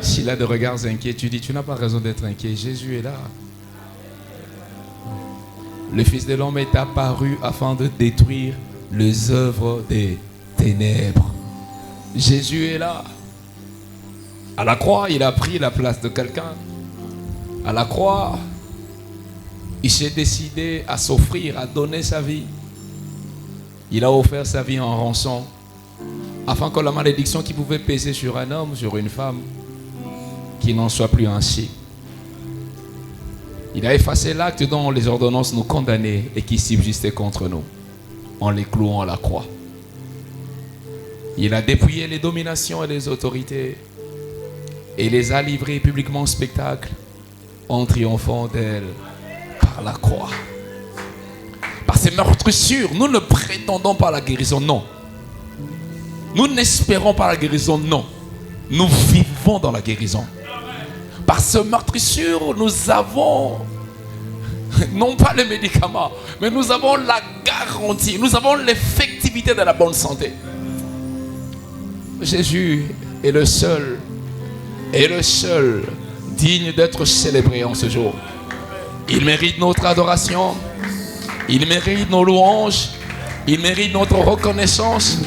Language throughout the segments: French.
S'il a des regards inquiets, tu dis, tu n'as pas raison d'être inquiet. Jésus est là. Le Fils de l'homme est apparu afin de détruire les œuvres des ténèbres. Jésus est là. À la croix, il a pris la place de quelqu'un. À la croix, il s'est décidé à s'offrir, à donner sa vie. Il a offert sa vie en rançon, afin que la malédiction qui pouvait peser sur un homme, sur une femme, qu'il n'en soit plus ainsi. Il a effacé l'acte dont les ordonnances nous condamnaient et qui subsistait contre nous, en les clouant à la croix. Il a dépouillé les dominations et les autorités et les a livrées publiquement au spectacle en triomphant d'elles par la croix. Par ces meurtrissures, nous ne prétendons pas à la guérison, non. Nous n'espérons pas la guérison, non. Nous vivons dans la guérison. Par ce meurtrissure, nous avons non pas les médicaments, mais nous avons la garantie, nous avons l'effectivité de la bonne santé. Jésus est le seul digne d'être célébré en ce jour. Il mérite notre adoration, il mérite nos louanges, il mérite notre reconnaissance,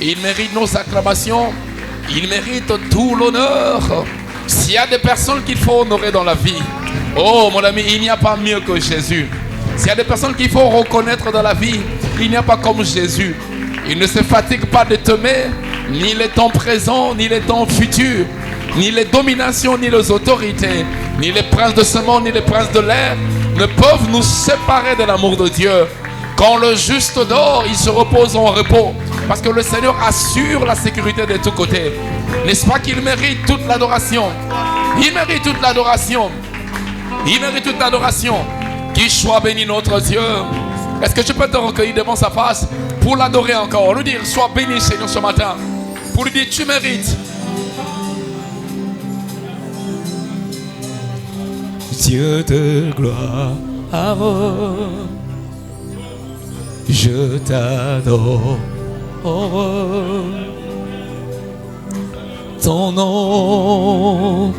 il mérite nos acclamations, il mérite tout l'honneur. S'il y a des personnes qu'il faut honorer dans la vie, oh mon ami, il n'y a pas mieux que Jésus. S'il y a des personnes qu'il faut reconnaître dans la vie, il n'y a pas comme Jésus. Il ne se fatigue pas de t'aimer, ni les temps présents, ni les temps futurs, ni les dominations, ni les autorités, ni les princes de ce monde, ni les princes de l'air ne peuvent nous séparer de l'amour de Dieu. Quand le juste dort, il se repose en repos, parce que le Seigneur assure la sécurité de tous côtés. N'est-ce pas qu'il mérite toute l'adoration? Il mérite toute l'adoration. Il mérite toute l'adoration. Qu'il soit béni notre Dieu. Est-ce que tu peux te recueillir devant sa face pour l'adorer encore? Lui dire, sois béni Seigneur ce matin. Pour lui dire, tu mérites. Dieu de gloire, je t'adore. Ton nom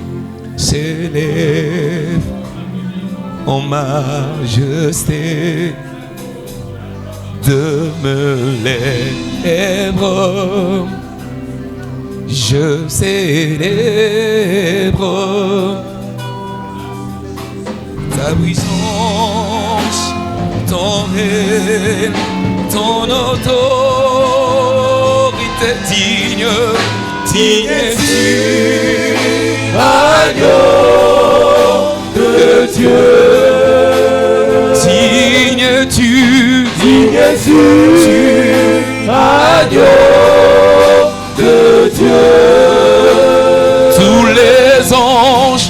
s'élève en majesté de mes lèvres. Je célèbre ta puissance, ton règne, ton autorité. Digne es-tu, agneau de Dieu. Digne es-tu, agneau de Dieu. Tous les anges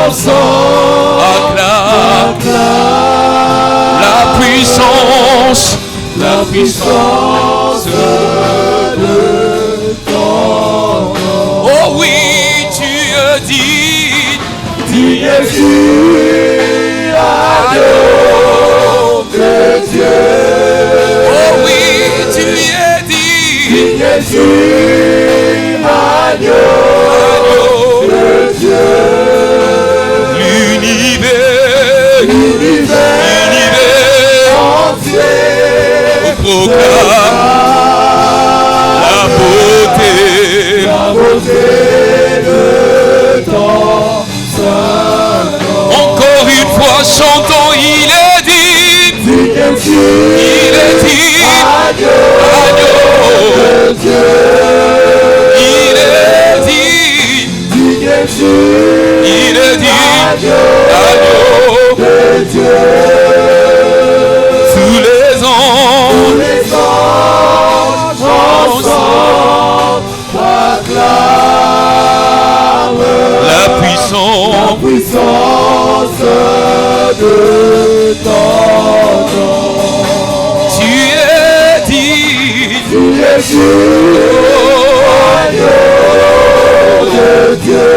ensemble acclament la puissance de ton nom. Oh oui, tu dis, Jésus, agneau de Dieu. Oh oui, tu es dit, Jésus, agneau de Dieu. L'univers entier proclame la beauté de ton Saint nom. Encore une fois, chantons, il est dit, agneau de Dieu. Il est dit, agneau de Dieu. Tous les anges ensemble acclament la puissance de ton nom. Tu es dit, agneau de Dieu.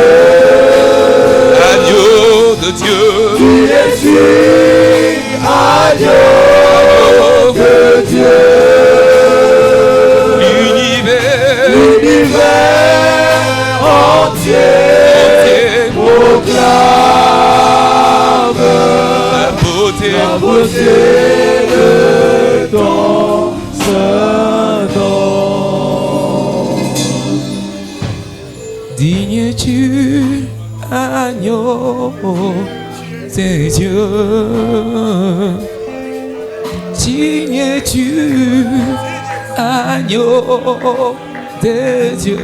Agneau de Dieu. Tu es agneau de Dieu. L'univers la beauté de ton saint nom. Digne tu, agneau de Dieu. Digne tu, agneau de Dieu.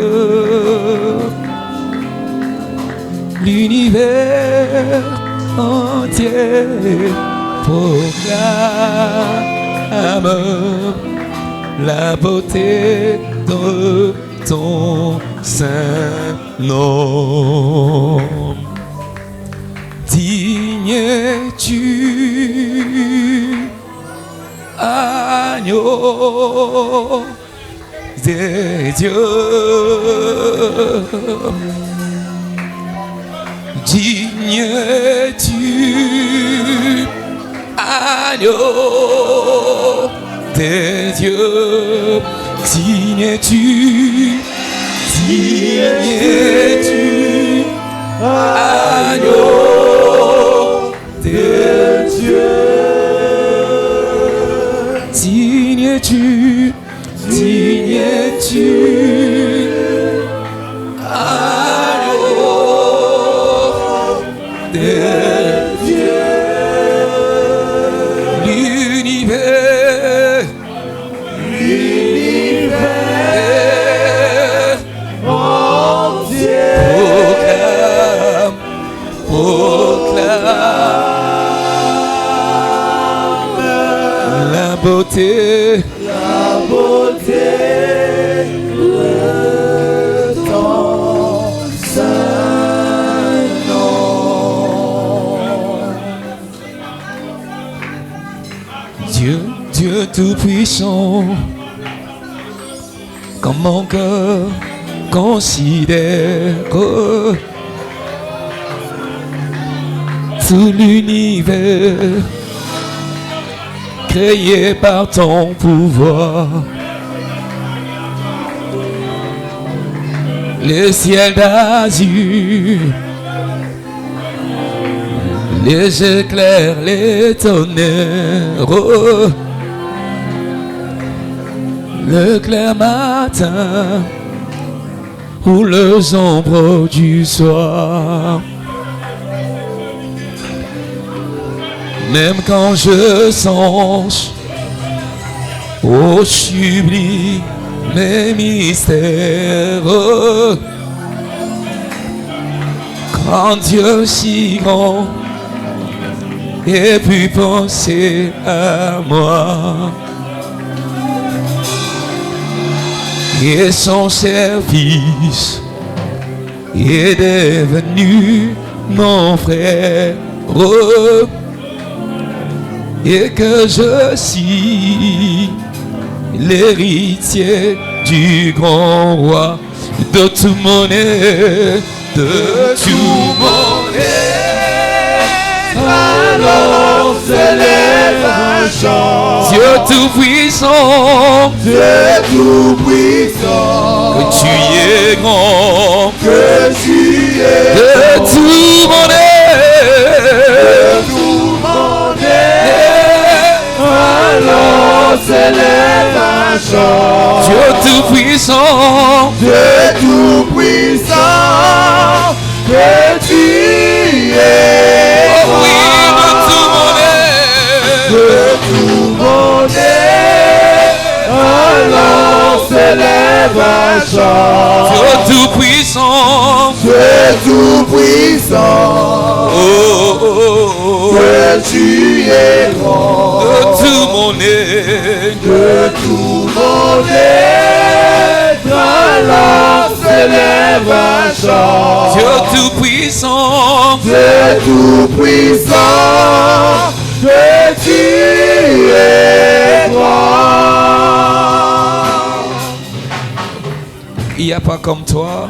L'univers entier proclame la beauté de ton saint nom. Digne tu, agneau de Dieu. Digne tu, agneau de Dieu. Digne tu, agneau de Dieu. Digne tu, La beauté de ton saint nom. Dieu, Dieu tout-puissant, comme mon cœur considère tout l'univers créé par ton pouvoir. Les ciels d'azur, les éclairs, les tonnerres, le clair matin ou les ombres du soir. Même quand je songe au sublime mystère, quand Dieu si grand ait pu penser à moi et son service est devenu mon frère, et que je suis l'héritier du grand roi, de tout mon être, de tout mon être. Alors s'élève un chant. Dieu tout-puissant, Dieu tout-puissant, que tu es grand, que tu es de tout mon être. Alors s'élève un chant. Dieu tout-puissant, Dieu tout-puissant, que tu es oh oui, de tout mon être, de tout mon être. Alors s'élève un chant. Dieu tout-puissant, Dieu tout-puissant, oh, oh, oh, oh, que tu es grand. de tout mon être, De tout mon être, alors s'élève un chant. Dieu tout-puissant, Dieu tout-puissant, que tu es grand. il n'y a pas comme toi.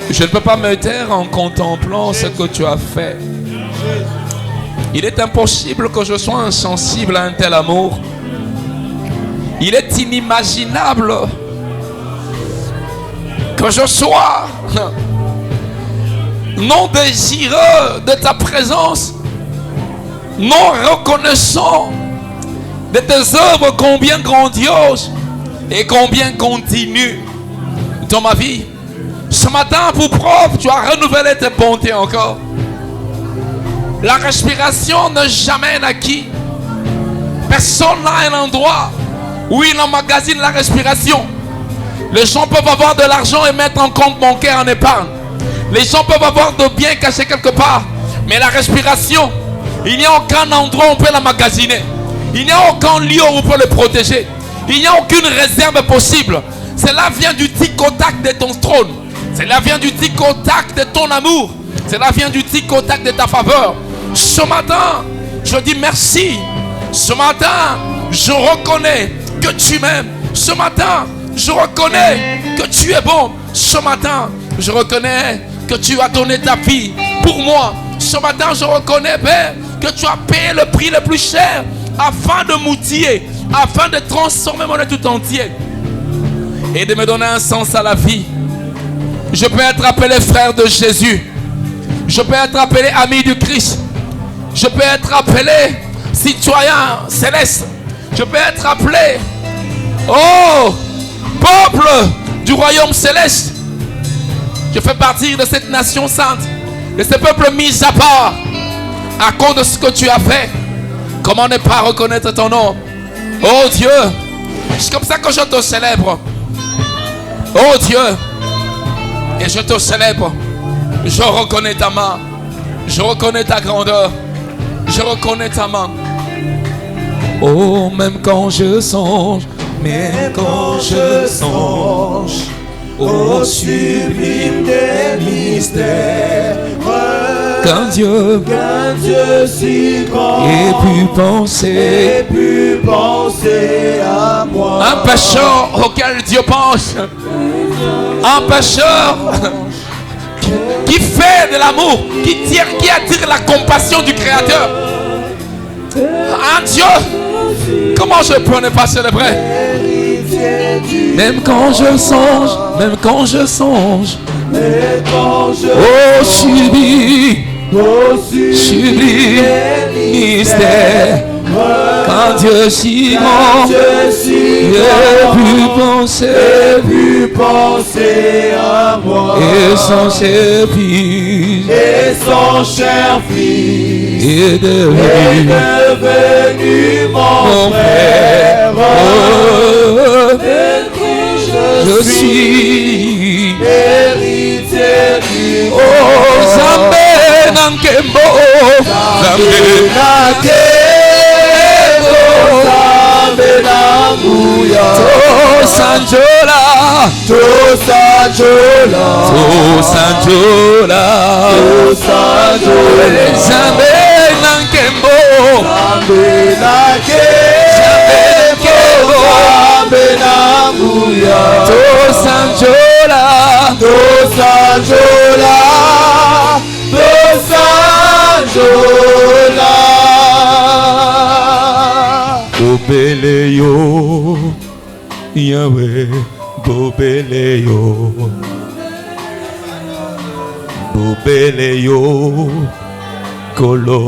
Je ne peux pas me taire en contemplant ce que tu as fait. Il est impossible que je sois insensible à un tel amour. Il est inimaginable que je sois non désireux de ta présence nous reconnaissons de tes œuvres combien grandioses et combien continues dans ma vie. Ce matin, pour preuve, tu as renouvelé tes bontés encore. La respiration n'est jamais un acquis. Personne n'a un endroit où il emmagasine la respiration. Les gens peuvent avoir de l'argent et mettre un compte bancaire en épargne. Les gens peuvent avoir de biens cachés quelque part. Mais la respiration, il n'y a aucun endroit où on peut l'emmagasiner. Il n'y a aucun lieu où on peut le protéger. Il n'y a aucune réserve possible. Cela vient du tic-au-tac de ton trône. Cela vient du tic-au-tac de ton amour. Cela vient du tic-au-tac de ta faveur. Ce matin, je dis merci. Ce matin, je reconnais que tu m'aimes. Ce matin, je reconnais que tu es bon. Ce matin, je reconnais que tu as donné ta vie pour moi. Ce matin, je reconnais, Père, que tu as payé le prix le plus cher afin de m'outiller, afin de transformer mon être tout entier et de me donner un sens à la vie. Je peux être appelé frère de Jésus. Je peux être appelé ami du Christ. Je peux être appelé citoyen céleste. Je peux être appelé peuple du royaume céleste. Je fais partie de cette nation sainte, de ce peuple mis à part à cause de ce que tu as fait. Comment ne pas reconnaître ton nom? Oh Dieu, c'est comme ça que je te célèbre. Oh Dieu, et je te célèbre. Je reconnais ta main. Je reconnais ta grandeur. Je reconnais ta main. Oh, même quand je songe, même quand je songe au sublime des mystères, qu'un Dieu si grand ait pu penser à moi. Un pécheur auquel Dieu pense. Un pécheur qui fait de l'amour, qui attire la compassion du Créateur. Un Dieu, comment je peux ne pas célébrer? Même quand je songe, oh sublime mystère, quand Dieu si grand ait pu penser à moi, et son cher fils est devenu mon frère. Je suis héritier du Zambé Nankembo, Zambé Nankembo, Sanjola, Zambé Nankembo, Bobeleyo, Yahweh, Bobeleyo, Bobeleyo, Kolo,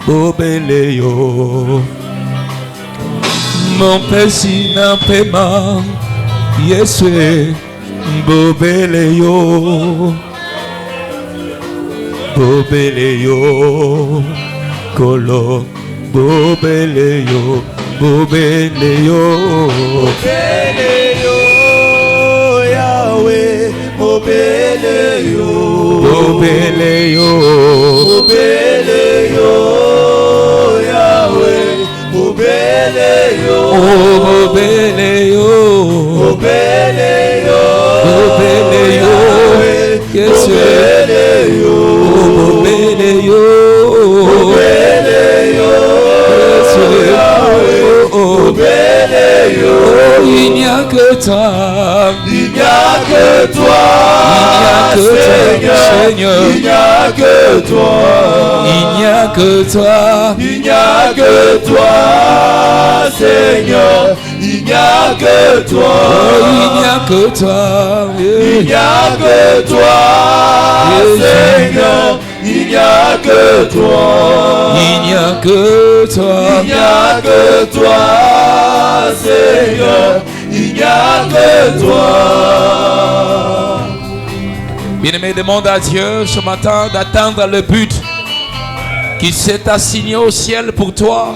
Bobeleyo. Mon péché n'a pas mal, Yeswe, Bobeleyo, Bobeleyo, Kolo, Bobeleyo, Bobeleyo, Bobeleyo, Yahweh, Bobeleyo, Bobeleyo, Bobeleyo, Yahweh, Bobeleyo, Bobeleyo, Bobeleyo, Bobeleyo, yes, Bobeleyo, Bobeleyo, Bobeleyo, Bobeleyo. Il n'y a que toi, il n'y a que toi, Seigneur, il n'y a que toi, il n'y a que toi, il n'y a que toi, Seigneur, il n'y a que toi, il n'y a que toi, il n'y a que toi, Seigneur, Il n'y a que toi. Il n'y a que toi. Il n'y a que toi, Seigneur. Il n'y a que toi. Bien-aimé, demande à Dieu ce matin d'atteindre le but qui s'est assigné au ciel pour toi.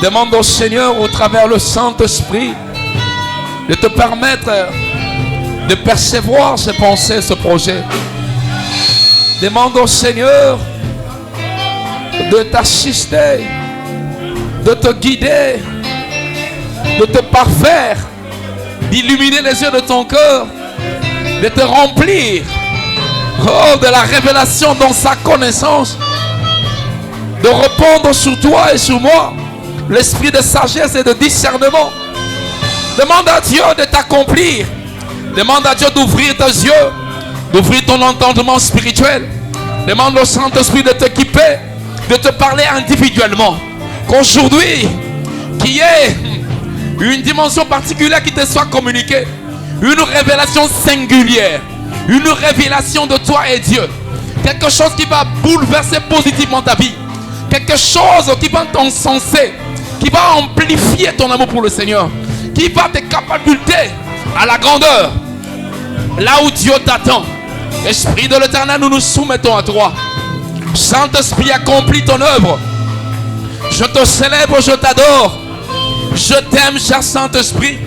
Demande au Seigneur, au travers le Saint-Esprit, de te permettre de percevoir ses pensées, ce projet. Demande au Seigneur de t'assister, de te guider, de te parfaire, d'illuminer les yeux de ton cœur, de te remplir de la révélation dans sa connaissance, de répandre sur toi et sur moi l'esprit de sagesse et de discernement. Demande à Dieu de t'accomplir. Demande à Dieu d'ouvrir tes yeux, d'ouvrir ton entendement spirituel. Demande au Saint-Esprit de t'équiper, de te parler individuellement. Qu'aujourd'hui, qu'il y ait une dimension particulière qui te soit communiquée, une révélation singulière, une révélation de toi et Dieu, quelque chose qui va bouleverser positivement ta vie, quelque chose qui va t'encenser, qui va amplifier ton amour pour le Seigneur, qui va te catapulter à la grandeur, là où Dieu t'attend. Esprit de l'Éternel, nous nous soumettons à toi. Saint-Esprit, accomplis ton œuvre. Je te célèbre, je t'adore. Je t'aime, cher Saint-Esprit.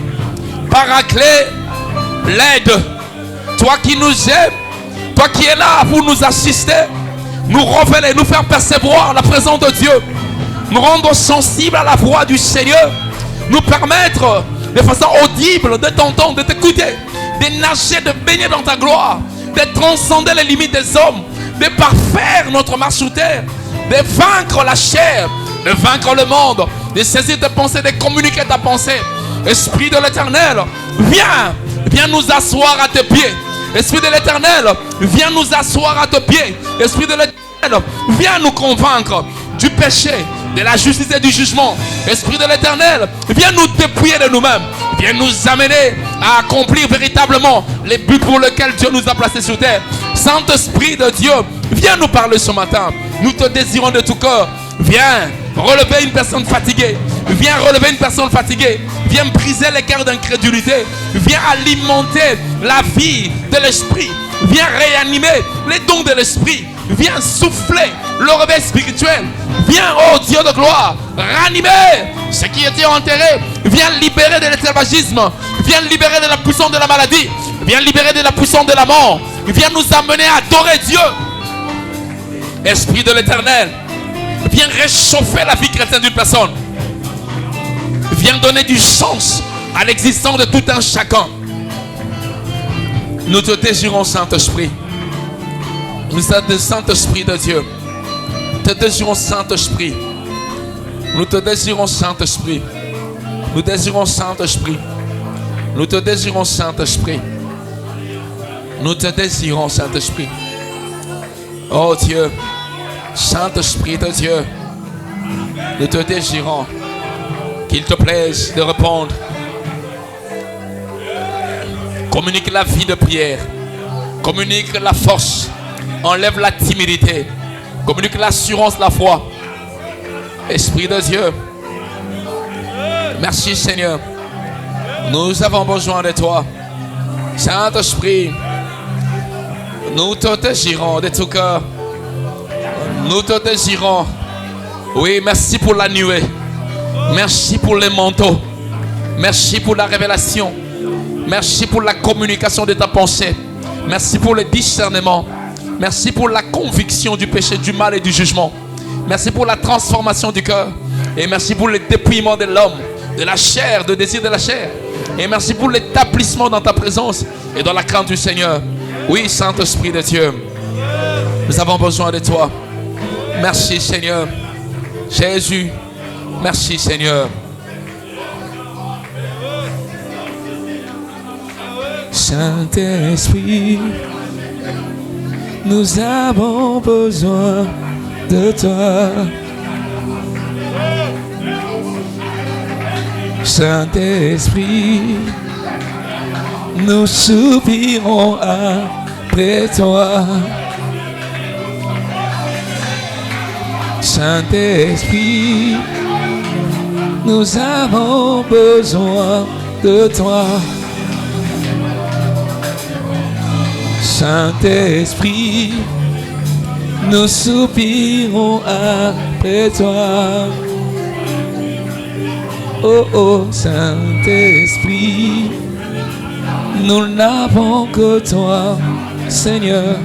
Paraclet, l'aide. Toi qui nous aimes, toi qui es là pour nous assister, nous révéler, nous faire percevoir la présence de Dieu, nous rendre sensibles à la voix du Seigneur, nous permettre de façon audible de t'entendre, de t'écouter, de nager, de baigner dans ta gloire, de transcender les limites des hommes, de parfaire notre marche sur terre, de vaincre la chair, de vaincre le monde, de saisir tes pensées, de communiquer ta pensée. Esprit de l'Éternel, viens nous asseoir à tes pieds. Esprit de l'Éternel, viens nous asseoir à tes pieds. Esprit de l'Éternel, viens nous convaincre du péché, de la justice et du jugement. Esprit de l'Éternel, viens nous dépouiller de nous-mêmes. Viens nous amener à accomplir véritablement les buts pour lesquels Dieu nous a placés sur terre. Saint-Esprit de Dieu, viens nous parler ce matin. Nous te désirons de tout cœur. Viens relever une personne fatiguée. Viens relever une personne fatiguée. Viens briser les cœurs d'incrédulité. Viens alimenter la vie de l'esprit. Viens réanimer les dons de l'esprit. Viens souffler le réveil spirituel. Viens, oh Dieu de gloire, ranimer ce qui était enterré. Viens libérer de l'esclavagisme. Viens libérer de la puissance de la maladie. Viens libérer de la puissance de la mort. Viens nous amener à adorer Dieu. Esprit de l'Éternel, viens réchauffer la vie chrétienne d'une personne. Viens donner du sens à l'existence de tout un chacun. Nous te désirons, Saint-Esprit. Nous sommes Saint-Esprit de Dieu. Te désirons, Saint-Esprit. Nous te désirons, Saint-Esprit. Nous désirons, Saint-Esprit. Nous te désirons, Saint-Esprit. Nous te désirons, Saint-Esprit. Oh Dieu, Saint-Esprit de Dieu, nous te désirons. Qu'il te plaise de répondre. Communique la vie de prière. Communique la force. Enlève la timidité. Communique l'assurance, la foi. Esprit de Dieu. Merci Seigneur. Nous avons besoin de toi. Saint-Esprit, nous te désirons de tout cœur. Nous te désirons. Oui, merci pour la nuée. Merci pour les manteaux. Merci pour la révélation. Merci pour la communication de ta pensée. Merci pour le discernement. Merci pour la conviction du péché, du mal et du jugement. Merci pour la transformation du cœur. Et merci pour le dépouillement de l'homme, de la chair, de désir de la chair. Et merci pour l'établissement dans ta présence et dans la crainte du Seigneur. Oui, Saint-Esprit de Dieu, nous avons besoin de toi. Merci Seigneur. Jésus, merci Seigneur. Saint-Esprit, nous avons besoin de toi. Saint-Esprit, nous soupirons après toi. Saint-Esprit, nous avons besoin de toi. Saint-Esprit, nous soupirons après toi. Oh oh, Saint-Esprit, nous n'avons que toi, Seigneur.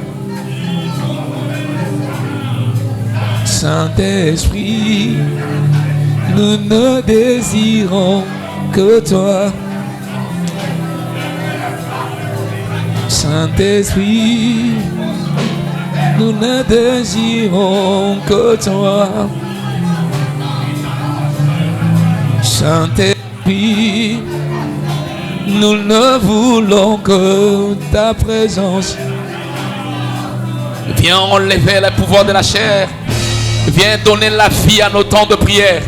Saint-Esprit, nous ne désirons que toi. Saint-Esprit, nous ne désirons que toi. Saint-Esprit, nous ne voulons que ta présence. Viens enlever le pouvoir de la chair. Viens donner la vie à nos temps de prière.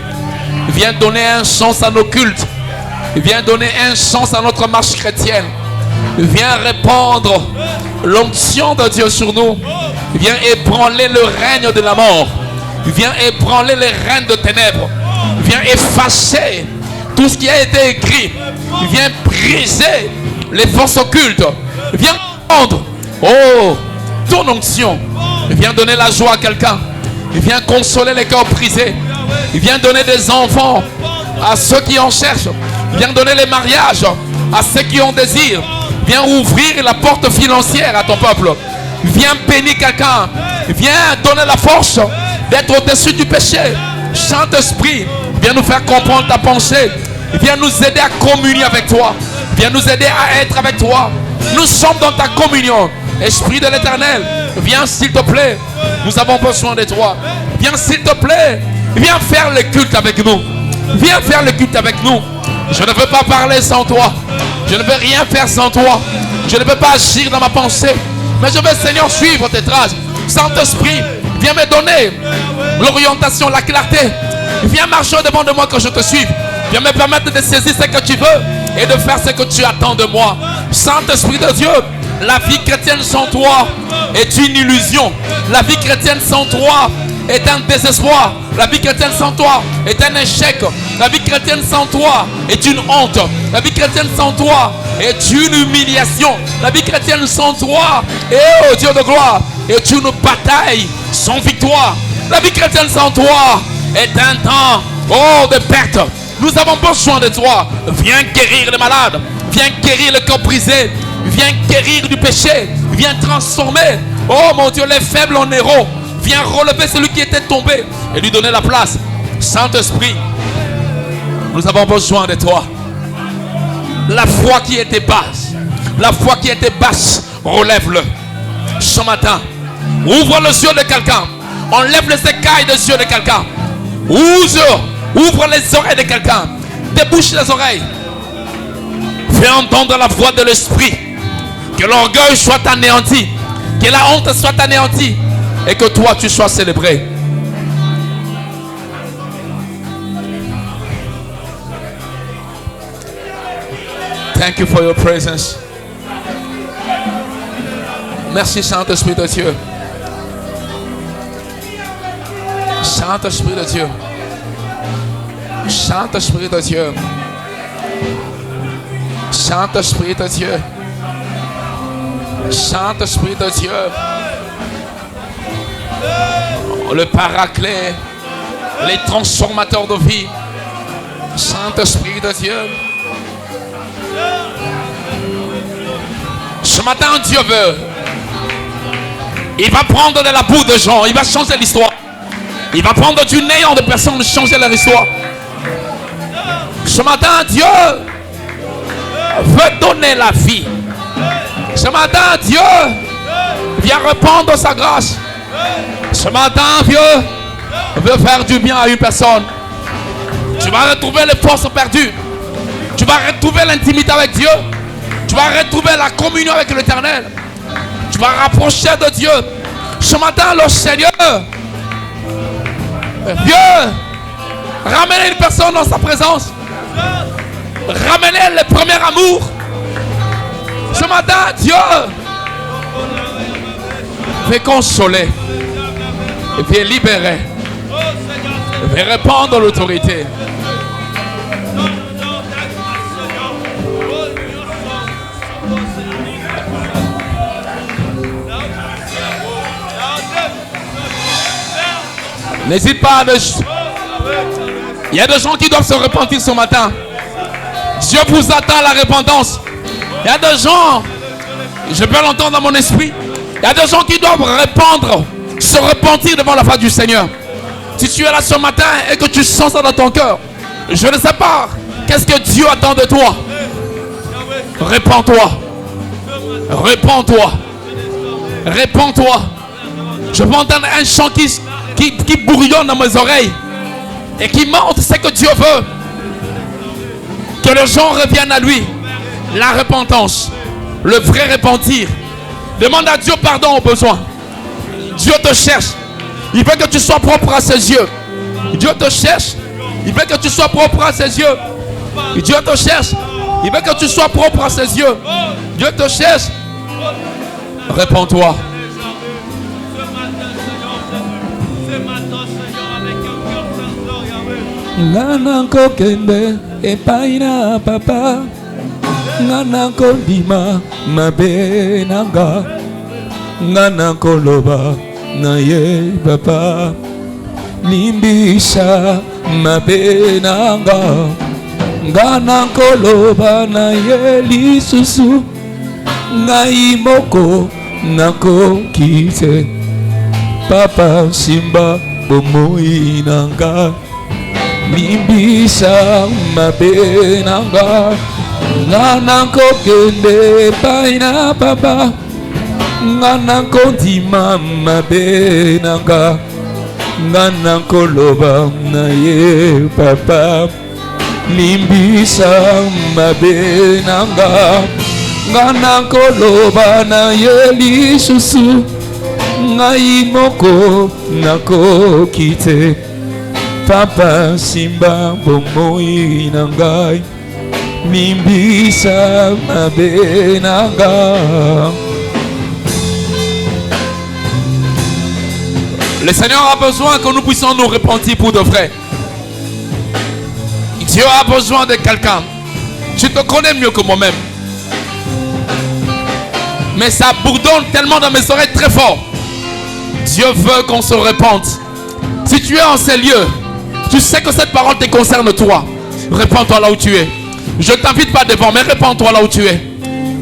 Viens donner un sens à nos cultes. Viens donner un sens à notre marche chrétienne. Viens répandre l'onction de Dieu sur nous. Viens ébranler le règne de la mort. Viens ébranler les règnes de ténèbres. Viens effacer tout ce qui a été écrit. Viens briser les forces occultes. Viens rendre, oh, ton onction. Viens donner la joie à quelqu'un. Viens consoler les cœurs brisés. Viens donner des enfants à ceux qui en cherchent. Viens donner les mariages à ceux qui en désirent. Viens ouvrir la porte financière à ton peuple. Viens bénir quelqu'un. Viens donner la force d'être au-dessus du péché. Saint-Esprit, viens nous faire comprendre ta pensée. Viens nous aider à communier avec toi. Viens nous aider à être avec toi. Nous sommes dans ta communion. Esprit de l'Éternel, viens s'il te plaît. Nous avons besoin de toi. Viens s'il te plaît. Viens faire le culte avec nous. Viens faire le culte avec nous. Je ne veux pas parler sans toi. Je ne veux rien faire sans toi. Je ne veux pas agir dans ma pensée. Mais je veux, Seigneur, suivre tes traces. Saint-Esprit, viens me donner l'orientation, la clarté. Viens marcher devant de moi que je te suive. Viens me permettre de saisir ce que tu veux et de faire ce que tu attends de moi. Saint-Esprit de Dieu, la vie chrétienne sans toi est une illusion. La vie chrétienne sans toi est un désespoir. La vie chrétienne sans toi est un échec. La vie chrétienne sans toi est une honte. La vie chrétienne sans toi est une humiliation. La vie chrétienne sans toi, oh Dieu de gloire, est une bataille sans victoire. La vie chrétienne sans toi est un temps, oh, de perte. Nous avons besoin de toi. Viens guérir les malades. Viens guérir le corps brisé. Viens guérir du péché. Viens transformer, oh mon Dieu, les faibles en héros. Viens relever celui qui était tombé et lui donner la place. Saint-Esprit, nous avons besoin de toi. La foi qui était basse, la foi qui était basse, relève-le. Ce matin, ouvre les yeux de quelqu'un. Enlève les écailles des yeux de quelqu'un. Ouvre les oreilles de quelqu'un. Débouche les oreilles. Fais entendre la voix de l'Esprit. Que l'orgueil soit anéanti. Que la honte soit anéantie. Et que toi tu sois célébré. Thank you for your presence. Merci Saint-Esprit de Dieu. Saint-Esprit de Dieu. Saint-Esprit de Dieu. Saint-Esprit de Dieu. Saint-Esprit de Dieu. Le paraclet, les transformateurs de vie. Saint-Esprit de Dieu. Ce matin, Dieu veut. Il va prendre de la boue de gens. Il va changer l'histoire. Il va prendre du néant de personnes, changer leur histoire. Ce matin, Dieu veut donner la vie. Ce matin, Dieu vient répandre sa grâce. Ce matin, Dieu veut faire du bien à une personne. Tu vas retrouver les forces perdues. Tu vas retrouver l'intimité avec Dieu. Tu vas retrouver la communion avec l'Éternel. Tu vas rapprocher de Dieu. Ce matin, le Seigneur Dieu ramener une personne dans sa présence. Ramener le premier amour. Ce matin, Dieu veut consoler et veut libérer. vais répandre l'autorité. N'hésite pas. Il y a des gens qui doivent se repentir ce matin. Dieu vous attend à la repentance. Il y a des gens, je peux l'entendre dans mon esprit, il y a des gens qui doivent répandre, se repentir devant la face du Seigneur. Si tu es là ce matin et que tu sens ça dans ton cœur, je ne sais pas, qu'est-ce que Dieu attend de toi? Répands-toi. Répands-toi. Répands-toi. Je peux entendre un chant qui bourillonne dans mes oreilles et qui montre ce que Dieu veut. Que les gens reviennent à lui. La repentance, le vrai repentir. Demande à Dieu pardon aux besoins. Dieu te cherche. Il veut que tu sois propre à ses yeux. Dieu te cherche. Il veut que tu sois propre à ses yeux. Dieu te cherche. Il veut que tu sois propre à ses yeux. Dieu te cherche. Réponds-toi. Ngana kokende epaina papa ngana kondima mabe nanga ngana koloba na ye papa limbisha mabe nanga ngana koloba na ye lisusu ngai moko nako kite papa simba bomoi nanga limbisa mabe nanga ngana kokende paina papa ngana kondima mabe nanga ngana koloba na ye papa limbisa mabe nanga ngana koloba na ye lisusu ngai moko nako kite papa simba bomoi nangai limbisa mabe nanga. Le Seigneur a besoin que nous puissions nous repentir pour de vrai. Dieu a besoin de quelqu'un. Je te connais mieux que moi-même. Mais ça bourdonne tellement dans mes oreilles très fort. Dieu veut qu'on se repente. Si tu es en ces lieux, tu sais que cette parole te concerne toi. Répands-toi là où tu es. Je ne t'invite pas devant, mais répands-toi là où tu es.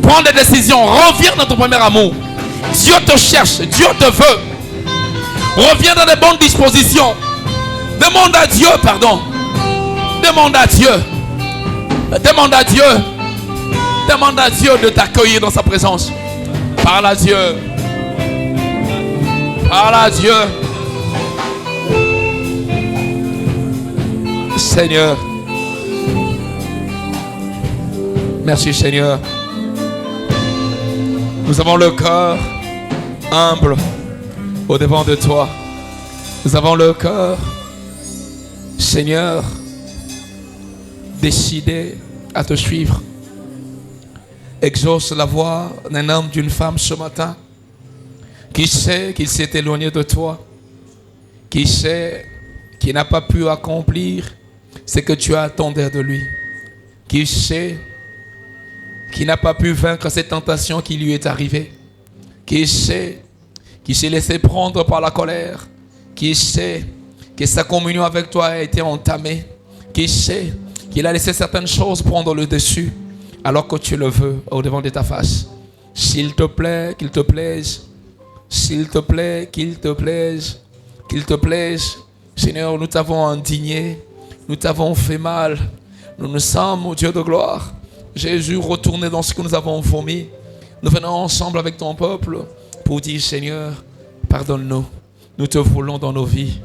Prends des décisions. Reviens dans ton premier amour. Dieu te cherche. Dieu te veut. Reviens dans de bonnes dispositions. Demande à Dieu pardon. Demande à Dieu. Demande à Dieu. Demande à Dieu de t'accueillir dans sa présence. Parle à Dieu. Parle à Dieu. Seigneur. Merci Seigneur. Nous avons le cœur humble au devant de toi. Nous avons le cœur, Seigneur, décidé à te suivre. Exauce la voix d'un homme, d'une femme ce matin qui sait qu'il s'est éloigné de toi, qui sait qu'il n'a pas pu accomplir ce que tu attendais de lui, qui sait qu'il n'a pas pu vaincre cette tentation qui lui est arrivée, qui sait qu'il s'est laissé prendre par la colère, qui sait que sa communion avec toi a été entamée, qui sait qu'il a laissé certaines choses prendre le dessus alors que tu le veux au devant de ta face. S'il te plaît, qu'il te plaise. S'il te plaît, qu'il te plaise. Qu'il te plaise. Seigneur, nous t'avons indigné. Nous t'avons fait mal. Nous nous sommes, Dieu de gloire. Jésus, retourné dans ce que nous avons vomi. Nous venons ensemble avec ton peuple pour dire, Seigneur, pardonne-nous. Nous te voulons dans nos vies.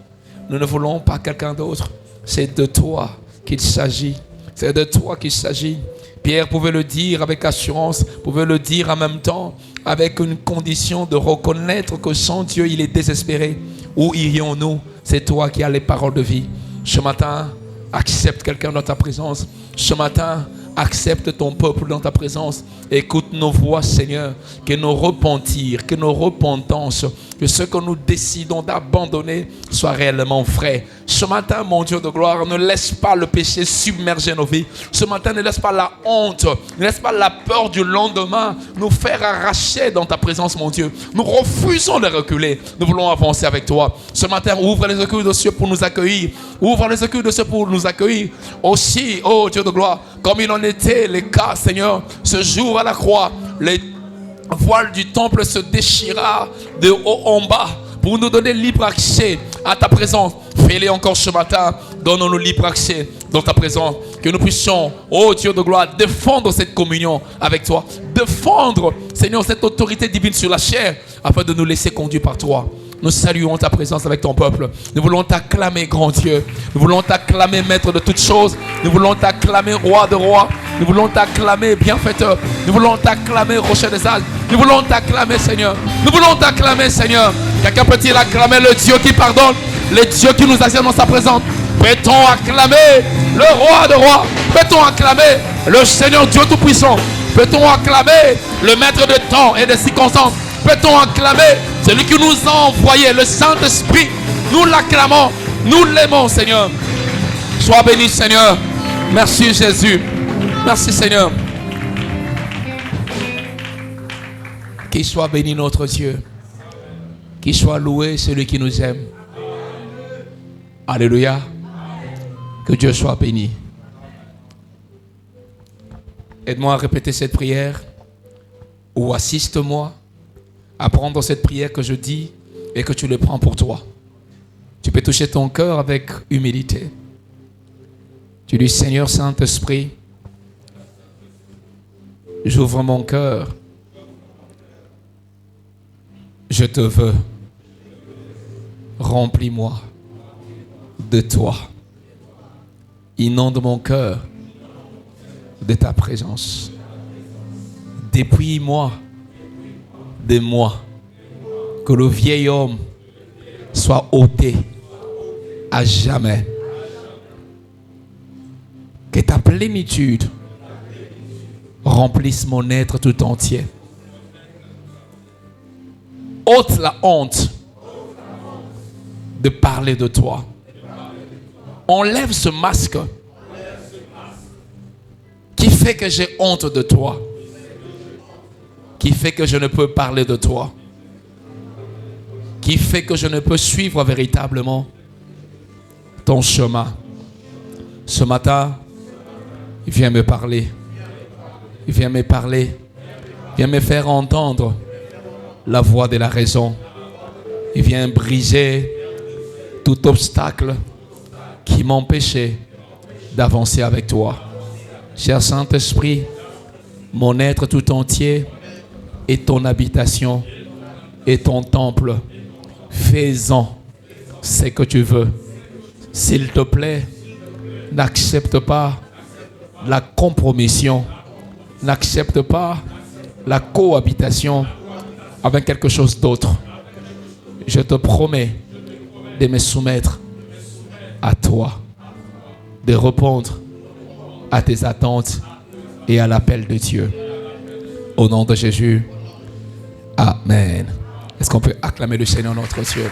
Nous ne voulons pas quelqu'un d'autre. C'est de toi qu'il s'agit. C'est de toi qu'il s'agit. Pierre pouvait le dire avec assurance, pouvait le dire en même temps, avec une condition de reconnaître que sans Dieu, il est désespéré. Où irions-nous? C'est toi qui as les paroles de vie. Ce matin, accepte quelqu'un dans ta présence. Ce matin, accepte ton peuple dans ta présence. Écoute nos voix, Seigneur. Que nos repentirs, que nos repentances, que ce que nous décidons d'abandonner soit réellement vrai. Ce matin, mon Dieu de gloire, ne laisse pas le péché submerger nos vies. Ce matin, ne laisse pas la honte, ne laisse pas la peur du lendemain nous faire arracher dans ta présence, mon Dieu. Nous refusons de reculer. Nous voulons avancer avec toi. Ce matin, ouvre les écuries de cieux pour nous accueillir. Ouvre les écuries de cieux pour nous accueillir. Aussi, oh Dieu de gloire, comme il en était les cas, Seigneur, ce jour à la croix, les voiles du temple se déchira de haut en bas pour nous donner libre accès à ta présence. Fais-le encore ce matin. Donne-nous libre accès dans ta présence. Que nous puissions, oh Dieu de gloire, défendre cette communion avec toi. Défendre, Seigneur, cette autorité divine sur la chair afin de nous laisser conduire par toi. Nous saluons ta présence avec ton peuple. Nous voulons t'acclamer, grand Dieu. Nous voulons t'acclamer, maître de toutes choses. Nous voulons t'acclamer, roi de rois. Nous voulons t'acclamer, bienfaiteur. Nous voulons t'acclamer, rocher des âges. Nous voulons t'acclamer, Seigneur. Nous voulons t'acclamer, Seigneur. Quelqu'un peut-il acclamer le Dieu qui pardonne, le Dieu qui nous attire dans sa présence? Peut-on acclamer le roi de rois? Peut-on acclamer le Seigneur Dieu Tout-Puissant? Peut-on acclamer le maître de temps et de circonstances? Peut-on acclamer celui qui nous a envoyé, le Saint-Esprit? Nous l'acclamons, nous l'aimons, Seigneur. Sois béni, Seigneur. Merci, Jésus. Merci, Seigneur. Qu'il soit béni notre Dieu. Qu'il soit loué celui qui nous aime. Alléluia. Que Dieu soit béni. Aide-moi à répéter cette prière ou assiste-moi à prendre cette prière que je dis et que tu le prends pour toi. Tu peux toucher ton cœur avec humilité. Tu dis, Seigneur Saint-Esprit, j'ouvre mon cœur. Je te veux. Remplis-moi de toi. Inonde mon cœur de ta présence. Dépouille-moi de moi. Que le vieil homme soit ôté à jamais. Que ta plénitude remplisse mon être tout entier. Ôte la honte de parler de toi. Enlève ce masque qui fait que j'ai honte de toi, qui fait que je ne peux parler de toi, qui fait que je ne peux suivre véritablement ton chemin. Ce matin, viens me parler. Viens me parler. Viens me faire entendre la voix de la raison. Et viens briser tout obstacle qui m'empêchait d'avancer avec toi. Cher Saint-Esprit, mon être tout entier est ton habitation et ton temple. Fais-en ce que tu veux. S'il te plaît, n'accepte pas la compromission. N'accepte pas la cohabitation avec quelque chose d'autre. Je te promets de me soumettre à toi, de répondre à tes attentes et à l'appel de Dieu. Au nom de Jésus, Amen. Est-ce qu'on peut acclamer le Seigneur notre Dieu?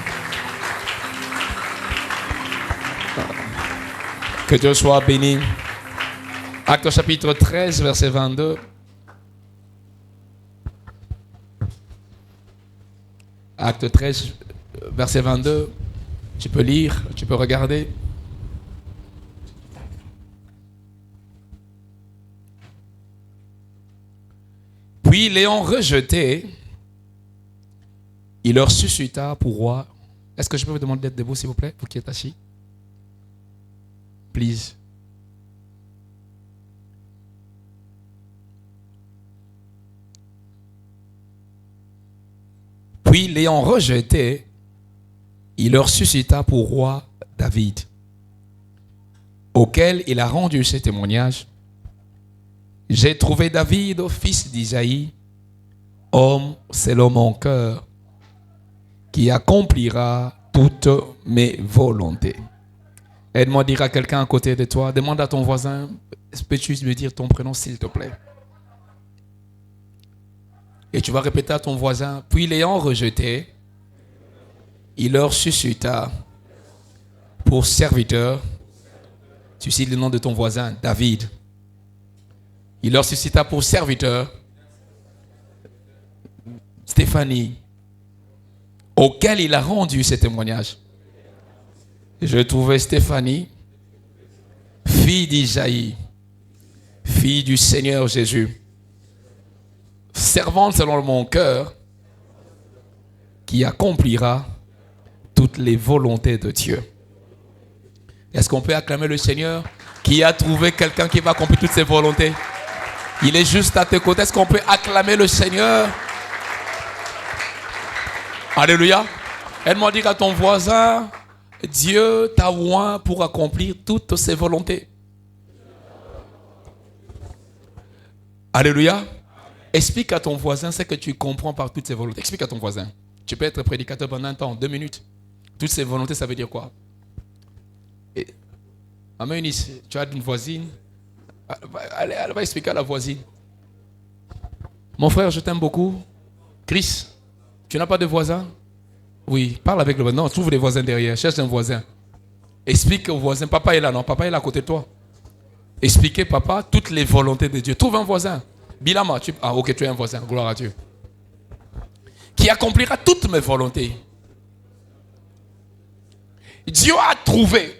Que Dieu soit béni. Actes chapitre 13, verset 22. Acte 13, verset 22. Tu peux lire, tu peux regarder. Puis, l'ayant rejeté, il leur suscita pour roi. Est-ce que je peux vous demander d'être debout, s'il vous plaît, vous qui êtes assis? Please. Puis, l'ayant rejeté, il leur suscita pour roi David, auquel il a rendu ce témoignage. J'ai trouvé David, fils d'Isaïe, homme selon mon cœur, qui accomplira toutes mes volontés. Aide-moi à dire à quelqu'un à côté de toi, demande à ton voisin, peux-tu me dire ton prénom s'il te plaît? Et tu vas répéter à ton voisin, puis l'ayant rejeté, il leur suscita pour serviteur. Suscite le nom de ton voisin, David. Il leur suscita pour serviteur Stéphanie, auquel il a rendu ce témoignage. Je trouvais Stéphanie, fille d'Isaïe, fille du Seigneur Jésus, servante selon mon cœur, qui accomplira toutes les volontés de Dieu. Est-ce qu'on peut acclamer le Seigneur qui a trouvé quelqu'un qui va accomplir toutes ses volontés? Il est juste à tes côtés. Est-ce qu'on peut acclamer le Seigneur? Alléluia. Aide-moi à dire à ton voisin, Dieu t'a oint pour accomplir toutes ses volontés. Alléluia. Explique à ton voisin ce que tu comprends par toutes ses volontés. Explique à ton voisin. Tu peux être prédicateur pendant un temps, 2 minutes. Toutes ces volontés, ça veut dire quoi? Maman Eunice, tu as une voisine. Elle va expliquer à la voisine. Mon frère, je t'aime beaucoup. Chris, tu n'as pas de voisin? Oui, parle avec le voisin. Non, trouve les voisins derrière. Cherche un voisin. Explique au voisin. Papa est là, non? Papa est là à côté de toi. Expliquez, papa, toutes les volontés de Dieu. Trouve un voisin. Bilama, ah ok, tu es un voisin. Gloire à Dieu. Qui accomplira toutes mes volontés. Dieu a trouvé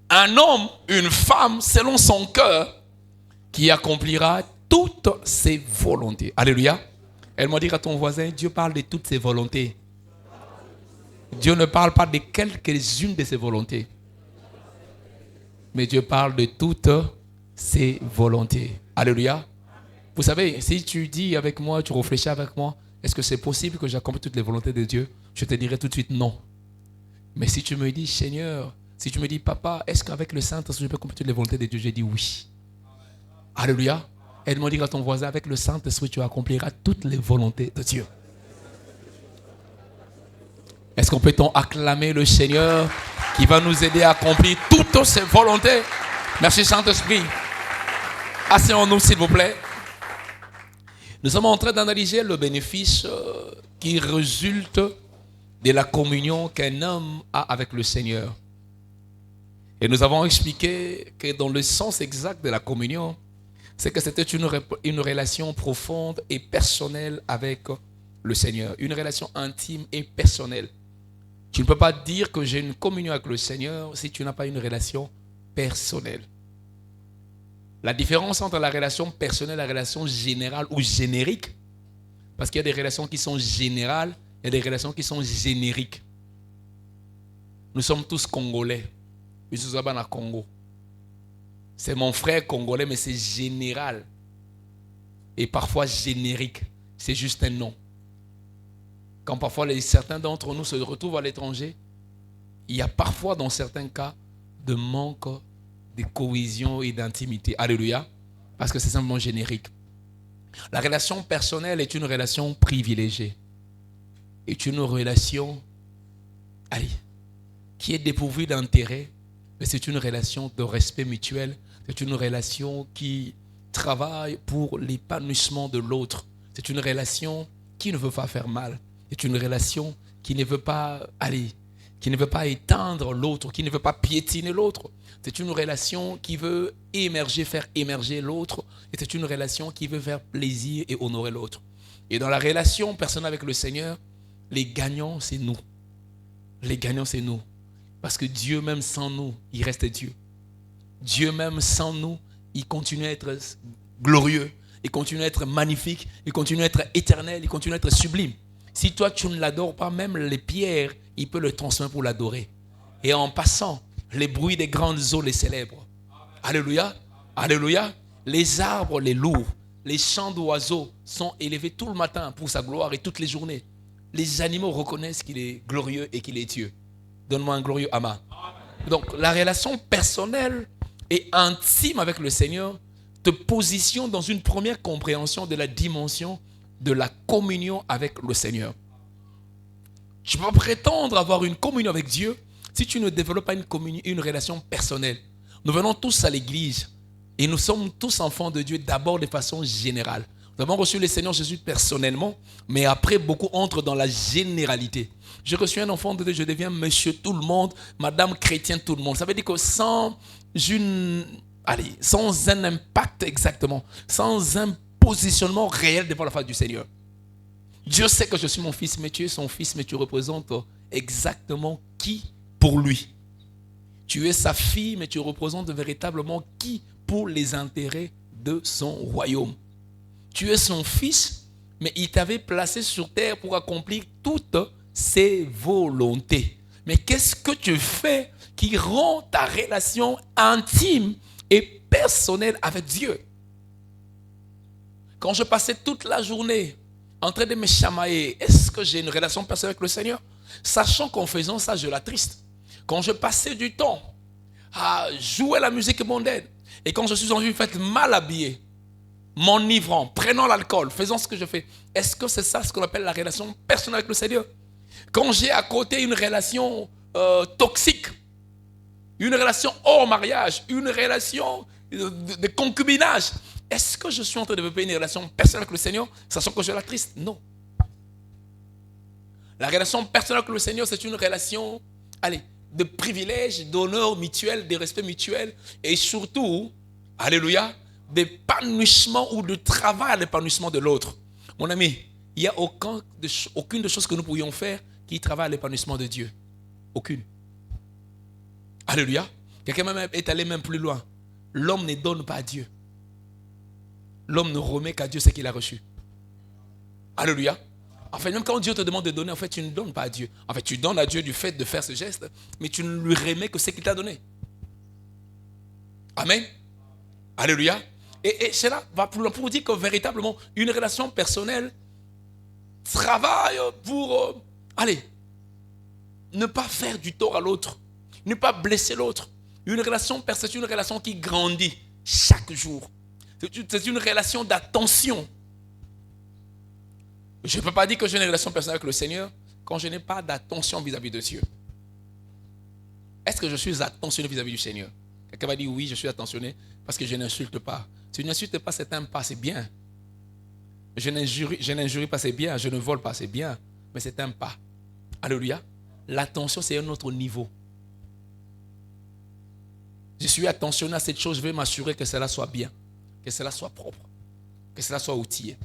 un homme, une femme, selon son cœur, qui accomplira toutes ses volontés. Alléluia. Elle m'a dit à ton voisin, Dieu parle de toutes ses volontés. Dieu ne parle pas de quelques-unes de ses volontés. Mais Dieu parle de toutes ses volontés. Alléluia. Vous savez, si tu dis avec moi, tu réfléchis avec moi, est-ce que c'est possible que j'accomplisse toutes les volontés de Dieu? Je te dirai tout de suite non. Mais si tu me dis, Seigneur, si tu me dis, Papa, est-ce qu'avec le Saint-Esprit, je peux accomplir toutes les volontés de Dieu? J'ai dit oui. Alléluia. Aide-moi à dire à ton voisin, avec le Saint-Esprit, tu accompliras toutes les volontés de Dieu. Est-ce qu'on peut acclamer le Seigneur qui va nous aider à accomplir toutes ses volontés? Merci Saint-Esprit. Asseyons-nous s'il vous plaît. Nous sommes en train d'analyser le bénéfice qui résulte de la communion qu'un homme a avec le Seigneur. Et nous avons expliqué que dans le sens exact de la communion, c'est que c'était une relation profonde et personnelle avec le Seigneur. Une relation intime et personnelle. Tu ne peux pas dire que j'ai une communion avec le Seigneur si tu n'as pas une relation personnelle. La différence entre la relation personnelle et la relation générale ou générique, parce qu'il y a des relations qui sont générales, il y a des relations qui sont génériques. Nous sommes tous Congolais. Nous sommes à Congo. C'est mon frère congolais, mais c'est général. Et parfois générique. C'est juste un nom. Quand parfois certains d'entre nous se retrouvent à l'étranger, il y a parfois dans certains cas de manque de cohésion et d'intimité. Alléluia. Parce que c'est simplement générique. La relation personnelle est une relation privilégiée. Est une relation qui est dépourvue d'intérêt, mais c'est une relation de respect mutuel. C'est une relation qui travaille pour l'épanouissement de l'autre. C'est une relation qui ne veut pas faire mal. C'est une relation qui ne veut pas qui ne veut pas éteindre l'autre, qui ne veut pas piétiner l'autre. C'est une relation qui veut faire émerger l'autre. Et c'est une relation qui veut faire plaisir et honorer l'autre. Et dans la relation personnelle avec le Seigneur, les gagnants, c'est nous. Les gagnants, c'est nous. Parce que Dieu même sans nous, il reste Dieu. Dieu même sans nous, il continue à être glorieux, il continue à être magnifique, il continue à être éternel, il continue à être sublime. Si toi tu ne l'adores pas, même les pierres, il peut le transmettre pour l'adorer. Et en passant, les bruits des grandes eaux les célèbrent. Alléluia, alléluia. Les arbres les louent, les chants d'oiseaux sont élevés tout le matin pour sa gloire et toutes les journées. Les animaux reconnaissent qu'il est glorieux et qu'il est Dieu. Donne-moi un glorieux amen. Donc la relation personnelle et intime avec le Seigneur te positionne dans une première compréhension de la dimension de la communion avec le Seigneur. Tu peux prétendre avoir une communion avec Dieu si tu ne développes pas une relation personnelle. Nous venons tous à l'église et nous sommes tous enfants de Dieu d'abord de façon générale. Nous avons reçu le Seigneur Jésus personnellement, mais après, beaucoup entrent dans la généralité. Je reçois un enfant de Dieu, je deviens monsieur tout le monde, madame chrétien tout le monde. Ça veut dire que sans un impact exactement, sans un positionnement réel devant la face du Seigneur. Dieu sait que je suis mon fils, mais tu es son fils, mais tu représentes exactement qui pour lui. Tu es sa fille, mais tu représentes véritablement qui pour les intérêts de son royaume. Tu es son fils, mais il t'avait placé sur terre pour accomplir toutes ses volontés. Mais qu'est-ce que tu fais qui rend ta relation intime et personnelle avec Dieu? Quand je passais toute la journée en train de me chamailler, est-ce que j'ai une relation personnelle avec le Seigneur? Sachant qu'en faisant ça, je l'attriste. Quand je passais du temps à jouer la musique mondaine, et quand je suis dans une fête mal habillé, m'enivrant, prenant l'alcool, faisant ce que je fais, est-ce que c'est ça ce qu'on appelle la relation personnelle avec le Seigneur? Quand j'ai à côté une relation toxique, une relation hors mariage, une relation de concubinage, est-ce que je suis en train de développer une relation personnelle avec le Seigneur, sachant que je l'attriste? Non. La relation personnelle avec le Seigneur, c'est une relation, de privilège, d'honneur mutuel, de respect mutuel, et surtout, alléluia, d'épanouissement ou de travail à l'épanouissement de l'autre. Mon ami, il n'y a aucune des choses que nous pourrions faire qui travaille à l'épanouissement de Dieu. Aucune. Alléluia. Quelqu'un même est allé même plus loin. L'homme ne donne pas à Dieu. L'homme ne remet qu'à Dieu ce qu'il a reçu. Alléluia. En fait, même quand Dieu te demande de donner, en fait, tu ne donnes pas à Dieu. En fait, tu donnes à Dieu du fait de faire ce geste, mais tu ne lui remets que ce qu'il t'a donné. Amen. Alléluia. Et cela va pour dire que véritablement, une relation personnelle travaille pour, ne pas faire du tort à l'autre, ne pas blesser l'autre. Une relation personnelle, c'est une relation qui grandit chaque jour. C'est une relation d'attention. Je ne peux pas dire que j'ai une relation personnelle avec le Seigneur quand je n'ai pas d'attention vis-à-vis de Dieu. Est-ce que je suis attentionné vis-à-vis du Seigneur? Quelqu'un va dire oui, je suis attentionné parce que je n'insulte pas. Si je n'insulte pas, c'est un pas, c'est bien. Je n'injurie pas, c'est bien. Je ne vole pas, c'est bien. Mais c'est un pas. Alléluia. L'attention, c'est un autre niveau. Je suis attentionné à cette chose, je vais m'assurer que cela soit bien, que cela soit propre, que cela soit outillé.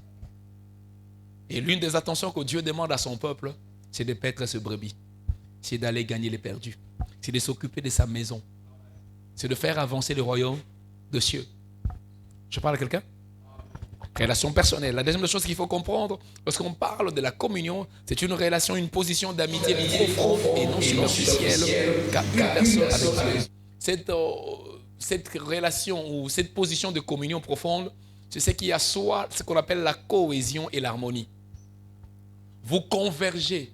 Et l'une des attentions que Dieu demande à son peuple, c'est de paître ses brebis, c'est d'aller gagner les perdus, c'est de s'occuper de sa maison, c'est de faire avancer le royaume de cieux. Je parle à quelqu'un? Relation personnelle. La deuxième chose qu'il faut comprendre, lorsqu'on parle de la communion, c'est une relation, une position d'amitié profonde et non superficielle qu'a une personne avec Dieu. Cette relation ou cette position de communion profonde, c'est ce qui assoit ce qu'on appelle la cohésion et l'harmonie. Vous convergez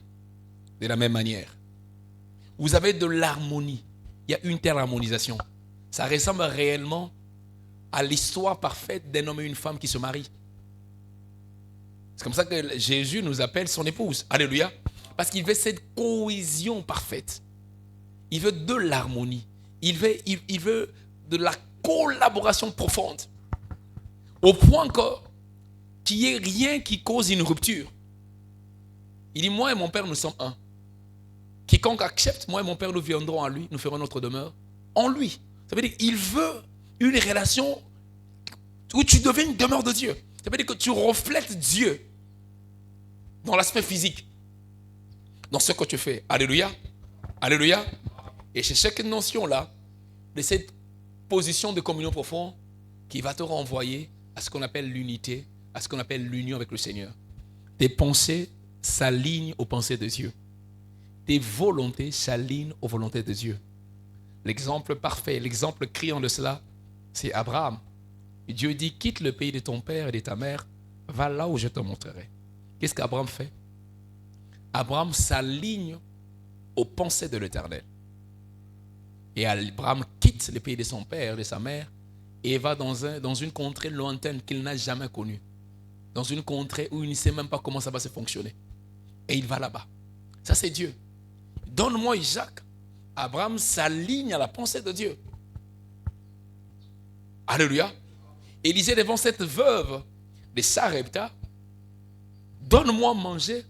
de la même manière. Vous avez de l'harmonie. Il y a une telle harmonisation. Ça ressemble réellement à l'histoire parfaite d'un homme et une femme qui se marient. C'est comme ça que Jésus nous appelle son épouse. Alléluia. Parce qu'il veut cette cohésion parfaite. Il veut de l'harmonie. Il veut de la collaboration profonde. Au point qu'il n'y ait rien qui cause une rupture. Il dit, moi et mon Père, nous sommes un. Quiconque accepte, moi et mon Père, nous viendrons à lui, nous ferons notre demeure en lui. Ça veut dire qu'il veut une relation où tu deviens une demeure de Dieu. Ça veut dire que tu reflètes Dieu dans l'aspect physique, dans ce que tu fais. Alléluia. Alléluia. Et c'est cette notion-là, de cette position de communion profonde, qui va te renvoyer à ce qu'on appelle l'unité, à ce qu'on appelle l'union avec le Seigneur. Tes pensées s'alignent aux pensées de Dieu. Tes volontés s'alignent aux volontés de Dieu. L'exemple parfait, l'exemple criant de cela, c'est Abraham. Et Dieu dit, quitte le pays de ton père et de ta mère, va là où je te montrerai. Qu'est-ce qu'Abraham fait? Abraham s'aligne aux pensées de l'Éternel. Et Abraham quitte le pays de son père et de sa mère et va dans une contrée lointaine qu'il n'a jamais connue. Dans une contrée où il ne sait même pas comment ça va se fonctionner. Et il va là-bas. Ça, c'est Dieu. Donne-moi Isaac. Abraham s'aligne à la pensée de Dieu. Alléluia. Élisée devant cette veuve de Sarepta, donne-moi manger.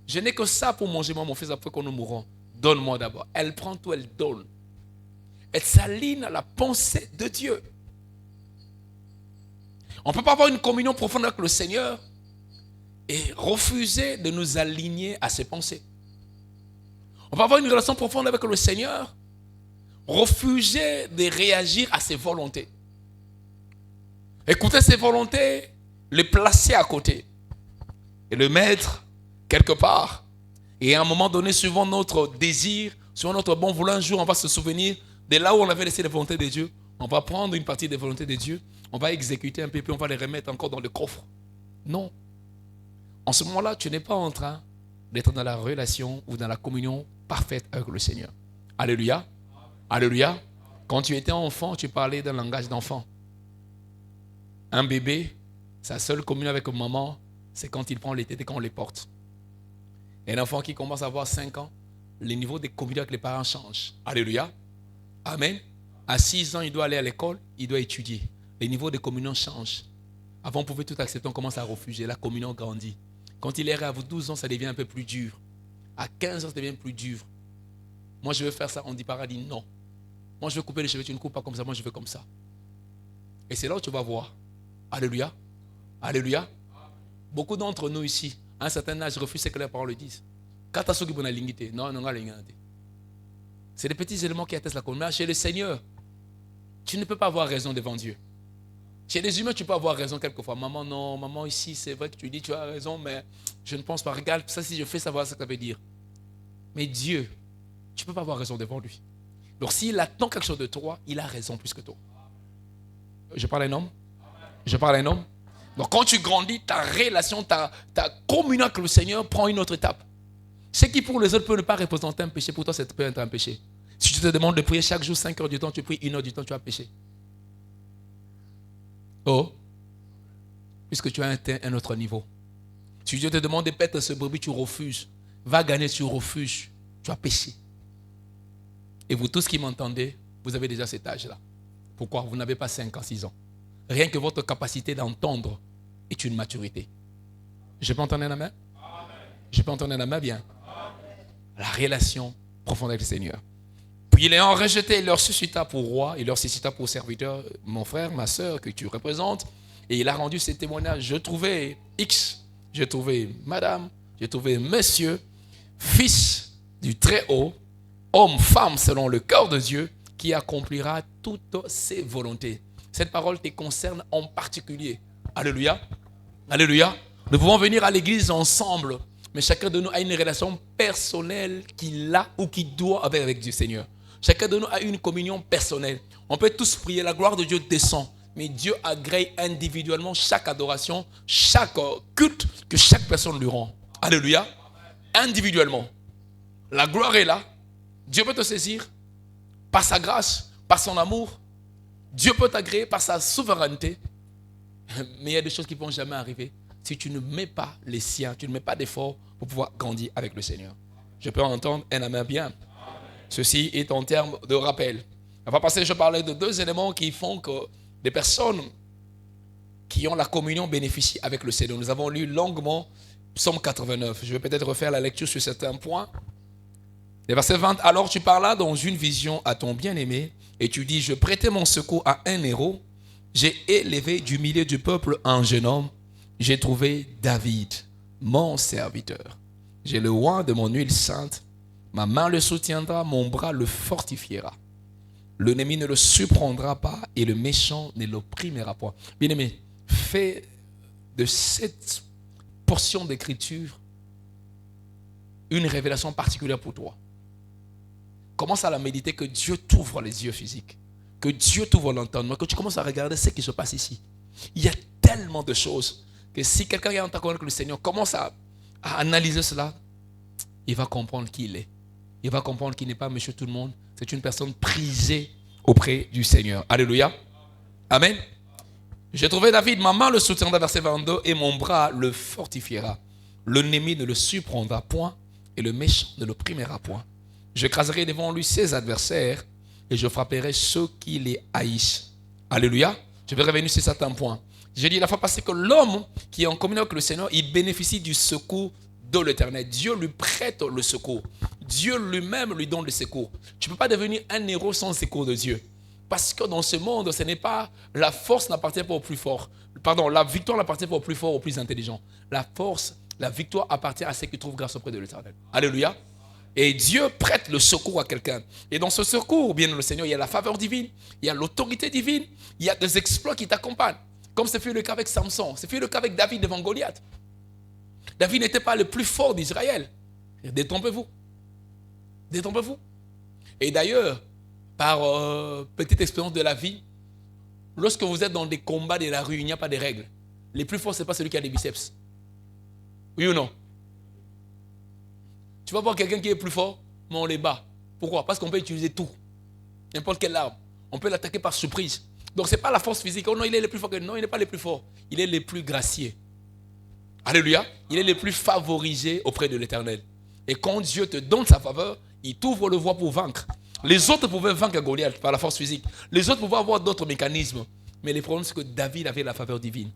Je n'ai que ça pour manger, moi, mon fils, après que nous mourrons. Donne-moi d'abord. Elle prend tout, elle donne. Elle s'aligne à la pensée de Dieu. On ne peut pas avoir une communion profonde avec le Seigneur et refuser de nous aligner à ses pensées. On peut avoir une relation profonde avec le Seigneur, refuser de réagir à ses volontés. Écouter ses volontés, les placer à côté et le mettre quelque part. Et à un moment donné, suivant notre désir, suivant notre bon vouloir, un jour on va se souvenir de là où on avait laissé les volontés de Dieu. On va prendre une partie des volontés de Dieu, on va exécuter un peu, puis on va les remettre encore dans le coffre. Non. En ce moment-là, tu n'es pas en train d'être dans la relation ou dans la communion parfaite avec le Seigneur. Alléluia. Alléluia. Quand tu étais enfant, tu parlais d'un langage d'enfant. Un bébé, sa seule communion avec maman, c'est quand il prend les tétés et quand on les porte. Et un enfant qui commence à avoir 5 ans, le niveau de communion avec les parents change. Alléluia. Amen. À 6 ans, il doit aller à l'école, il doit étudier. Les niveaux de communion changent. Avant, on pouvait tout accepter, on commence à refuser. La communion grandit. Quand il est à 12 ans, ça devient un peu plus dur. À 15 ans, ça devient plus dur. Moi, je veux faire ça. On dit paradis, non. Moi, je veux couper les cheveux, tu ne coupes pas comme ça. Moi, je veux comme ça. Et c'est là où tu vas voir. Alléluia. Alléluia. Beaucoup d'entre nous ici, à un certain âge, refusent ce que les paroles disent. Non, non, c'est des petits éléments qui attestent la communion. Chez le Seigneur, tu ne peux pas avoir raison devant Dieu. Chez les humains, tu peux avoir raison quelquefois. Maman, non, maman, ici, c'est vrai que tu dis, tu as raison, mais je ne pense pas. Regarde, ça, si je fais savoir ce que ça veut dire. Mais Dieu, tu ne peux pas avoir raison devant lui. Donc, s'il attend quelque chose de toi, il a raison plus que toi. Je parle à un homme. Je parle à un homme. Donc, quand tu grandis, ta relation, ta communion avec le Seigneur prend une autre étape. Ce qui pour les autres peut ne pas représenter un péché, pour toi, ça peut être un péché. Si tu te demandes de prier chaque jour 5 heures du temps, tu pries 1 heure du temps, tu as péché. Oh, puisque tu as atteint un autre niveau. Si Dieu te demande de paître ce brebis, tu refuses. Va gagner, tu refuses. Tu as péché. Et vous tous qui m'entendez, vous avez déjà cet âge-là. Pourquoi? Vous n'avez pas 5 ans, 6 ans. Rien que votre capacité d'entendre est une maturité. Je peux entendre un amen? Je peux entendre un amen bien? La relation profonde avec le Seigneur. Puis l'ayant rejeté, il leur suscita pour roi, il leur suscita pour serviteur, mon frère, ma soeur, que tu représentes. Et il a rendu ses témoignages. Je trouvais X, j'ai trouvé madame, j'ai trouvé monsieur, fils du Très-Haut, homme, femme selon le cœur de Dieu, qui accomplira toutes ses volontés. Cette parole te concerne en particulier. Alléluia. Alléluia. Nous pouvons venir à l'église ensemble, mais chacun de nous a une relation personnelle qu'il a ou qu'il doit avec Dieu Seigneur. Chacun de nous a une communion personnelle. On peut tous prier, la gloire de Dieu descend. Mais Dieu agrée individuellement chaque adoration, chaque culte que chaque personne lui rend. Alléluia. Individuellement. La gloire est là. Dieu peut te saisir par sa grâce, par son amour. Dieu peut t'agréer par sa souveraineté. Mais il y a des choses qui ne vont jamais arriver si tu ne mets pas les siens, tu ne mets pas d'efforts pour pouvoir grandir avec le Seigneur. Je peux entendre un amen bien. Ceci est en termes de rappel. On va passer, je parlais de 2 éléments qui font que des personnes qui ont la communion bénéficient avec le Seigneur. Nous avons lu longuement Psaume 89. Je vais peut-être refaire la lecture sur certains points. Les versets 20. Alors tu parlas dans une vision à ton bien-aimé et tu dis, je prêtais mon secours à un héros. J'ai élevé du milieu du peuple un jeune homme. J'ai trouvé David, mon serviteur. J'ai le oint de mon huile sainte. Ma main le soutiendra, mon bras le fortifiera. L'ennemi ne le surprendra pas et le méchant ne l'opprimera point. Bien-aimé, fais de cette portion d'écriture une révélation particulière pour toi. Commence à la méditer, que Dieu t'ouvre les yeux physiques, que Dieu t'ouvre l'entendement, que tu commences à regarder ce qui se passe ici. Il y a tellement de choses que si quelqu'un est en ta connexion avec le Seigneur commence à analyser cela, il va comprendre qui il est. Il va comprendre qu'il n'est pas monsieur tout le monde. C'est une personne prisée auprès du Seigneur. Alléluia. Amen. J'ai trouvé David, ma main le soutiendra, verset 22, et mon bras le fortifiera. L'ennemi ne le surprendra point et le méchant ne l'opprimera point. J'écraserai devant lui ses adversaires et je frapperai ceux qui les haïssent. Alléluia. Je vais revenir sur certains points. J'ai dit la fois passée que l'homme qui est en communion avec le Seigneur, il bénéficie du secours de l'Éternel. Dieu lui prête le secours. Dieu lui-même lui donne le secours. Tu ne peux pas devenir un héros sans le secours de Dieu. Parce que dans ce monde, ce n'est pas la force n'appartient pas au plus fort. Pardon, la victoire n'appartient pas au plus fort, au plus intelligent. La force, la victoire appartient à ceux qui trouvent grâce auprès de l'Éternel. Alléluia. Et Dieu prête le secours à quelqu'un. Et dans ce secours, bien le Seigneur, il y a la faveur divine, il y a l'autorité divine, il y a des exploits qui t'accompagnent. Comme ce fut le cas avec Samson, ce fut le cas avec David devant Goliath. David n'était pas le plus fort d'Israël. Détrompez-vous. Détrompez-vous. Et d'ailleurs, par petite expérience de la vie, lorsque vous êtes dans des combats de la rue, il n'y a pas de règles. Les plus forts, ce n'est pas celui qui a des biceps. Oui ou non? Tu vas voir quelqu'un qui est plus fort, mais on les bat. Pourquoi? Parce qu'on peut utiliser tout. N'importe quelle arme. On peut l'attaquer par surprise. Donc ce n'est pas la force physique. Oh non, il est le plus fort. Non, il n'est pas le plus fort. Il est le plus gracieux. Alléluia. Il est le plus favorisé auprès de l'Éternel. Et quand Dieu te donne sa faveur, il t'ouvre le voie pour vaincre. Les autres pouvaient vaincre Goliath par la force physique. Les autres pouvaient avoir d'autres mécanismes. Mais le problème, c'est que David avait la faveur divine.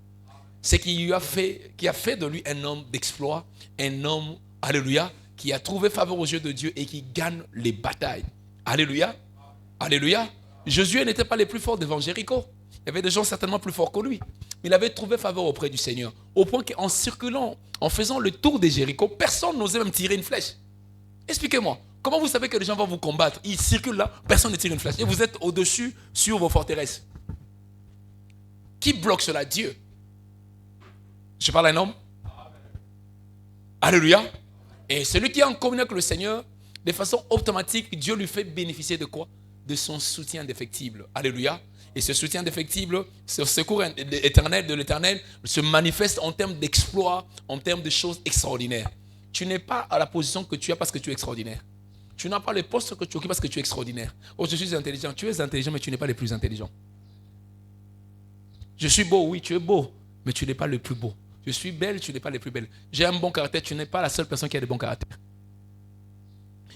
C'est qui a fait de lui un homme d'exploit, un homme, alléluia, qui a trouvé faveur aux yeux de Dieu et qui gagne les batailles. Alléluia. Alléluia. Josué n'était pas le plus fort devant Jéricho. Il y avait des gens certainement plus forts que lui. Mais il avait trouvé faveur auprès du Seigneur. Au point qu'en circulant, en faisant le tour de Jéricho, personne n'osait même tirer une flèche. Expliquez-moi. Comment vous savez que les gens vont vous combattre? Ils circulent là, personne ne tire une flèche. Et vous êtes au-dessus sur vos forteresses. Qui bloque cela? Dieu. Je parle à un homme. Alléluia. Et celui qui est en communion avec le Seigneur, de façon automatique, Dieu lui fait bénéficier de quoi? De son soutien indéfectible. Alléluia. Et ce soutien indéfectible, ce secours éternel de l'Éternel se manifeste en termes d'exploits, en termes de choses extraordinaires. Tu n'es pas à la position que tu as parce que tu es extraordinaire. Tu n'as pas le poste que tu occupes parce que tu es extraordinaire. Oh, je suis intelligent. Tu es intelligent, mais tu n'es pas le plus intelligent. Je suis beau, oui, tu es beau, mais tu n'es pas le plus beau. Je suis belle, tu n'es pas le plus belle. J'ai un bon caractère, tu n'es pas la seule personne qui a de bons caractères.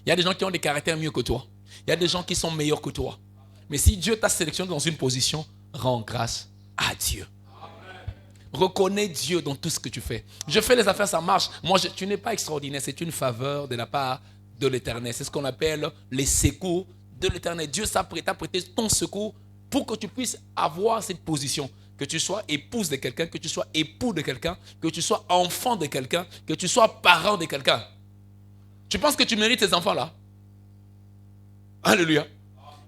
Il y a des gens qui ont des caractères mieux que toi. Il y a des gens qui sont meilleurs que toi. Mais si Dieu t'a sélectionné dans une position, rends grâce à Dieu. Reconnais Dieu dans tout ce que tu fais. Je fais les affaires, ça marche. Moi, tu n'es pas extraordinaire, c'est une faveur de la part de l'Éternel. C'est ce qu'on appelle les secours de l'Éternel. Dieu t'a prêté ton secours pour que tu puisses avoir cette position. Que tu sois épouse de quelqu'un, que tu sois époux de quelqu'un, que tu sois enfant de quelqu'un, que tu sois parent de quelqu'un. Tu penses que tu mérites ces enfants-là? Alléluia.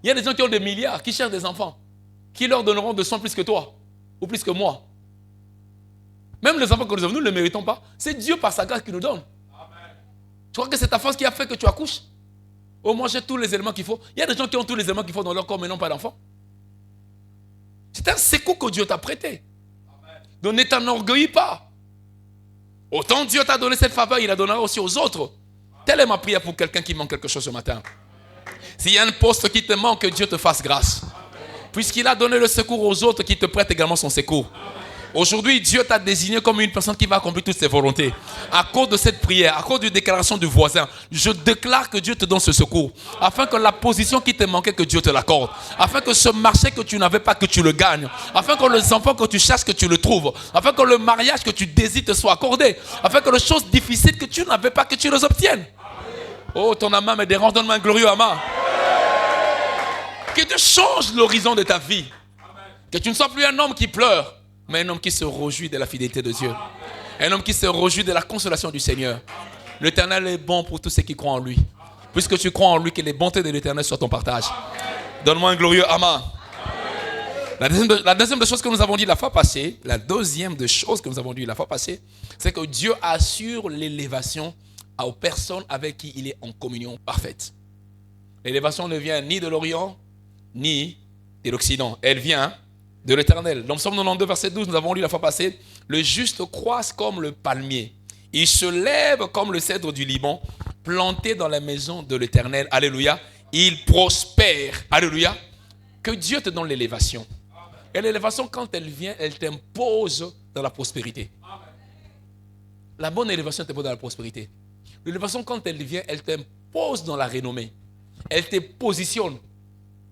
Il y a des gens qui ont des milliards, qui cherchent des enfants, qui leur donneront de sang plus que toi, ou plus que moi. Même les enfants que nous avons, nous ne les méritons pas. C'est Dieu par sa grâce qui nous donne. Amen. Tu crois que c'est ta force qui a fait que tu accouches? Au moins j'ai tous les éléments qu'il faut. Il y a des gens qui ont tous les éléments qu'il faut dans leur corps mais n'ont pas d'enfant. C'est un secours que Dieu t'a prêté. Amen. Donc ne t'enorgueillis pas. Autant Dieu t'a donné cette faveur, il la donnera aussi aux autres. Amen. Telle est ma prière pour quelqu'un qui manque quelque chose ce matin. S'il y a un poste qui te manque, que Dieu te fasse grâce. Amen. Puisqu'il a donné le secours aux autres, qui te prête également son secours. Amen. Aujourd'hui, Dieu t'a désigné comme une personne qui va accomplir toutes ses volontés. À cause de cette prière, à cause de la déclaration du voisin, je déclare que Dieu te donne ce secours. Afin que la position qui te manquait, que Dieu te l'accorde. Afin que ce marché que tu n'avais pas, que tu le gagnes. Afin que les enfants que tu cherches, que tu le trouves. Afin que le mariage que tu désires te soit accordé. Afin que les choses difficiles que tu n'avais pas, que tu les obtiennes. Oh, ton amen me dérange, donne-moi un glorieux amen. Que Dieu change l'horizon de ta vie. Que tu ne sois plus un homme qui pleure, mais un homme qui se réjouit de la fidélité de Dieu. Un homme qui se réjouit de la consolation du Seigneur. L'Éternel est bon pour tous ceux qui croient en lui. Puisque tu crois en lui, que les bontés de l'Éternel soient ton partage. Donne-moi un glorieux amen. La deuxième des choses que nous avons dit la fois passée, c'est que Dieu assure l'élévation aux personnes avec qui il est en communion parfaite. L'élévation ne vient ni de l'Orient, ni de l'Occident. Elle vient de l'Éternel. Dans Psaume 92, verset 12, nous avons lu la fois passée, le juste croisse comme le palmier. Il se lève comme le cèdre du Liban, planté dans la maison de l'Éternel. Alléluia. Il prospère. Alléluia. Que Dieu te donne l'élévation. Et l'élévation, quand elle vient, elle t'impose dans la prospérité. La bonne élévation t'impose dans la prospérité. L'élévation, quand elle vient, elle t'impose dans la renommée. Elle te positionne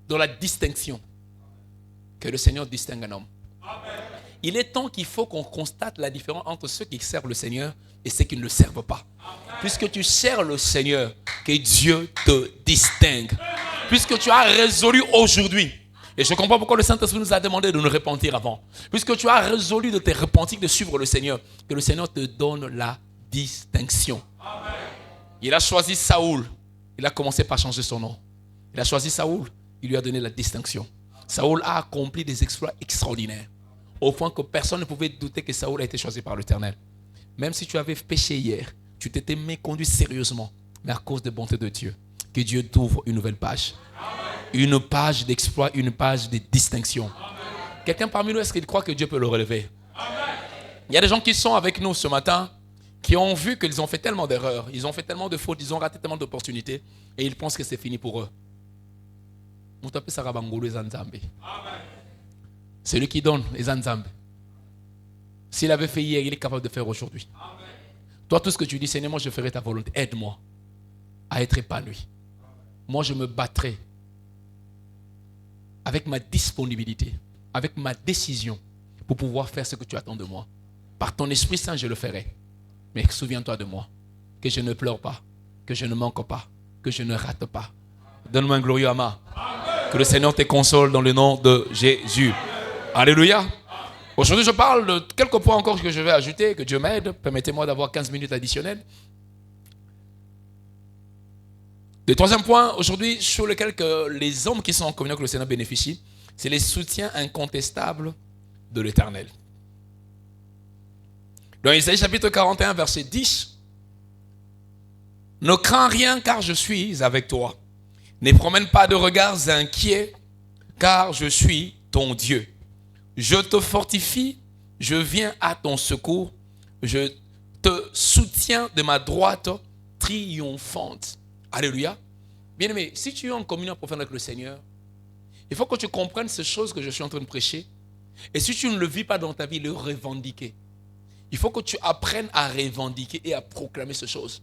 dans la distinction. Que le Seigneur distingue un homme. Amen. Il est temps qu'il faut qu'on constate la différence entre ceux qui servent le Seigneur et ceux qui ne le servent pas. Puisque tu sers le Seigneur, que Dieu te distingue. Puisque tu as résolu aujourd'hui, et je comprends pourquoi le Saint-Esprit nous a demandé de nous repentir avant. Puisque tu as résolu de te repentir, de suivre le Seigneur, que le Seigneur te donne la distinction. Amen. Il a choisi Saoul. Il a commencé par changer son nom. Il a choisi Saoul. Il lui a donné la distinction. Saoul a accompli des exploits extraordinaires. Au point que personne ne pouvait douter que Saoul a été choisi par l'Éternel. Même si tu avais péché hier, tu t'étais méconduit sérieusement. Mais à cause de la bonté de Dieu, que Dieu t'ouvre une nouvelle page. Une page d'exploit, une page de distinction. Quelqu'un parmi nous, est-ce qu'il croit que Dieu peut le relever? Il y a des gens qui sont avec nous ce matin, qui ont vu qu'ils ont fait tellement d'erreurs, ils ont fait tellement de fautes, ils ont raté tellement d'opportunités, et ils pensent que c'est fini pour eux. C'est lui qui donne les Anzambé. S'il avait fait hier, il est capable de faire aujourd'hui. Toi, tout ce que tu dis, Seigneur, moi je ferai ta volonté. Aide-moi à être épanoui. Moi, je me battrai avec ma disponibilité, avec ma décision pour pouvoir faire ce que tu attends de moi. Par ton Esprit Saint, je le ferai. Mais souviens-toi de moi, que je ne pleure pas, que je ne manque pas, que je ne rate pas. Donne-moi un glorieux amen. Que le Seigneur te console dans le nom de Jésus. Alléluia. Aujourd'hui, je parle de quelques points encore que je vais ajouter, que Dieu m'aide. Permettez-moi d'avoir 15 minutes additionnelles. Le troisième point, aujourd'hui, sur lequel les hommes qui sont en communion avec le Seigneur bénéficient, c'est les soutiens incontestables de l'Éternel. Dans Isaïe chapitre 41, verset 10, « Ne crains rien car je suis avec toi. Ne promène pas de regards inquiets car je suis ton Dieu. Je te fortifie, je viens à ton secours, je te soutiens de ma droite triomphante. » Alléluia. Bien-aimé, si tu es en communion profonde avec le Seigneur, il faut que tu comprennes ces choses que je suis en train de prêcher. Et si tu ne le vis pas dans ta vie, le revendiquer. Il faut que tu apprennes à revendiquer et à proclamer ces choses.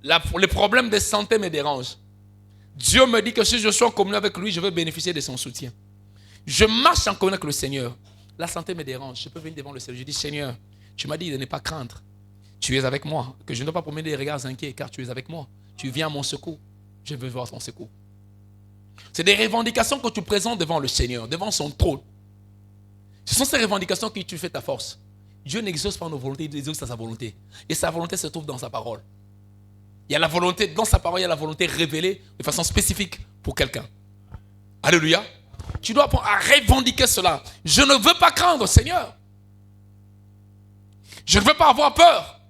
Les problèmes de santé me dérangent. Dieu me dit que si je suis en communion avec lui, je vais bénéficier de son soutien. Je marche en communion avec le Seigneur. La santé me dérange. Je peux venir devant le Seigneur. Je dis, Seigneur, tu m'as dit de ne pas craindre. Tu es avec moi. Que je ne dois pas promener des regards inquiets car tu es avec moi. Tu viens à mon secours. Je veux voir ton secours. C'est des revendications que tu présentes devant le Seigneur, devant son trône. Ce sont ces revendications qui tu fais ta force. Dieu n'exauce pas nos volontés, il exauce sa volonté. Et sa volonté se trouve dans sa parole. Il y a la volonté, dans sa parole, il y a la volonté révélée de façon spécifique pour quelqu'un. Alléluia. Tu dois apprendre à revendiquer cela. Je ne veux pas craindre, Seigneur. Je ne veux pas avoir peur.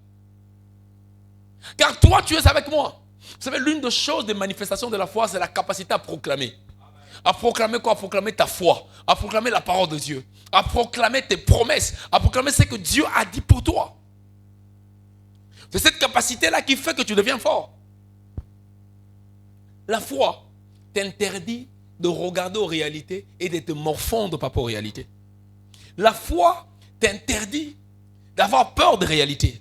Car toi, tu es avec moi. Vous savez, l'une des choses des manifestations de la foi, c'est la capacité à proclamer. À proclamer quoi? À proclamer ta foi. À proclamer la parole de Dieu. À proclamer tes promesses. À proclamer ce que Dieu a dit pour toi. C'est cette capacité-là qui fait que tu deviens fort. La foi t'interdit de regarder aux réalités et de te morfondre par rapport aux réalités. La foi t'interdit d'avoir peur des réalités.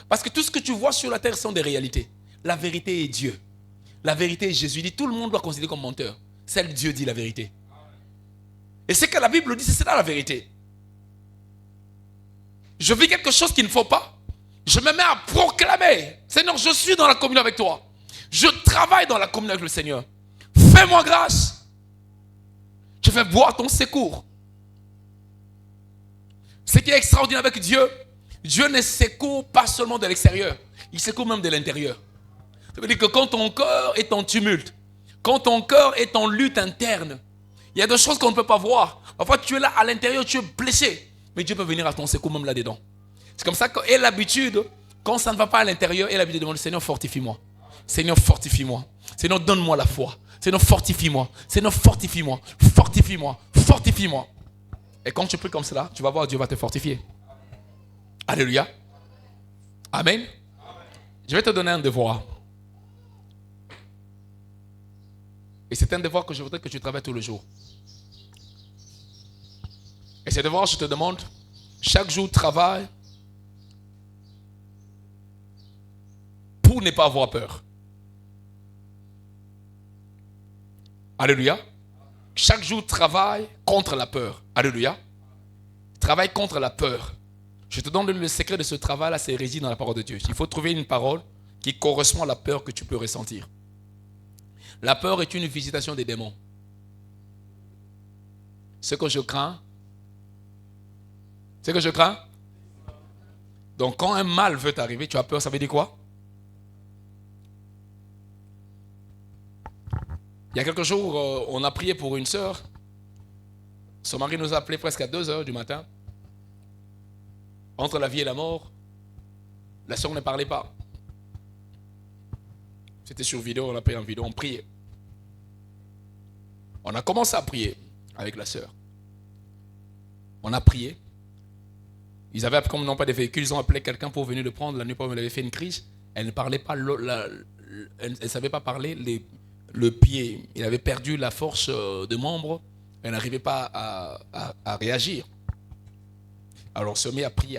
Parce que tout ce que tu vois sur la terre sont des réalités. La vérité est Dieu. La vérité est Jésus. Il dit tout le monde doit considérer comme menteur. Seul Dieu dit la vérité. Et ce que la Bible dit, c'est ça la vérité. Je vis quelque chose qu'il ne faut pas. Je me mets à proclamer. Seigneur, je suis dans la communion avec toi. Je travaille dans la communion avec le Seigneur. Fais-moi grâce. Je fais voir ton secours. Ce qui est extraordinaire avec Dieu, Dieu ne secourt pas seulement de l'extérieur. Il secourt même de l'intérieur. Ça veut dire que quand ton cœur est en tumulte, quand ton cœur est en lutte interne, il y a des choses qu'on ne peut pas voir. Parfois tu es là à l'intérieur, tu es blessé. Mais Dieu peut venir à ton secours même là-dedans. C'est comme ça qu'est l'habitude, quand ça ne va pas à l'intérieur, est l'habitude de demander, Seigneur, fortifie-moi. Seigneur, fortifie-moi. Seigneur, donne-moi la foi. Seigneur, fortifie-moi. Seigneur, fortifie-moi. Fortifie-moi. Fortifie-moi. Et quand tu pries comme cela, tu vas voir, Dieu va te fortifier. Alléluia. Amen. Je vais te donner un devoir. Et c'est un devoir que je voudrais que tu travailles tous les jours. Et ce devoir, je te demande, chaque jour, travaille pour ne pas avoir peur. Alléluia. Chaque jour, travaille contre la peur. Alléluia. Travaille contre la peur. Je te donne le secret de ce travail-là, c'est réside dans la parole de Dieu. Il faut trouver une parole qui correspond à la peur que tu peux ressentir. La peur est une visitation des démons. Ce que je crains, donc quand un mal veut t'arriver, tu as peur, ça veut dire quoi? Il y a quelques jours, on a prié pour une sœur. Son mari nous a appelé presque à 2h du matin. Entre la vie et la mort, la sœur ne parlait pas. C'était sur vidéo, on a pris en vidéo, on priait. On a commencé à prier avec la sœur. On a prié. Ils avaient, comme ils n'ont pas de véhicule, ils ont appelé quelqu'un pour venir le prendre. La nuit, elle avait fait une crise. Elle ne parlait pas, elle ne savait pas parler. Le pied, il avait perdu la force de membre. Elle n'arrivait pas à réagir. Alors on se met à prier.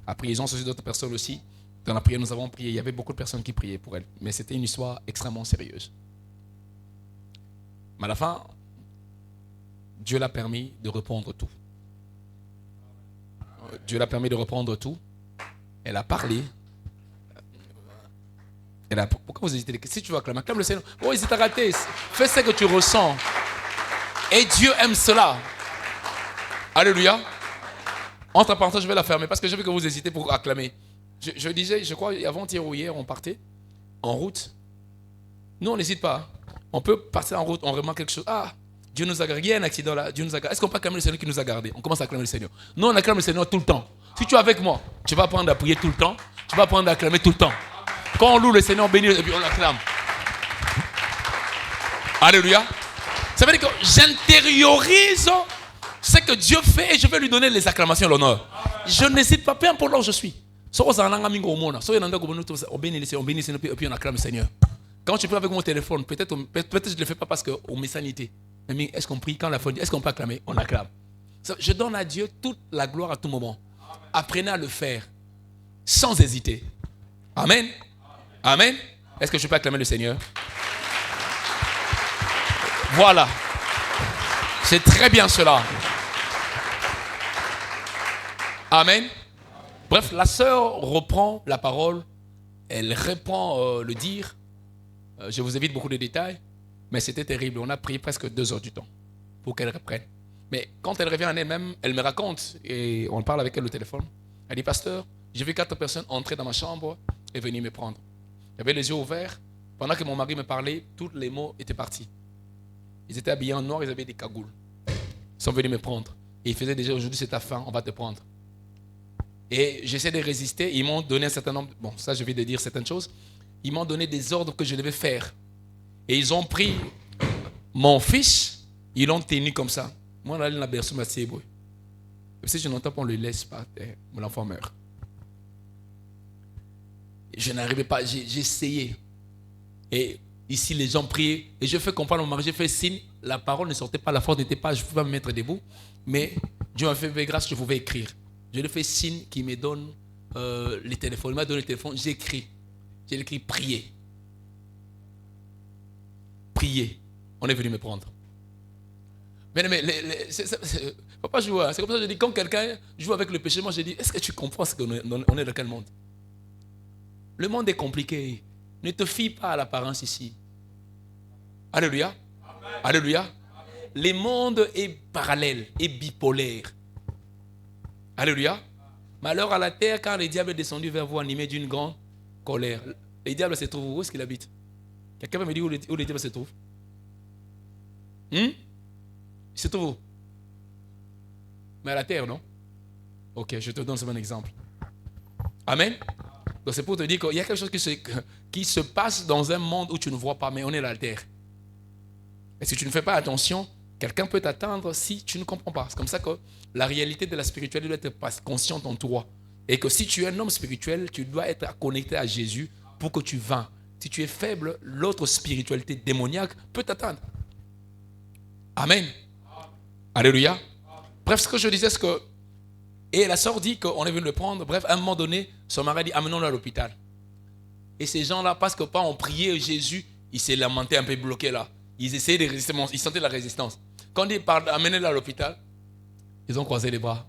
Après, ils ont associé d'autres personnes aussi. Dans la prière, nous avons prié. Il y avait beaucoup de personnes qui priaient pour elle. Mais c'était une histoire extrêmement sérieuse. Mais à la fin, Dieu l'a permis de reprendre tout. Dieu l'a permis de reprendre tout. Elle a parlé. Pourquoi vous hésitez? Si tu veux acclamer, acclame le Seigneur. Oh, hésite à rater. Fais ce que tu ressens. Et Dieu aime cela. Alléluia. Entre parenthèses, je vais la fermer parce que je veux que vous hésitez pour acclamer. Je disais, je crois, avant-hier ou hier, on partait en route. Nous, on n'hésite pas. On peut partir en route, on remarque quelque chose. Ah, Dieu nous a gardé. Il y a un accident là. Dieu nous a gardé. Est-ce qu'on peut acclamer le Seigneur qui nous a gardés? On commence à acclamer le Seigneur. Nous, on acclame le Seigneur tout le temps. Si tu es avec moi, tu vas apprendre à prier tout le temps. Tu vas apprendre à acclamer tout le temps. Quand on loue le Seigneur, on bénit et puis on l'acclame. Alléluia. Ça veut dire que j'intériorise ce que Dieu fait et je vais lui donner les acclamations et l'honneur. Je n'hésite pas, peu importe là où je suis. On bénit le Seigneur et puis on acclame le Seigneur. Quand tu pries avec mon téléphone, peut-être je ne le fais pas parce qu'on met sanité. Mais est-ce qu'on prie? Quand la foi dit, est-ce qu'on peut acclamer? On acclame. Je donne à Dieu toute la gloire à tout moment. Apprenez à le faire sans hésiter. Amen. Amen. Est-ce que je peux acclamer le Seigneur? Voilà. C'est très bien cela. Amen. Bref, la sœur reprend la parole. Elle reprend le dire. Je vous évite beaucoup de détails. Mais c'était terrible. On a pris presque 2 heures du temps pour qu'elle reprenne. Mais quand elle revient en elle-même, elle me raconte. Et on parle avec elle au téléphone. Elle dit, pasteur, j'ai vu 4 personnes entrer dans ma chambre et venir me prendre. J'avais les yeux ouverts. Pendant que mon mari me parlait, tous les mots étaient partis. Ils étaient habillés en noir, ils avaient des cagoules. Ils sont venus me prendre. Et ils faisaient déjà, aujourd'hui c'est ta fin, on va te prendre. Et j'essaie de résister. Ils m'ont donné un certain nombre, bon ça je vais te dire certaines choses. Ils m'ont donné des ordres que je devais faire. Et ils ont pris mon fils, ils l'ont tenu comme ça. Moi, là, la berceau m'a si je n'entends pas, on le laisse pas, l'enfant meurt. Je n'arrivais pas, j'ai essayé. Et ici, les gens priaient. Et je fais comprendre à mon mari, j'ai fait signe. La parole ne sortait pas, la force n'était pas, je ne pouvais pas me mettre debout. Mais Dieu m'a fait grâce, je pouvais écrire. Je lui ai fait signe qu'il me donne les téléphones. Il m'a donné le téléphone, j'ai écrit. J'ai écrit prier. Prier. On est venu me prendre. Mais faut pas jouer. C'est comme ça que je dis, quand quelqu'un joue avec le péché, moi je dis, est-ce que tu comprends ce qu'on est dans quel monde? Le monde est compliqué. Ne te fie pas à l'apparence ici. Alléluia. Amen. Alléluia. Amen. Le monde est parallèle, est bipolaire. Alléluia. Malheur à la terre quand le diable est descendu vers vous animé d'une grande colère. Le diable se trouve où est-ce qu'il habite? Quelqu'un va me dire où le diable se trouve? Il se trouve où? Mais à la terre, non? Ok, je te donne un exemple. Amen. Donc c'est pour te dire qu'il y a quelque chose qui se passe dans un monde où tu ne vois pas, mais on est à la terre. Et si tu ne fais pas attention, quelqu'un peut t'attendre si tu ne comprends pas. C'est comme ça que la réalité de la spiritualité doit être consciente en toi. Et que si tu es un homme spirituel, tu dois être connecté à Jésus pour que tu vainques. Si tu es faible, l'autre spiritualité démoniaque peut t'attendre. Amen. Alléluia. Bref, ce que je disais, c'est que... Et la sœur dit qu'on est venu le prendre. Bref, à un moment donné, son mari dit, amenons-le à l'hôpital. Et ces gens-là, parce que pas on priait Jésus, ils s'est lamenté un peu bloqué là. Ils essayaient de résister, ils sentaient la résistance. Quand ils parlent, amenez-le à l'hôpital, ils ont croisé les bras.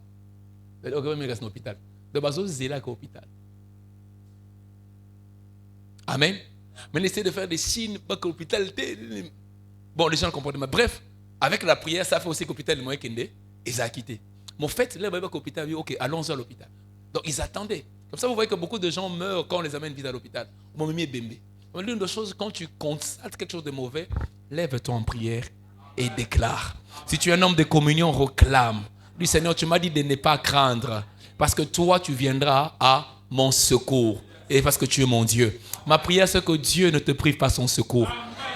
Amen. Mais essayer de faire des signes, pas que l'hôpital. Bon, les gens comprennent. Mais bref, avec la prière, ça fait aussi que l'hôpital est moins qu'indé. Ils ont quitté. Mais en fait, là, l'hôpital, ok, allons à l'hôpital. Donc, ils attendaient. Comme ça, vous voyez que beaucoup de gens meurent quand on les amène vite à l'hôpital. L'une des choses, quand tu constates quelque chose de mauvais, lève-toi en prière et déclare. Si tu es un homme de communion, réclame. Dis, Seigneur, tu m'as dit de ne pas craindre. Parce que toi, tu viendras à mon secours. Et parce que tu es mon Dieu. Ma prière, c'est que Dieu ne te prive pas son secours.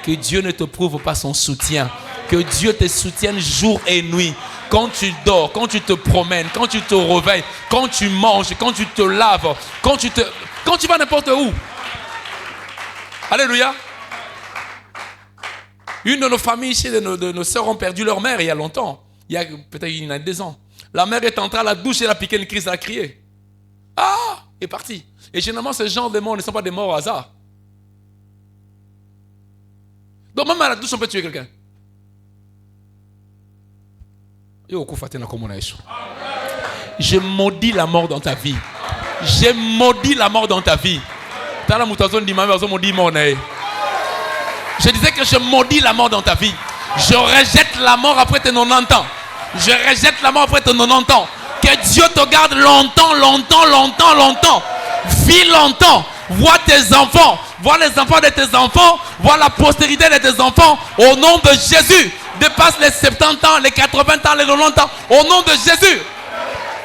Que Dieu ne te prouve pas son soutien. Que Dieu te soutienne jour et nuit. Quand tu dors, quand tu te promènes, quand tu te réveilles, quand tu manges, quand tu te laves, quand tu vas n'importe où. Alléluia. Une de nos familles ici, de nos sœurs ont perdu leur mère il y a longtemps. Peut-être il y a 2 ans. La mère est entrée à la douche et elle a piqué une crise, elle a crié. Ah, elle est partie. Et généralement, ce genre de morts ne sont pas des morts au hasard. Donc même à la douche, on peut tuer quelqu'un. Je maudis la mort dans ta vie. Je maudis la mort dans ta vie. Je disais que je maudis la mort dans ta vie. Je rejette la mort après tes 90 ans. Je rejette la mort après tes 90 ans. Que Dieu te garde longtemps, longtemps, longtemps, longtemps. Vis longtemps. Vois tes enfants. Vois les enfants de tes enfants. Vois la postérité de tes enfants. Au nom de Jésus. Dépasse les 70 ans, les 80 ans, les 90 ans. Au nom de Jésus.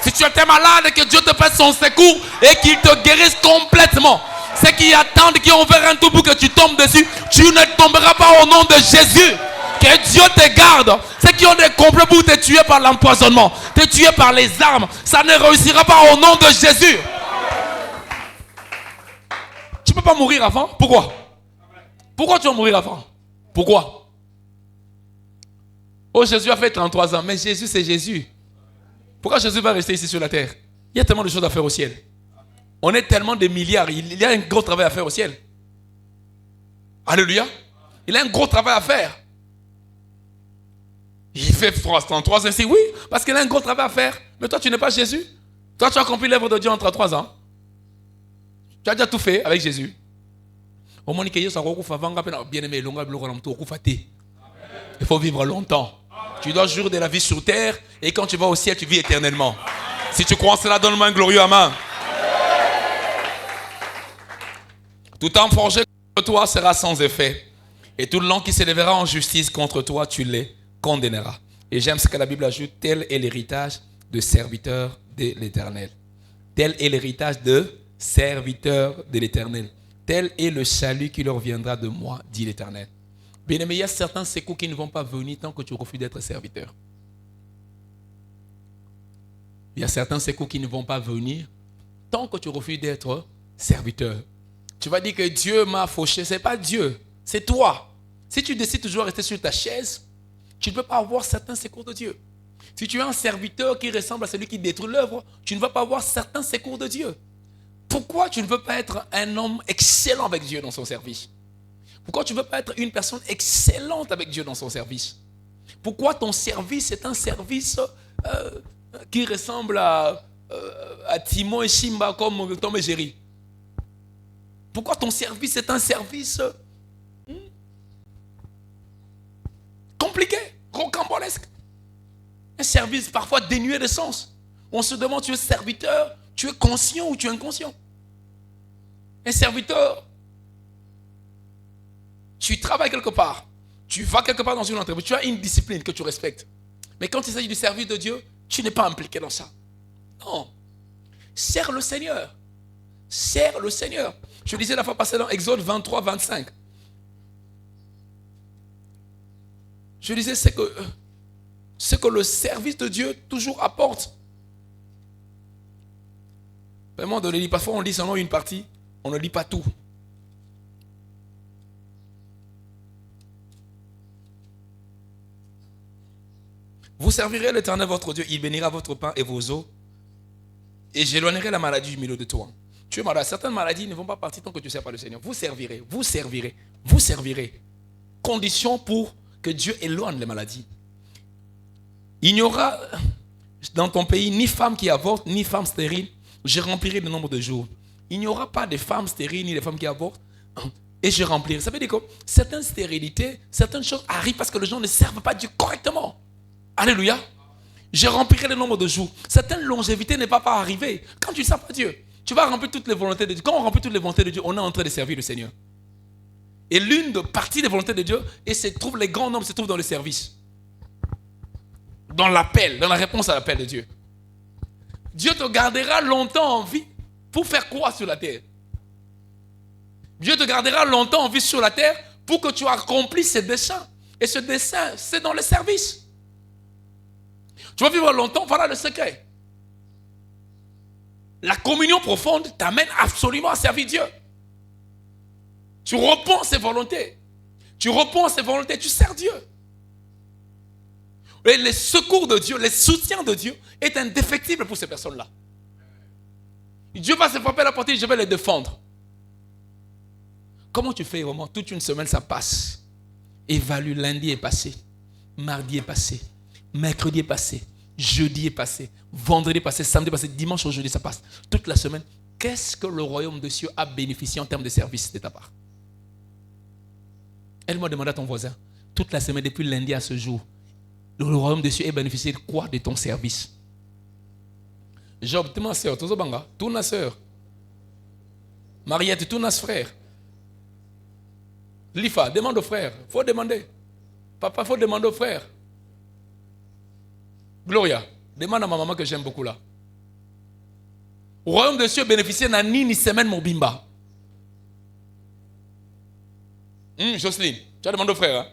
Si tu étais malade, que Dieu te fasse son secours et qu'il te guérisse complètement. Ceux qui attendent, qui ont ouvert un tout pour que tu tombes dessus, tu ne tomberas pas au nom de Jésus. Que Dieu te garde. Ceux qui ont des complots pour te tuer par l'empoisonnement, te tuer par les armes, ça ne réussira pas au nom de Jésus. Tu ne peux pas mourir avant. Pourquoi? Pourquoi tu vas mourir avant? Pourquoi? Oh, Jésus a fait 33 ans, mais Jésus c'est Jésus. Pourquoi Jésus va rester ici sur la terre? Il y a tellement de choses à faire au ciel. On est tellement de milliards. Il y a un gros travail à faire au ciel. Alléluia. Il a un gros travail à faire. Il fait 33 ans ici, oui, parce qu'il a un gros travail à faire. Mais toi, tu n'es pas Jésus. Toi, tu as accompli l'œuvre de Dieu en 33 ans. Tu as déjà tout fait avec Jésus. Il faut vivre longtemps. Tu dois jouir de la vie sur terre et quand tu vas au ciel, tu vis éternellement. Si tu crois en cela, donne-moi un glorieux amen. Tout en forgé contre toi sera sans effet. Et toute langue qui s'élèvera en justice contre toi, tu les condamneras. Et j'aime ce que la Bible ajoute, tel est l'héritage de serviteur de l'Éternel. Tel est l'héritage de serviteur de l'Éternel. Tel est le salut qui leur viendra de moi, dit l'Éternel. Bien-aimé, il y a certains secours qui ne vont pas venir tant que tu refuses d'être serviteur. Il y a certains secours qui ne vont pas venir tant que tu refuses d'être serviteur. Tu vas dire que Dieu m'a fauché. Ce n'est pas Dieu, c'est toi. Si tu décides toujours de rester sur ta chaise, tu ne peux pas avoir certains secours de Dieu. Si tu es un serviteur qui ressemble à celui qui détruit l'œuvre, tu ne vas pas avoir certains secours de Dieu. Pourquoi tu ne veux pas être un homme excellent avec Dieu dans son service? Pourquoi tu ne veux pas être une personne excellente avec Dieu dans son service? Pourquoi ton service est un service qui ressemble à Timon et Simba comme Tom et Jerry? Pourquoi ton service est un service compliqué, rocambolesque? Un service parfois dénué de sens. On se demande, tu es serviteur, tu es conscient ou tu es inconscient? Un serviteur, tu travailles quelque part, tu vas quelque part dans une entreprise, tu as une discipline que tu respectes. Mais quand il s'agit du service de Dieu, tu n'es pas impliqué dans ça. Non. Sers le Seigneur. Sers le Seigneur. Je disais la fois passée dans Exode 23, 25. Je disais ce que le service de Dieu toujours apporte. Vraiment, de le lire. Parfois, on lit seulement une partie, on ne lit pas tout. Vous servirez l'Éternel votre Dieu, il bénira votre pain et vos eaux, et j'éloignerai la maladie du milieu de toi. Tu es malade, certaines maladies ne vont pas partir tant que tu ne sers pas le Seigneur. Vous servirez, vous servirez, vous servirez. Condition pour que Dieu éloigne les maladies. Il n'y aura dans ton pays, ni femme qui avorte, ni femme stérile. Je remplirai le nombre de jours. Il n'y aura pas de femmes stériles, ni de femmes qui avortent. Et je remplirai. Ça veut dire que certaines stérilités, certaines choses arrivent parce que les gens ne servent pas Dieu correctement. Alléluia. Je remplirai le nombre de jours. Certaines longévités ne va pas arriver. Quand tu ne sers pas Dieu, tu vas remplir toutes les volontés de Dieu. Quand on remplit toutes les volontés de Dieu, on est en train de servir le Seigneur. Et l'une de parties des volontés de Dieu, les grands nombres se trouvent dans le service. Dans l'appel, dans la réponse à l'appel de Dieu. Dieu te gardera longtemps en vie pour faire quoi sur la terre? Dieu te gardera longtemps en vie sur la terre pour que tu accomplisses ses desseins. Et ce dessein, c'est dans le service. Tu vas vivre longtemps, voilà le secret. La communion profonde t'amène absolument à servir Dieu. Tu repenses ses volontés. Tu repenses ses volontés, tu sers Dieu. Et les secours de Dieu, les soutiens de Dieu est indéfectible pour ces personnes-là. Dieu va se frapper à la porte et je vais les défendre. Comment tu fais vraiment? Toute une semaine, ça passe. Évalue, lundi est passé, mardi est passé, mercredi est passé, jeudi est passé, vendredi est passé, samedi est passé, dimanche aujourd'hui ça passe. Toute la semaine, qu'est-ce que le royaume de Dieu a bénéficié en termes de service de ta part? Elle m'a demandé à ton voisin, toute la semaine, depuis lundi à ce jour, le royaume de Dieu a bénéficié de quoi de ton service? Job, tu es ma soeur, tu es ma soeur. Mariette, tu es notre frère. Lifa, demande au frère. Il faut demander. Papa, il faut demander au frère. Gloria, demande à ma maman que j'aime beaucoup là. Au royaume de Dieu bénéficier n'a ni semaine mon bimba. Jocelyne, tu as demandé au frère. Hein?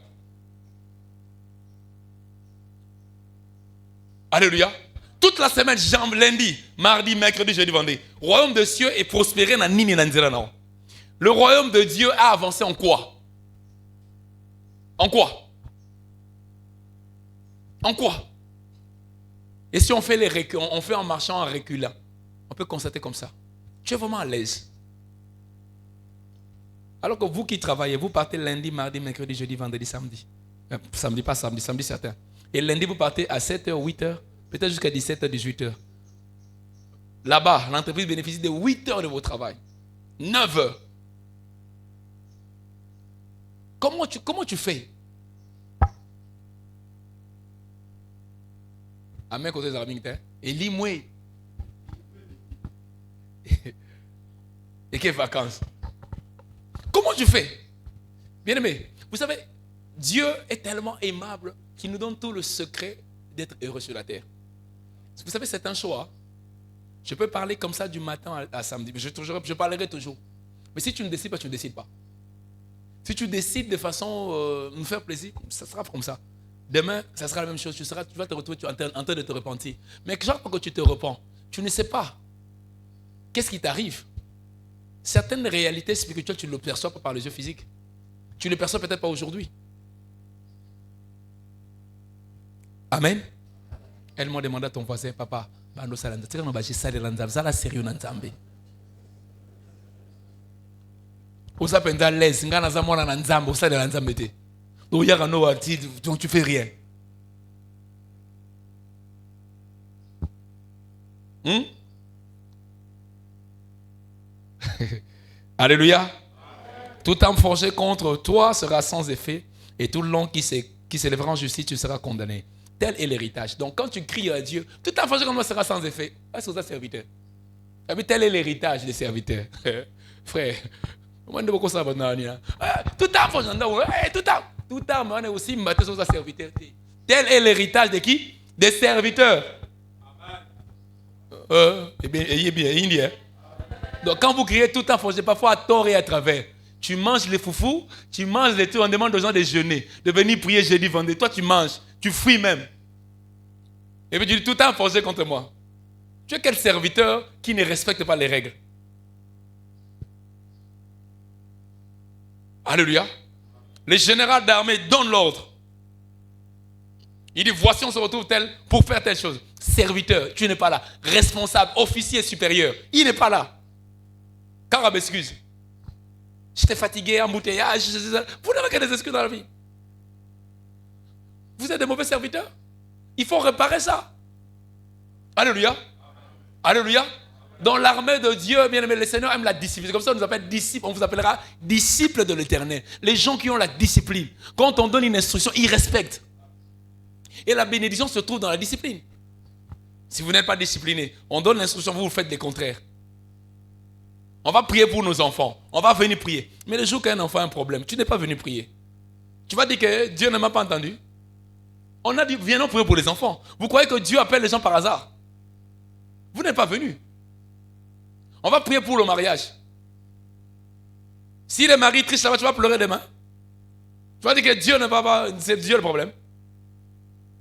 Alléluia. Toute la semaine, lundi, mardi, mercredi, jeudi, vendredi. Le royaume de Dieu est prospéré dans ni nanzira. Le royaume de Dieu a avancé en quoi? En quoi? En quoi? Et si on fait on fait en marchant en reculant, on peut constater comme ça. Tu es vraiment à l'aise. Alors que vous qui travaillez, vous partez lundi, mardi, mercredi, jeudi, vendredi, samedi. Samedi, pas samedi, samedi certain. Et lundi, vous partez à 7h, 8h, peut-être jusqu'à 17h, 18h. Là-bas, l'entreprise bénéficie de 8 heures de votre travail. 9 heures. Comment tu fais? Amen, côté des amis, et lis-moi. Et quelles vacances? Comment tu fais? Bien aimé, vous savez, Dieu est tellement aimable qu'il nous donne tout le secret d'être heureux sur la terre. Vous savez, c'est un choix. Je peux parler comme ça du matin à samedi. Je parlerai toujours. Mais si tu ne décides pas, tu ne décides pas. Si tu décides de façon nous faire plaisir, ça sera comme ça. Demain, ça sera la même chose. Tu vas te retrouver en train de te repentir. Mais chaque fois que tu te repens, tu ne sais pas qu'est-ce qui t'arrive. Certaines réalités spirituelles, tu ne le perçois pas par les yeux physiques. Tu ne le perçois peut-être pas aujourd'hui. Amen. Elle m'a demandé à ton voisin, papa, bando salanda, tu sais ça de lanzam, ça la sérieux nanzambe. Osa penda les, ngana za mwana nanzambe, osa de lanzambe te. Donc yaka no ati, donc tu fais rien. Alléluia. Tout âme forgé contre toi sera sans effet, et tout long qui s'élèvera en justice, tu seras condamné. Tel est l'héritage. Donc quand tu cries à Dieu, tout âme forgé contre moi sera sans effet. Est-ce que vous êtes serviteur? Tel est l'héritage des serviteurs. Frère, tout âme forgé tout âme, on est aussi maté sur sa serviteur. Tel est l'héritage de qui? Des serviteurs. Eh bien, il est bien, il est. Donc quand vous criez tout âme forgé, parfois à tort et à travers, tu manges les foufous, tu manges les trucs, on demande aux gens de jeûner, de venir prier jeudi, vendredi. Toi, tu manges, tu fuis même. Et puis tu dis tout âme forgé contre moi. Tu es quel serviteur qui ne respecte pas les règles? Alléluia. Le général d'armée donne l'ordre. Il dit, voici on se retrouve tel pour faire telle chose. Serviteur, tu n'es pas là. Responsable, officier supérieur, il n'est pas là. Car m'excuse. J'étais fatigué, embouteillage. Vous n'avez que des excuses dans la vie. Vous êtes des mauvais serviteurs. Il faut réparer ça. Alléluia. Alléluia. Dans l'armée de Dieu, bien aimé, le Seigneur aime la discipline. C'est comme ça qu'on nous appelle disciples. On vous appellera disciples de l'Éternel. Les gens qui ont la discipline. Quand on donne une instruction, ils respectent. Et la bénédiction se trouve dans la discipline. Si vous n'êtes pas discipliné, on donne l'instruction, vous faites le contraire. On va prier pour nos enfants. On va venir prier. Mais le jour qu'un enfant a un problème, tu n'es pas venu prier. Tu vas dire que Dieu ne m'a pas entendu. On a dit, viens prier pour les enfants. Vous croyez que Dieu appelle les gens par hasard? Vous n'êtes pas venu. On va prier pour le mariage. Si le mari triste là-bas, tu vas pleurer demain. Tu vas dire que Dieu ne va pas, c'est Dieu le problème.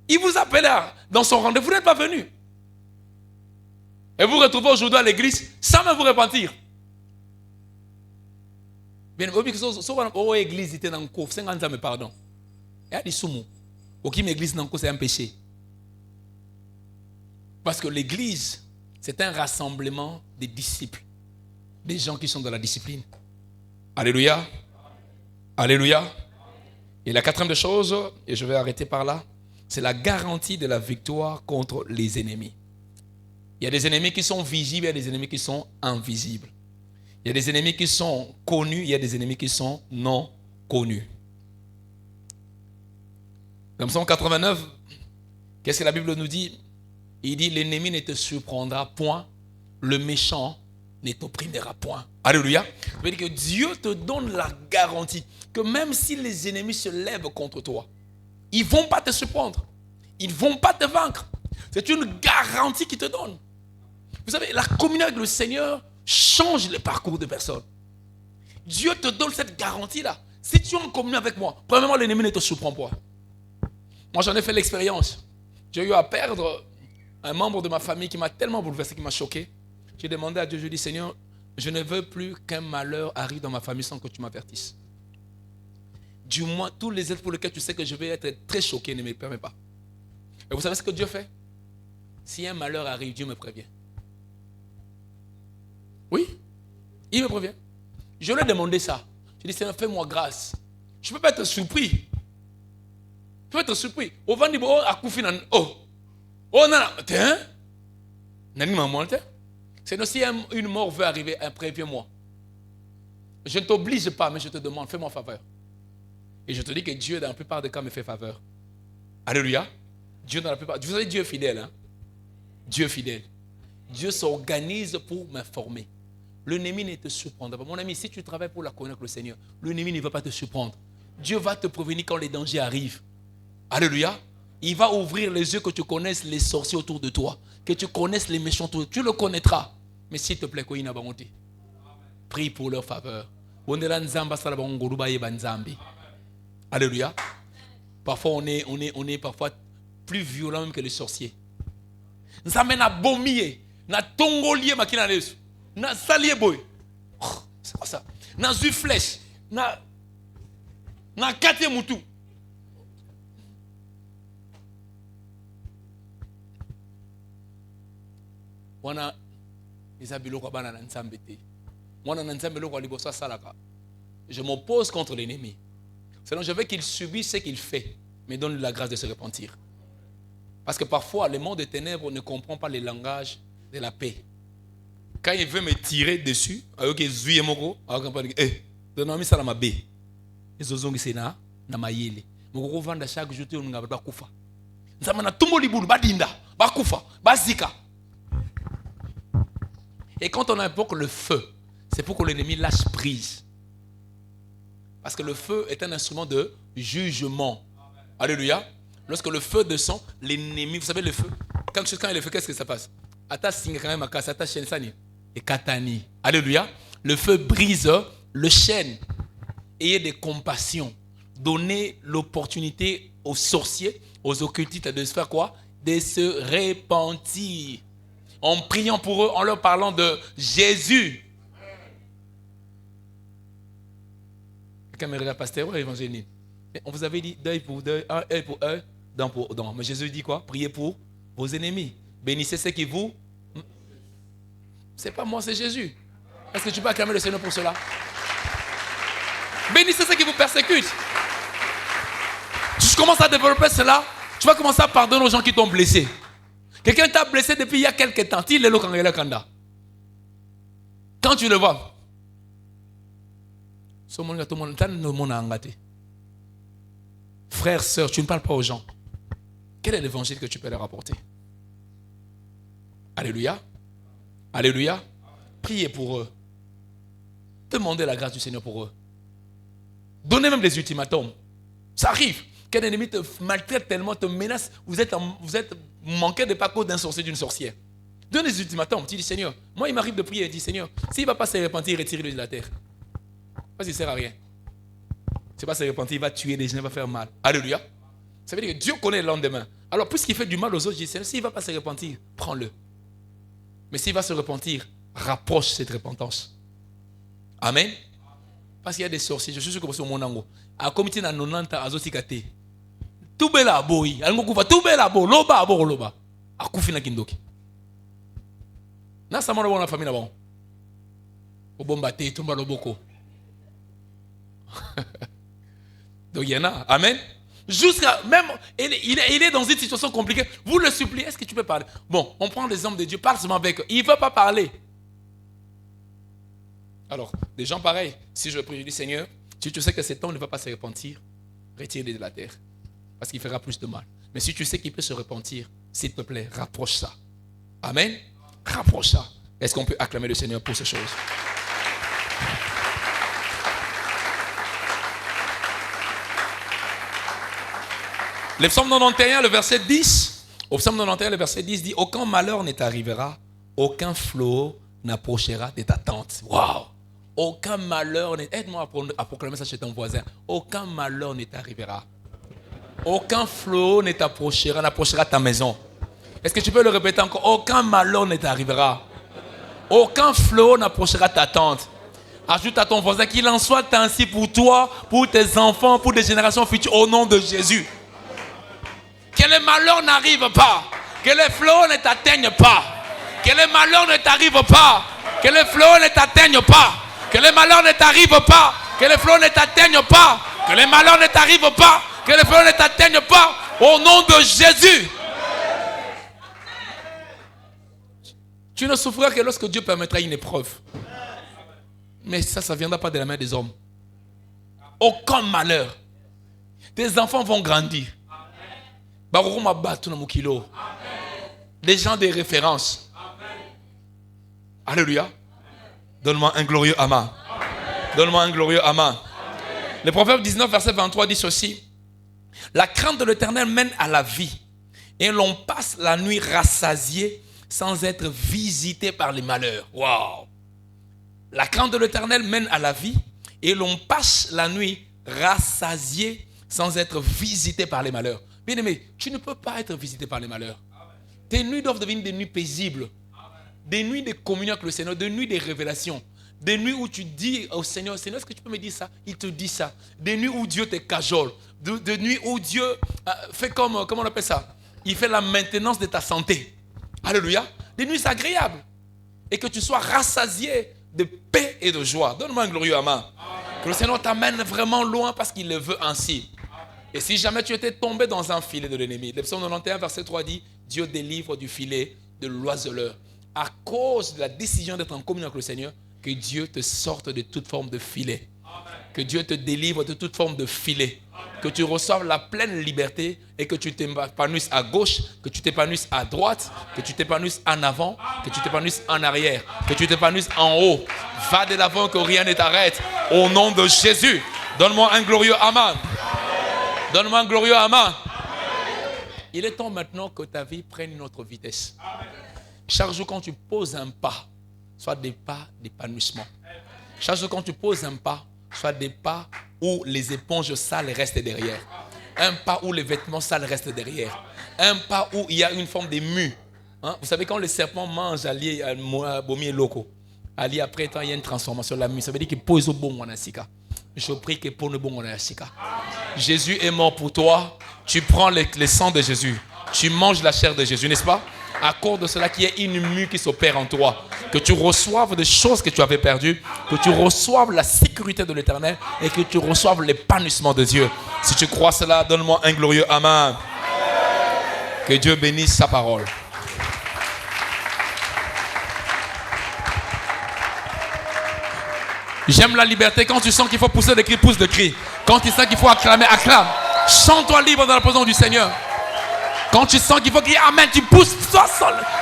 Il vous appelle dans son rendez-vous, vous n'êtes pas venu. Et vous vous retrouvez aujourd'hui à l'église sans même vous repentir. Bien, au église était dans le coffre, 50 ans, mais pardon. Il y a des soumous. Aucune église dans le coffre, c'est un péché. Parce que l'église, c'est un rassemblement des disciples, des gens qui sont dans la discipline. Alléluia. Alléluia. Et la quatrième chose, et je vais arrêter par là, c'est la garantie de la victoire contre les ennemis. Il y a des ennemis qui sont visibles, il y a des ennemis qui sont invisibles. Il y a des ennemis qui sont connus, il y a des ennemis qui sont non connus. Dans Psaume 89, qu'est-ce que la Bible nous dit? Il dit, l'ennemi ne te surprendra point, le méchant ne t'opprimera point. Alléluia. Ça veut dire que Dieu te donne la garantie que même si les ennemis se lèvent contre toi, ils ne vont pas te surprendre. Ils ne vont pas te vaincre. C'est une garantie qu'il te donne. Vous savez, la communion avec le Seigneur change le parcours de personnes. Dieu te donne cette garantie-là. Si tu es en communion avec moi, premièrement, l'ennemi ne te surprend pas. Moi, j'en ai fait l'expérience. J'ai eu à perdre un membre de ma famille qui m'a tellement bouleversé, qui m'a choqué. J'ai demandé à Dieu, je lui ai dit, Seigneur, je ne veux plus qu'un malheur arrive dans ma famille sans que tu m'avertisses. Du moins, tous les êtres pour lesquels tu sais que je vais être très choqué, ne me permets pas. Et vous savez ce que Dieu fait? Si un malheur arrive, Dieu me prévient. Oui, il me prévient. Je lui ai demandé ça. Je lui ai dit, Seigneur, fais-moi grâce. Je ne peux pas être surpris. Je peux être surpris. Au vent du oh, à Koufi, oh, non, tiens, Nani m'a monté. Seigneur, si une mort veut arriver, préviens-moi. Je ne t'oblige pas, mais je te demande, fais-moi faveur. Et je te dis que Dieu, dans la plupart des cas, me fait faveur. Alléluia. Dieu, dans la plupart. Vous savez, Dieu est fidèle. Hein? Dieu est fidèle. Dieu s'organise pour m'informer. L'ennemi ne te surprendra pas. Mon ami, si tu travailles pour la connaître le Seigneur, l'ennemi ne va pas te surprendre. Dieu va te prévenir quand les dangers arrivent. Alléluia. Il va ouvrir les yeux, que tu connaisses les sorciers autour de toi, que tu connaisses les méchants autour de toi. Tu le connaîtras. Mais s'il te plaît, prie pour leur faveur. Alléluia. Parfois, on est parfois plus violent même que les sorciers. Nous amène à bomber, na tongolier makina lesu, na salier boy. C'est quoi ça? Na zu flèche, na kate mutu. Wana izabilo kwa bana na nzambe te. Wana na nzambe lo kwa liboso salaka. Je m'oppose contre l'ennemi. Sinon je veux qu'il subisse ce qu'il fait, mais donne-lui la grâce de se repentir. Parce que parfois, le monde des ténèbres ne comprend pas le langage de la paix. Quand il veut me tirer dessus, alors que je suis moko, alors que je donne ça ma baie. Et je suis na ma yele. Moko vanda chaque jour tu on ngaba kufa. Nzama na tumbo libulu badinda, ba kufa, ba zika. Et quand on invoque le feu, c'est pour que l'ennemi lâche prise. Parce que le feu est un instrument de jugement. Alléluia. Lorsque le feu descend, l'ennemi, vous savez le feu, quand il y a le feu, qu'est-ce que ça passe? Et katani. Alléluia. Le feu brise le chêne. Ayez des compassions. Donnez l'opportunité aux sorciers, aux occultistes de se faire quoi? De se repentir. En priant pour eux, en leur parlant de Jésus. Quelqu'un me regarde, pasteur ou évangélique? On vous avait dit deuil pour deuil, œil pour œil, dent pour dent. Mais Jésus dit quoi? Priez pour vos ennemis. Bénissez ceux qui vous... C'est pas moi, c'est Jésus. Est-ce que tu peux acclamer le Seigneur pour cela? Bénissez ceux qui vous persécutent. Tu commences à développer cela, tu vas commencer à pardonner aux gens qui t'ont blessé. Quelqu'un t'a blessé depuis il y a quelques temps. Quand tu le vois, frère, sœur, tu ne parles pas aux gens. Quel est l'évangile que tu peux leur apporter? Alléluia. Alléluia. Priez pour eux. Demandez la grâce du Seigneur pour eux. Donnez même des ultimatums. Ça arrive. Qu'un ennemi te maltraite tellement, te menace. Vous êtes manqué de pas cause d'un sorcier, d'une sorcière. Donne des ultimatums. Tu dis, Seigneur, moi il m'arrive de prier et dis, Seigneur, s'il ne va pas se repentir, retirez-le de la terre. Parce qu'il ne sert à rien. S'il ne va pas se repentir, il va tuer les gens, il va faire mal. Alléluia. Ça veut dire que Dieu connaît le lendemain. Alors, puisqu'il fait du mal aux autres, je dis, Seigneur, s'il ne va pas se repentir, prends-le. Mais s'il va se repentir, rapproche cette repentance. Amen. Parce qu'il y a des sorciers, je suis sûr que c'est mon ango. À comité na 90 azotikate. Tout bela boy, algo kuva tout bela bo, loba abo loba. Akufina kindoki. Na samana bona famille na bon. Obombate tumba loboko. Donc il y en a. Amen. Jusqu'à même, il est dans une situation compliquée. Vous le suppliez, est-ce que tu peux parler? Bon, on prend les hommes de Dieu, parle seulement avec eux. Il ne veut pas parler. Alors, des gens pareils, si je prie, je dis Seigneur, si tu sais que cet homme ne va pas se repentir, retire-le de la terre. Parce qu'il fera plus de mal. Mais si tu sais qu'il peut se repentir, s'il te plaît, rapproche ça. Amen. Rapproche ça. Est-ce qu'on peut acclamer le Seigneur pour ces choses? Le psaume 91, le verset 10. Au psaume 91, le verset 10 dit, aucun malheur ne t'arrivera, aucun flot n'approchera de ta tente. Waouh! Aucun malheur, aide-moi à proclamer ça chez ton voisin. Aucun malheur ne t'arrivera. Aucun flot n'approchera ta maison. Est-ce que tu peux le répéter encore? Aucun malheur ne t'arrivera. Aucun flot n'approchera ta tente. Ajoute à ton voisin qu'il en soit ainsi pour toi, pour tes enfants, pour des générations futures, au nom de Jésus. Que les malheurs n'arrivent pas. Que les flots ne t'atteignent pas. Que les malheurs ne t'arrivent pas. Que les flots ne t'atteignent pas. Que les malheurs ne t'arrivent pas. Que les flots ne t'atteignent pas. Que les malheurs ne t'arrivent pas. Que les flots ne t'atteignent pas. Au nom de Jésus. Tu ne souffriras que lorsque Dieu permettra une épreuve. Mais ça ne viendra pas de la main des hommes. Aucun malheur. Tes enfants vont grandir. Des gens de référence. Alléluia. Donne-moi un glorieux amen. Donne-moi un glorieux amen. Le Proverbe 19, verset 23 dit ceci. La crainte de l'Éternel mène à la vie. Et l'on passe la nuit rassasié sans être visité par les malheurs. Waouh. La crainte de l'Éternel mène à la vie. Et l'on passe la nuit rassasié sans être visité par les malheurs. Bien aimé, tu ne peux pas être visité par les malheurs. Tes nuits doivent devenir des nuits paisibles. Des nuits de communion avec le Seigneur, des nuits de révélation. Des nuits où tu dis au Seigneur, Seigneur, est-ce que tu peux me dire ça? Il te dit ça. Des nuits où Dieu te cajole. Des nuits où Dieu fait comment on appelle ça? Il fait la maintenance de ta santé. Alléluia. Des nuits agréables. Et que tu sois rassasié de paix et de joie. Donne-moi un glorieux amen. Que le Seigneur t'amène vraiment loin parce qu'il le veut ainsi. Et si jamais tu étais tombé dans un filet de l'ennemi, le psaume 91, verset 3 dit, Dieu délivre du filet de l'oiseleur. À cause de la décision d'être en communion avec le Seigneur, que Dieu te sorte de toute forme de filet. Que Dieu te délivre de toute forme de filet. Que tu reçoives la pleine liberté et que tu t'épanouisses à gauche, que tu t'épanouisses à droite, que tu t'épanouisses en avant, que tu t'épanouisses en arrière, que tu t'épanouisses en haut. Va de l'avant, que rien ne t'arrête. Au nom de Jésus, donne-moi un glorieux amen. Donne-moi un glorieux amen. Il est temps maintenant que ta vie prenne une autre vitesse. Chaque jour quand tu poses un pas, soit des pas d'épanouissement. Chaque jour quand tu poses un pas, soit des pas où les éponges sales restent derrière. Un pas où les vêtements sales restent derrière. Un pas où il y a une forme de mue. Hein? Vous savez quand le serpent mange allié à bomi et loco, allié après il y a une transformation de la mue. Ça veut dire qu'il pose au bon monasika. Je prie que pour le bon monasika. Jésus est mort pour toi. Tu prends le sang de Jésus. Tu manges la chair de Jésus, n'est-ce pas? À cause de cela qu'il y ait une mue qui s'opère en toi. Que tu reçoives des choses que tu avais perdues. Que tu reçoives la sécurité de l'Éternel. Et que tu reçoives l'épanouissement de Dieu. Si tu crois cela, donne-moi un glorieux amen. Que Dieu bénisse sa parole. J'aime la liberté. Quand tu sens qu'il faut pousser des cris, pousse des cris. Quand tu sens qu'il faut acclamer, acclame. Chante-toi libre dans la présence du Seigneur. Quand tu sens qu'il faut crier Amen, tu pousses.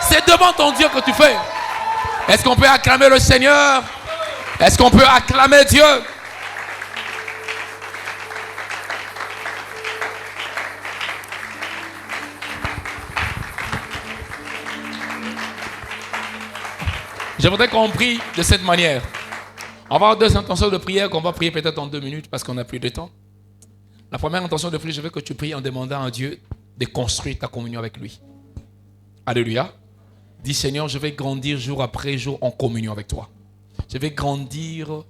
C'est devant ton Dieu que tu fais. Est-ce qu'on peut acclamer le Seigneur? Est-ce qu'on peut acclamer Dieu? Je voudrais qu'on prie de cette manière. On va avoir deux intentions de prière qu'on va prier peut-être en 2 minutes parce qu'on n'a plus de temps. La première intention de prière, je veux que tu pries en demandant à Dieu de construire ta communion avec lui. Alléluia. Dis Seigneur, je vais grandir jour après jour en communion avec toi. Je vais grandir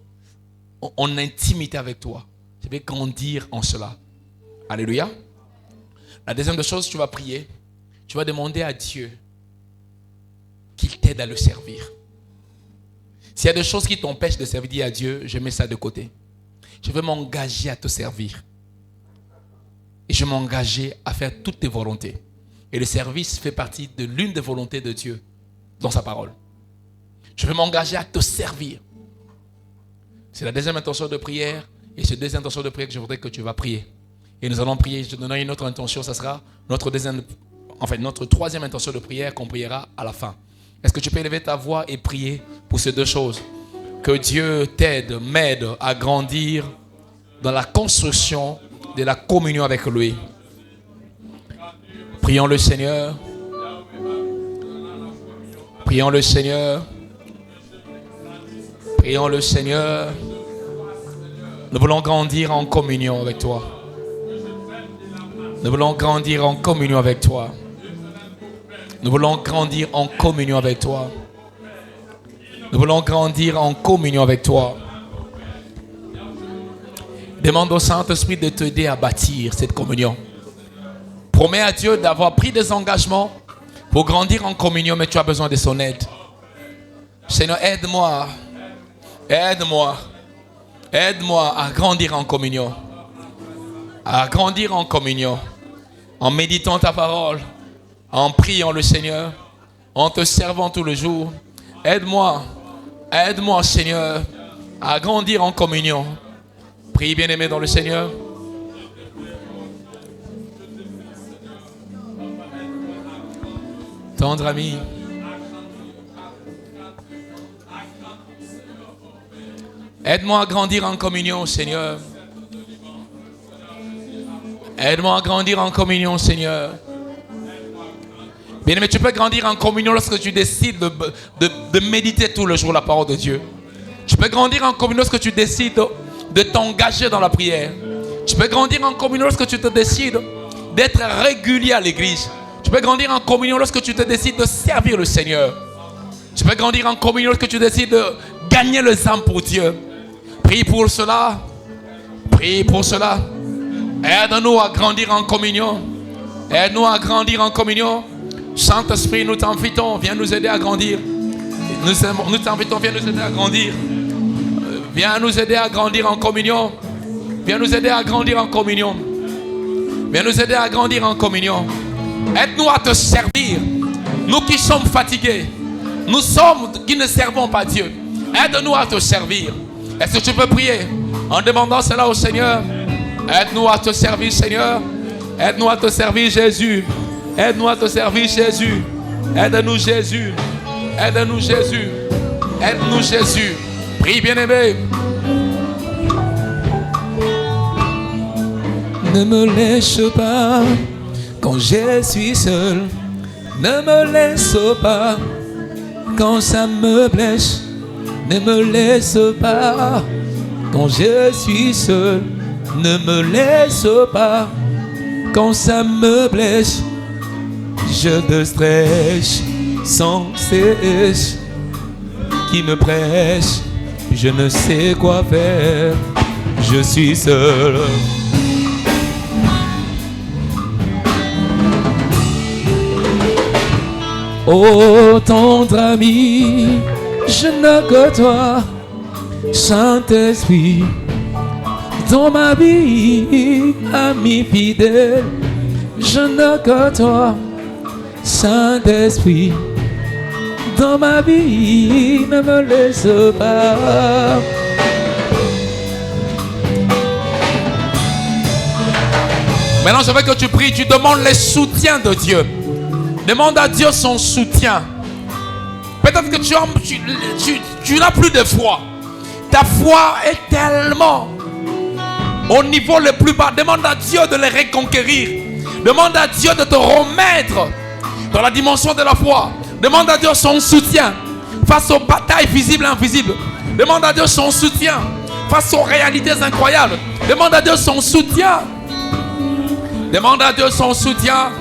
en intimité avec toi. Je vais grandir en cela. Alléluia. La deuxième des choses, tu vas prier. Tu vas demander à Dieu qu'il t'aide à le servir. S'il y a des choses qui t'empêchent de servir, dis à Dieu, je mets ça de côté. Je vais m'engager à te servir. Et je vais m'engager à faire toutes tes volontés. Et le service fait partie de l'une des volontés de Dieu dans sa parole. Je vais m'engager à te servir. C'est la deuxième intention de prière. Et c'est la deuxième intention de prière que je voudrais que tu vas prier. Et nous allons prier. Je te donnerai une autre intention. Ça sera notre troisième intention de prière qu'on priera à la fin. Est-ce que tu peux élever ta voix et prier pour ces deux choses? Que Dieu t'aide, m'aide à grandir dans la construction de la communion avec lui. Prions le Seigneur. Prions le Seigneur. Prions le Seigneur. Nous voulons grandir en communion avec toi. Nous voulons grandir en communion avec toi. Nous voulons grandir en communion avec toi. Nous voulons grandir en communion avec toi. Demande au Saint-Esprit de t'aider à bâtir cette communion. Promets à Dieu d'avoir pris des engagements pour grandir en communion, mais tu as besoin de son aide. Seigneur, aide-moi. Aide-moi. Aide-moi à grandir en communion. À grandir en communion. En méditant ta parole. En priant le Seigneur, en te servant tout le jour. Aide-moi, aide-moi Seigneur, à grandir en communion. Prie bien-aimé dans le Seigneur. Tendre ami. Aide-moi à grandir en communion, Seigneur. Aide-moi à grandir en communion, Seigneur. Bien aimé, tu peux grandir en communion lorsque tu décides de méditer tout le jour la parole de Dieu. Tu peux grandir en communion lorsque tu décides de t'engager dans la prière. Tu peux grandir en communion lorsque tu te décides d'être régulier à l'église. Tu peux grandir en communion lorsque tu te décides de servir le Seigneur. Tu peux grandir en communion lorsque tu décides de gagner les âmes pour Dieu. Prie pour cela. Prie pour cela. Aide-nous à grandir en communion. Aide-nous à grandir en communion. Saint-Esprit, nous t'invitons, viens nous aider à grandir. Nous t'invitons, viens nous aider à grandir. Viens nous aider à grandir en communion. Viens nous aider à grandir en communion. Viens nous aider à grandir en communion. Aide-nous à te servir. Nous qui sommes fatigués, nous sommes qui ne servons pas Dieu. Aide-nous à te servir. Est-ce que tu peux prier en demandant cela au Seigneur? Aide-nous à te servir, Seigneur. Aide-nous à te servir, Jésus. Aide-nous à te servir, Jésus. Aide-nous, Jésus. Aide-nous, Jésus. Aide-nous, Jésus. Prie, bien-aimé. Ne me laisse pas quand je suis seul. Ne me laisse pas quand ça me blesse. Ne me laisse pas quand je suis seul. Ne me laisse pas quand ça me blesse. Je te stresse sans cesse, qui me presse, je ne sais quoi faire, je suis seul. Oh tendre ami, je n'ai que toi, Saint-Esprit, dans ma vie, ami fidèle, je n'ai que toi. Saint-Esprit, dans ma vie, ne me laisse pas. Maintenant, je veux que tu pries, tu demandes le soutien de Dieu. Demande à Dieu son soutien. Peut-être que tu n'as plus de foi. Ta foi est tellement au niveau le plus bas. Demande à Dieu de les reconquérir. Demande à Dieu de te remettre dans la dimension de la foi. Demande à Dieu son soutien face aux batailles visibles et invisibles. Demande à Dieu son soutien face aux réalités incroyables. Demande à Dieu son soutien. Demande à Dieu son soutien.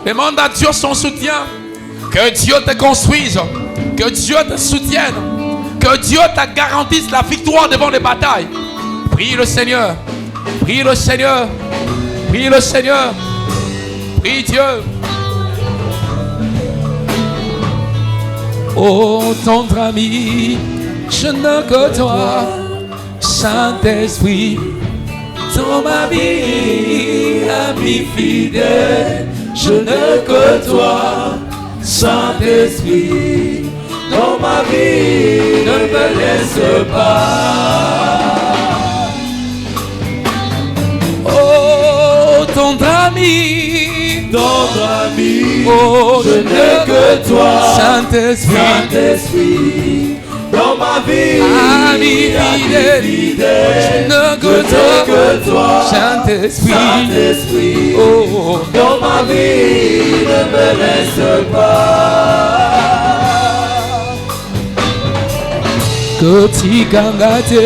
Demande à Dieu son soutien. Que Dieu te construise. Que Dieu te soutienne. Que Dieu te garantisse la victoire devant les batailles. Prie le Seigneur. Prie le Seigneur. Prie le Seigneur. Prie Dieu. Oh, tendre ami, je ne que toi, Saint-Esprit. Dans ma vie, ami fidèle, je ne que toi, Saint-Esprit. Dans ma vie, ne me laisse pas. Oh, tendre ami, oh, je n'ai que toi, Saint-Esprit. Dans ma vie, ami fidèle, je n'ai que toi, Saint-Esprit. Oh, dans ma vie, ne me laisse pas. Koti kangate,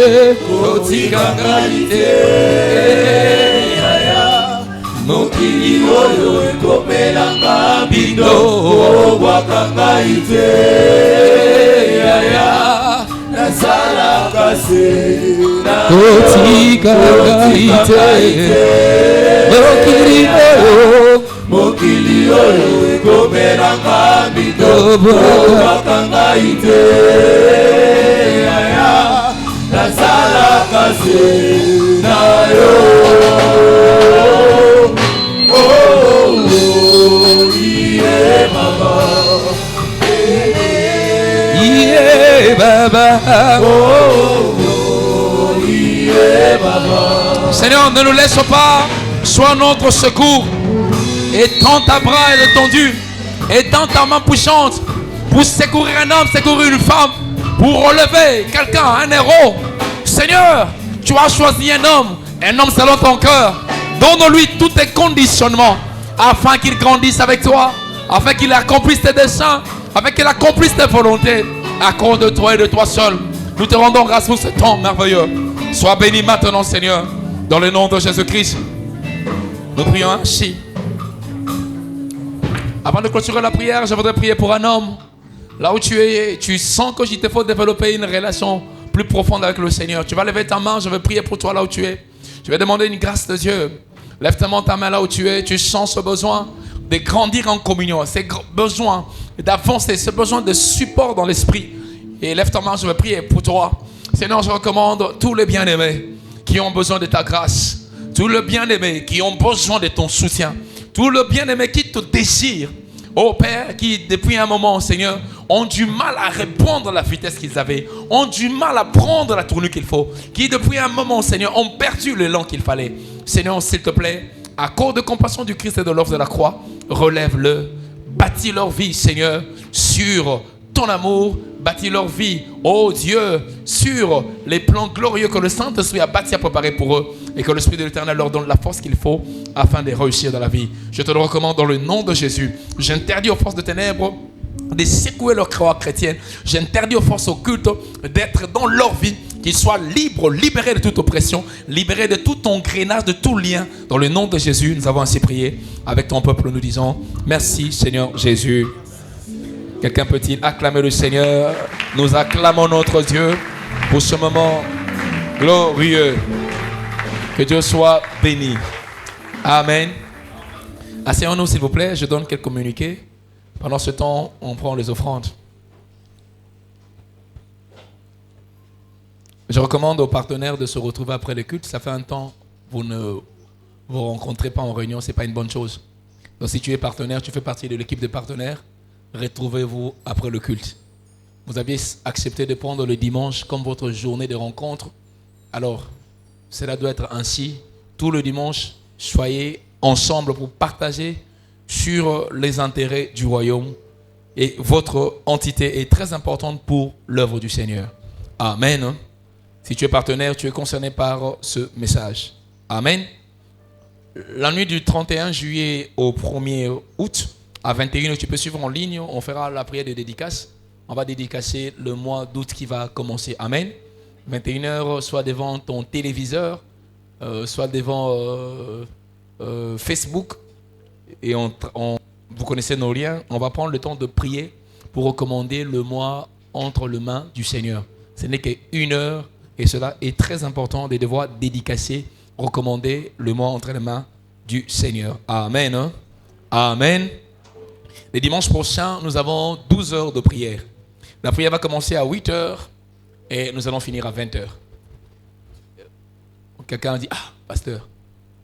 mokili oyo ekomelanga bido obwakanga ite yaya nazalaka se kotikanga ite mokili oyo ekomelanga bido obwakanga ite yaya nazalaka se nayo. Seigneur, ne nous laisse pas, sois notre secours. Étends ta bras étendu, étends ta main puissante pour secourir un homme, secourir une femme, pour relever quelqu'un, un héros. Seigneur, tu as choisi un homme selon ton cœur. Donne-lui tous tes conditionnements afin qu'il grandisse avec toi, afin qu'il accomplisse tes desseins, afin qu'il accomplisse tes volontés. Accorde-toi et de toi seul. Nous te rendons grâce pour ce temps merveilleux. Sois béni maintenant, Seigneur, dans le nom de Jésus-Christ. Nous prions ainsi. Avant de clôturer la prière, je voudrais prier pour un homme. Là où tu es, tu sens qu'il te faut développer une relation plus profonde avec le Seigneur. Tu vas lever ta main, je vais prier pour toi là où tu es. Je vais demander une grâce de Dieu. Lève ta main là où tu es. Tu sens ce besoin de grandir en communion, ce besoin d'avancer, ce besoin de support dans l'esprit. Et lève ta main, je vais prier pour toi. Seigneur, je recommande tous les bien-aimés qui ont besoin de ta grâce. Tous les bien-aimés qui ont besoin de ton soutien. Tous les bien-aimés qui te désirent. Oh Père, qui depuis un moment, Seigneur, ont du mal à répondre à la vitesse qu'ils avaient, ont du mal à prendre la tournure qu'il faut, qui depuis un moment, Seigneur, ont perdu l'élan qu'il fallait. Seigneur, s'il te plaît, à cause de compassion du Christ et de l'œuvre de la croix, relève-le, bâtis leur vie, Seigneur, sur ton amour, bâtis leur vie, oh Dieu, sur les plans glorieux que le Saint-Esprit a bâtis, a préparé pour eux, et que l'Esprit de l'Éternel leur donne la force qu'il faut afin de réussir dans la vie. Je te le recommande dans le nom de Jésus. J'interdis aux forces de ténèbres de secouer leur croix chrétienne. J'interdis aux forces occultes d'être dans leur vie, qu'ils soient libres, libérés de toute oppression, libérés de tout engrenage, de tout lien. Dans le nom de Jésus, nous avons ainsi prié. Avec ton peuple, nous disons merci Seigneur Jésus. Quelqu'un peut-il acclamer le Seigneur? Nous acclamons notre Dieu pour ce moment glorieux. Que Dieu soit béni. Amen. Asseyons-nous s'il vous plaît, je donne quelques communiqués. Pendant ce temps, on prend les offrandes. Je recommande aux partenaires de se retrouver après le culte. Ça fait un temps que vous ne vous rencontrez pas en réunion, ce n'est pas une bonne chose. Donc si tu es partenaire, tu fais partie de l'équipe de partenaires, retrouvez-vous après le culte. Vous aviez accepté de prendre le dimanche comme votre journée de rencontre. Alors, cela doit être ainsi. Tout le dimanche, soyez ensemble pour partager sur les intérêts du royaume. Et votre entité est très importante pour l'œuvre du Seigneur. Amen. Si tu es partenaire, tu es concerné par ce message. Amen. La nuit du 31 juillet au 1er août, à 21h, tu peux suivre en ligne. On fera la prière de dédicace. On va dédicacer le mois d'août qui va commencer. Amen. 21h, soit devant ton téléviseur, soit devant Facebook. Et vous connaissez nos liens. On va prendre le temps de prier pour recommander le mois entre les mains du Seigneur. Ce n'est qu'une heure et cela est très important de devoir dédicacer, recommander le mois entre les mains du Seigneur. Amen. Amen. Le dimanche prochain, nous avons 12 heures de prière. La prière va commencer à 8 heures et nous allons finir à 20 heures. Quelqu'un dit, pasteur,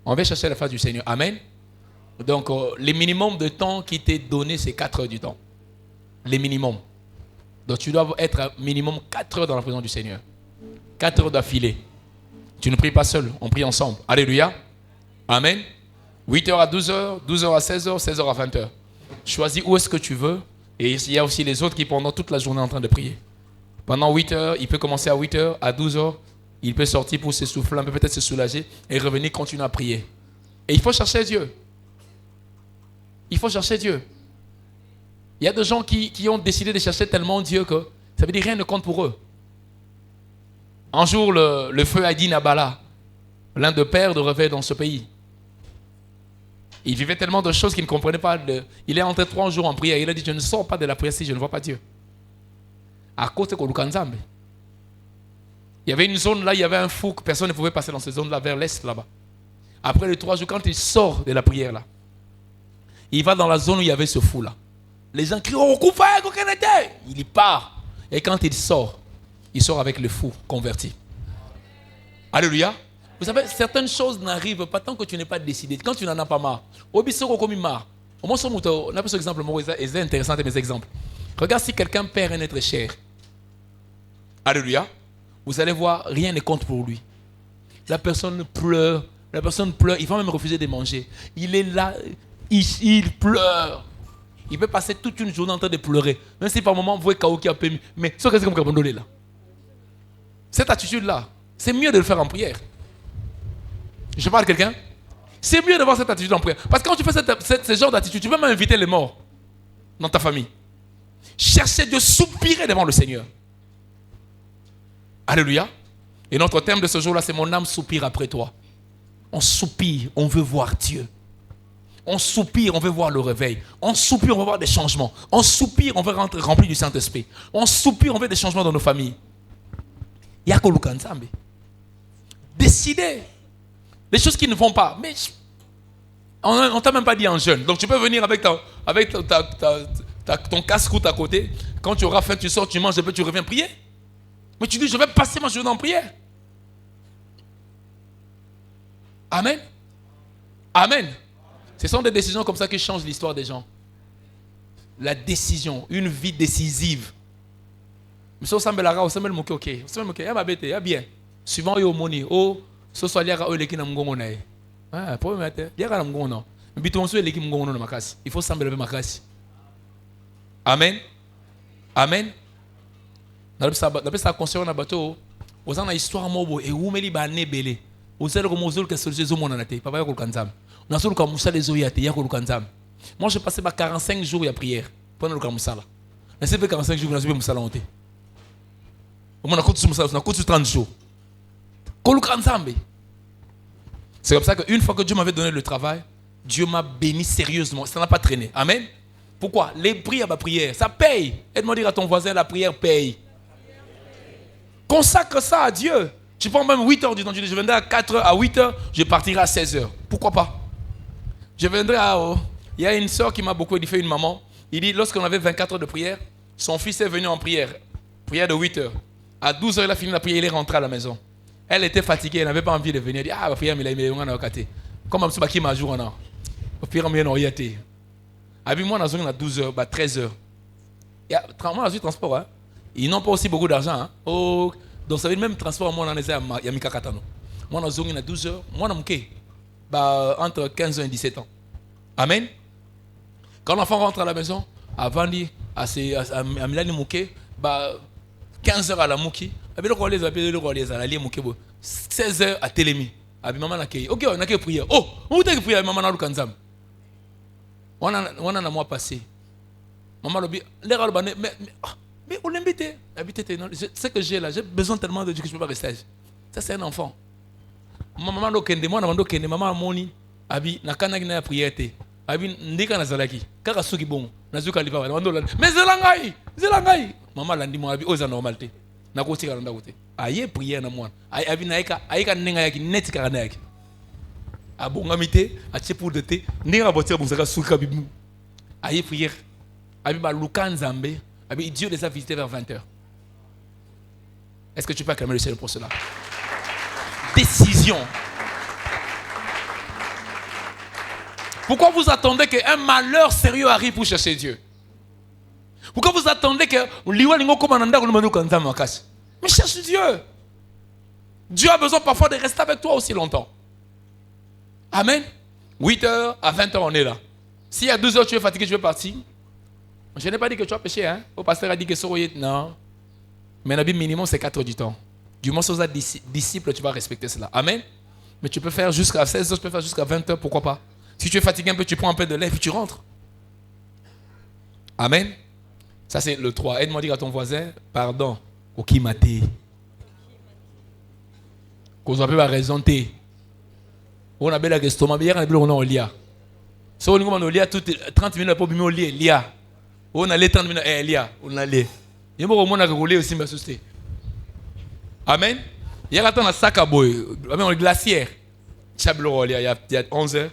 on va chercher la face du Seigneur. Amen. Donc, le minimum de temps qui t'est donné, c'est 4 heures du temps. Le minimum. Donc, tu dois être minimum 4 heures dans la présence du Seigneur. 4 heures d'affilée. Tu ne pries pas seul, on prie ensemble. Alléluia. Amen. 8 heures à 12 heures, 12 heures à 16 heures, 16 heures à 20 heures. Choisis où est-ce que tu veux. Et il y a aussi les autres qui pendant toute la journée en train de prier. Pendant 8 heures, il peut commencer à 8 heures, à 12 heures, il peut sortir pour s'essouffler un peu, peut-être se soulager et revenir continuer à prier. Et il faut chercher Dieu. Il faut chercher Dieu. Il y a des gens qui ont décidé de chercher tellement Dieu que ça veut dire rien ne compte pour eux. Un jour, le feu Hadi Nabala, l'un des pères de réveil dans ce pays, il vivait tellement de choses qu'il ne comprenait pas. Il est entré 3 jours en prière. Il a dit, je ne sors pas de la prière si je ne vois pas Dieu. À cause de Kolukanzambe. Il y avait une zone là, il y avait un fou que personne ne pouvait passer dans cette zone là, vers l'est là-bas. Après les 3 jours, quand il sort de la prière là, il va dans la zone où il y avait ce fou là. Les gens crient, oh, il y part. Et quand il sort avec le fou converti. Alléluia. Vous savez, certaines choses n'arrivent pas tant que tu n'es pas décidé. Quand tu n'en as pas marre. Au marre. Au moins, on a pris ce exemple, c'est intéressant mes exemples. Regarde si quelqu'un perd un être cher. Alléluia. Vous allez voir, rien ne compte pour lui. La personne pleure. Il va même refuser de manger. Il est là, il pleure. Il peut passer toute une journée en train de pleurer. Même si par moment, vous voyez Kao qui a permis. Mais ce que c'est comme abandonné là. Cette attitude-là, c'est mieux de le faire en prière. Je parle à quelqu'un. C'est mieux d'avoir cette attitude en prière. Parce que quand tu fais ce genre d'attitude, tu peux même inviter les morts dans ta famille. Chercher de soupirer devant le Seigneur. Alléluia. Et notre thème de ce jour-là, c'est mon âme soupire après toi. On soupire, on veut voir Dieu. On soupire, on veut voir le réveil. On soupire, on veut voir des changements. On soupire, on veut rentrer rempli du Saint-Esprit. On soupire, on veut des changements dans nos familles. Yakoluka Nzambe. Décidez. Les choses qui ne vont pas. Mais on ne t'a même pas dit en jeûne. Donc tu peux venir avec ton casse-croûte à côté. Quand tu auras faim, tu sors, tu manges un peu, tu reviens prier. Mais tu dis, je vais passer ma journée en prière. Amen. Amen. Ce sont des décisions comme ça qui changent l'histoire des gens. La décision, une vie décisive. Mais ça semble la on semble moquer, ok. On semble moquer, ma bête, bien. Suivant yo moni, oh, ce soit lié à eux les qui n'ont pas de ah, pour mettre, lié à l'amgon non. Mais biton sur les qui n'ont pas de makasi. Il faut sembler avec makasi. Amen. Amen. D'après ça concerne un bateau, aux ans histoire mobo et où meli ba nebele. Aux ailes comme aux autres que solution mon anaté. Papa yako kanzam. On a solo comme Moussa les oyate yako kanzam. Moi j'ai passé 45 jours à prière pendant le Moussa là. Mais c'est pas 45 jours, on a subi Moussa là honte. On a coûté Moussa, on a coûté 30 jours. C'est comme ça qu'une fois que Dieu m'avait donné le travail, Dieu m'a béni sérieusement. Ça n'a pas traîné. Amen. Pourquoi? Les prières, la prière, ça paye. Aide-moi à dire à ton voisin, la prière paye. Consacre ça à Dieu. Tu prends même 8 heures du temps. Je viendrai à 4 heures, à 8 heures, je partirai à 16 heures. Pourquoi pas? Je viendrai à... Il y a une soeur qui m'a beaucoup édifié, une maman. Il dit, lorsqu'on avait 24 heures de prière, son fils est venu en prière. Prière de 8 heures. À 12 heures, il a fini la prière, il est rentré à la maison. Elle était fatiguée, elle n'avait pas envie de venir. Elle dit, ah, ma prière, il a été. Comme un petit m'a jour, on a. Au pire, il a été. Avec moi, on a 12 heures, 13 heures. Il y a transport, hein. Ils n'ont pas aussi beaucoup d'argent. Hein. Donc, ça veut dire même transport, moi, on a mis 4 ans. Moi, on a 12 heures. Moi, on a entre 15 ans et 17 ans. Amen. Quand l'enfant rentre à la maison, avant de à Milani Mouké, 15 heures à la Mouki, 16 heures à Télémi. Maman n'a ok, on a qu'à prier. Oh, on a qu'à prier, maman n'a pas de on a un mois passé. Maman l'a dit, mais on l'invite. Ce que j'ai là, j'ai besoin tellement de Dieu que je ne peux pas rester. Ça, c'est un enfant. Maman l'a dit, maman moni, abi, n'a qu'à n'a prier. Abi, ndika na zalaki. Kaka soki bon, na zuka lipa. Mais zelangai. Maman l'a dit, moi, abi, oza normalité. Na kosi kalanda kote. Aye prier na moi. Abi naika, aika nenga yaki net karana yaki. Abongamite, a pour de thé, n'ira botir bon saka souka bibu. Aye prière. Abi ba lukan zambe. Abi Dieu les a visités vers 20h. Est-ce que tu peux acclamer le Seigneur pour cela? Décision. Pourquoi vous attendez qu'un malheur sérieux arrive pour chercher Dieu? Pourquoi vous attendez que mais cherche Dieu. Dieu a besoin parfois de rester avec toi aussi longtemps. Amen. 8h à 20h on est là. Si à 12h tu es fatigué, tu veux partir. Je n'ai pas dit que tu as péché. Hein? Le pasteur a dit que c'est non. Mais la Bible minimum c'est 4 heures du temps. Du moins, si tu es disciple, tu vas respecter cela. Amen. Mais tu peux faire jusqu'à 16h, tu peux faire jusqu'à 20h, pourquoi pas. Si tu es fatigué un peu, tu prends un peu de lait et puis tu rentres. Amen. Ça c'est le 3. Aide-moi à dire à ton voisin, pardon. Oki maté. Qu'on appelle la raison T. On a bien l'estomac, bien on a au lia. Si on a au lia, 30 minutes pour bimer au lia, lia. On a les 30 minutes, lia, on a les. Il y a un monde qui aussi me soucier. Amen. Il y a un sac à boy, un glaciaire. Il y a 11h,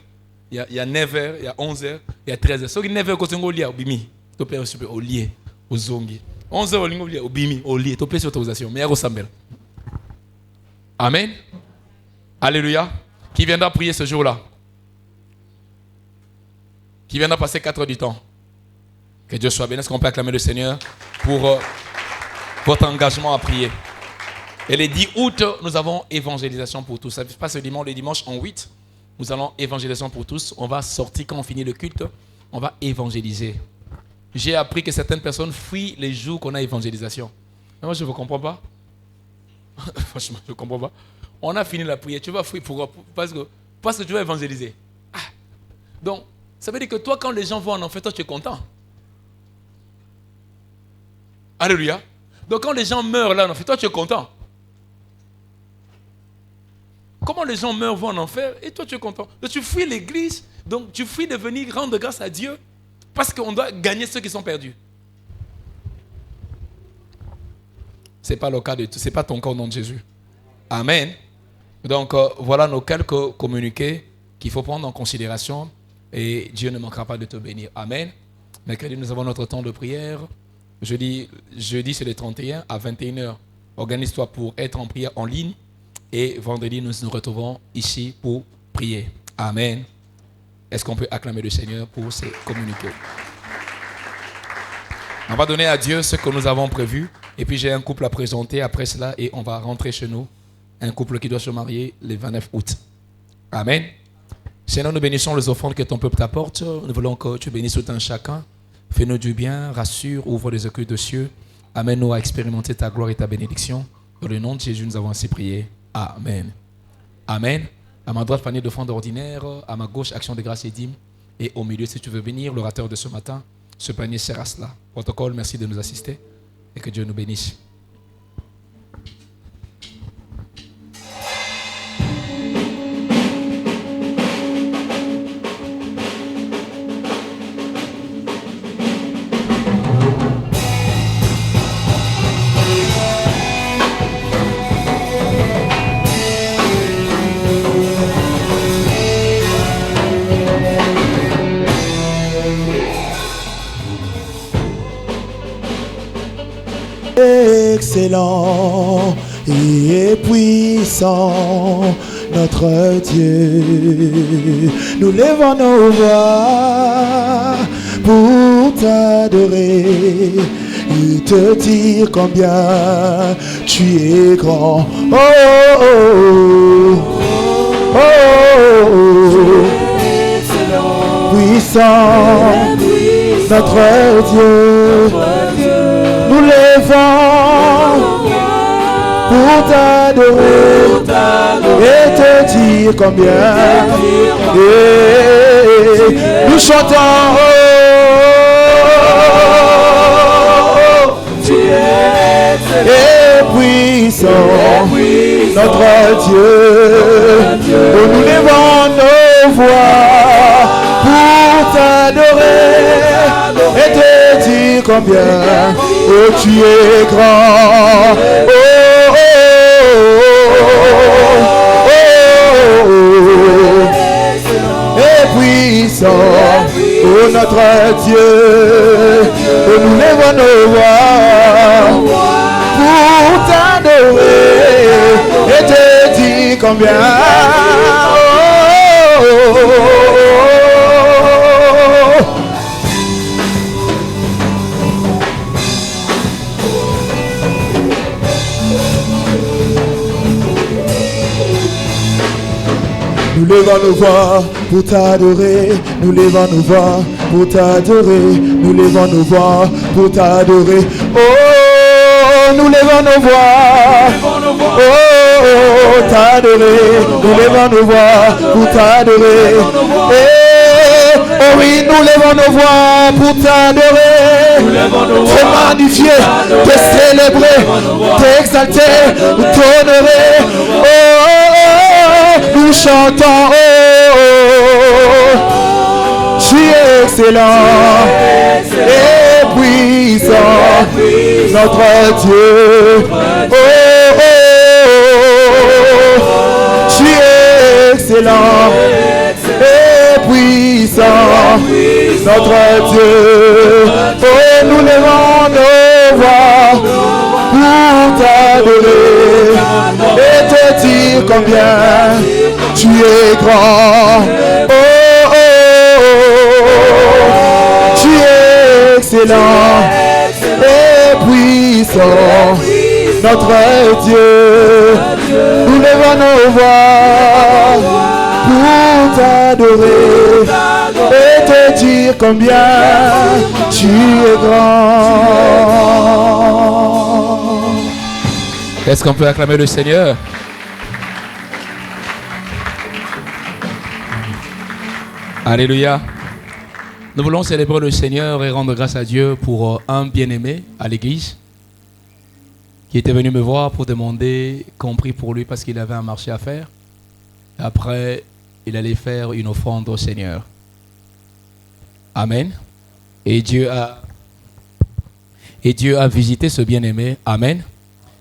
il y a 9h, il y a 11h, il y a 13h. Si 9h, quand on lia, au bimi, tu peux aller au lia, au zongi. 11h, au lia, au bimi, au lia, tu peux sur autorisation. Mais il y a un sambel. Amen. Alléluia. Qui viendra prier ce jour-là? Qui viendra passer 4 heures du temps? Que Dieu soit béni. Est-ce qu'on peut acclamer le Seigneur pour votre engagement à prier? Et le 10 août, nous avons évangélisation pour tous. Ça se passe le dimanche en 8. Nous allons évangélisation pour tous. On va sortir quand on finit le culte. On va évangéliser. J'ai appris que certaines personnes fuient les jours qu'on a évangélisation. Mais moi, je ne vous comprends pas. Franchement, je ne comprends pas. On a fini la prière. Tu vas fuir parce que tu vas évangéliser. Ah. Donc, ça veut dire que toi, quand les gens vont en enfer, toi, tu es content. Alléluia. Donc, quand les gens meurent là en enfer, toi, tu es content. Comment les gens meurent, vont en enfer, et toi, tu es content. Donc, tu fuis l'église. Donc, tu fuis de venir rendre grâce à Dieu parce qu'on doit gagner ceux qui sont perdus. Ce n'est pas le cas de tout. Ce n'est pas ton cas au nom de Jésus. Amen. Donc, voilà nos quelques communiqués qu'il faut prendre en considération et Dieu ne manquera pas de te bénir. Amen. Mercredi, nous avons notre temps de prière. Jeudi c'est le 31 à 21h. Organise-toi pour être en prière en ligne et vendredi, nous nous retrouvons ici pour prier. Amen. Est-ce qu'on peut acclamer le Seigneur pour ces communiqués? On va donner à Dieu ce que nous avons prévu. Et puis j'ai un couple à présenter après cela et on va rentrer chez nous. Un couple qui doit se marier le 29 août. Amen. Seigneur, nous bénissons les offrandes que ton peuple t'apporte. Nous voulons que tu bénisses tout un chacun. Fais-nous du bien, rassure, ouvre les écueils de cieux. Amène-nous à expérimenter ta gloire et ta bénédiction. Dans le nom de Jésus, nous avons ainsi prié. Amen. Amen. À ma droite, panier d'offrandes ordinaires. À ma gauche, action de grâce et dîmes. Et au milieu, si tu veux bénir, l'orateur de ce matin, ce panier sert à cela. Protocole, merci de nous assister. Et que Dieu nous bénisse. Excellent et puissant, notre Dieu. Nous levons nos voix pour t'adorer et te dire combien tu es grand. Oh, oh, oh, oh, oh. puissant, notre Dieu, nous levons pour t'adorer et te dire combien et nous chantons tu es puissant, notre Dieu, nous levons nos voix pour t'adorer et te dire combien tu es grand. Et puissant, oh notre Dieu, nous levons nos voix pour t'adorer et te dire combien nous levons nos voix pour t'adorer, nous levons nos voix pour t'adorer, nous levons nos voix pour t'adorer. Oh, nous levons nos voix, oh, t'adorer, nous levons nos voix pour t'adorer. Oh oui, nous levons nos voix pour t'adorer, te magnifier, te célébrer, t'exalter, t'honorer. Oh, nous chantons, tu es excellent et puissant, notre Dieu. Tu es excellent et puissant, notre Dieu. Nous levons nos voix pour t'adorer et te dire combien tu es grand. Tu es excellent et puissant, notre Dieu. Nous levons nos voix pour t'adorer et te dire combien tu es grand. Est-ce qu'on peut acclamer le Seigneur? Alléluia. Nous voulons célébrer le Seigneur et rendre grâce à Dieu pour un bien-aimé à l'église qui était venu me voir pour demander qu'on prie pour lui parce qu'il avait un marché à faire. Après, il allait faire une offrande au Seigneur. Amen. Et Dieu a visité ce bien-aimé. Amen.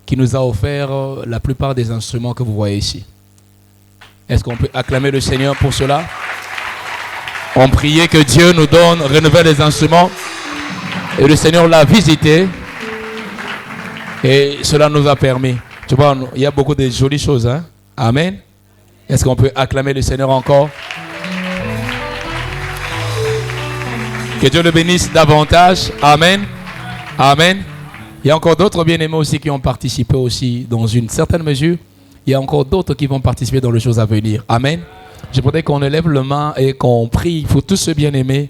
Qui nous a offert la plupart des instruments que vous voyez ici. Est-ce qu'on peut acclamer le Seigneur pour cela? On priait que Dieu nous donne, renouvelle les instruments. Et le Seigneur l'a visité. Et cela nous a permis. Tu vois, il y a beaucoup de jolies choses. Hein? Amen. Est-ce qu'on peut acclamer le Seigneur encore? Que Dieu le bénisse davantage. Amen. Amen. Il y a encore d'autres bien-aimés aussi qui ont participé aussi dans une certaine mesure. Il y a encore d'autres qui vont participer dans les choses à venir. Amen. Je voudrais qu'on élève le main et qu'on prie pour tous ceux bien-aimés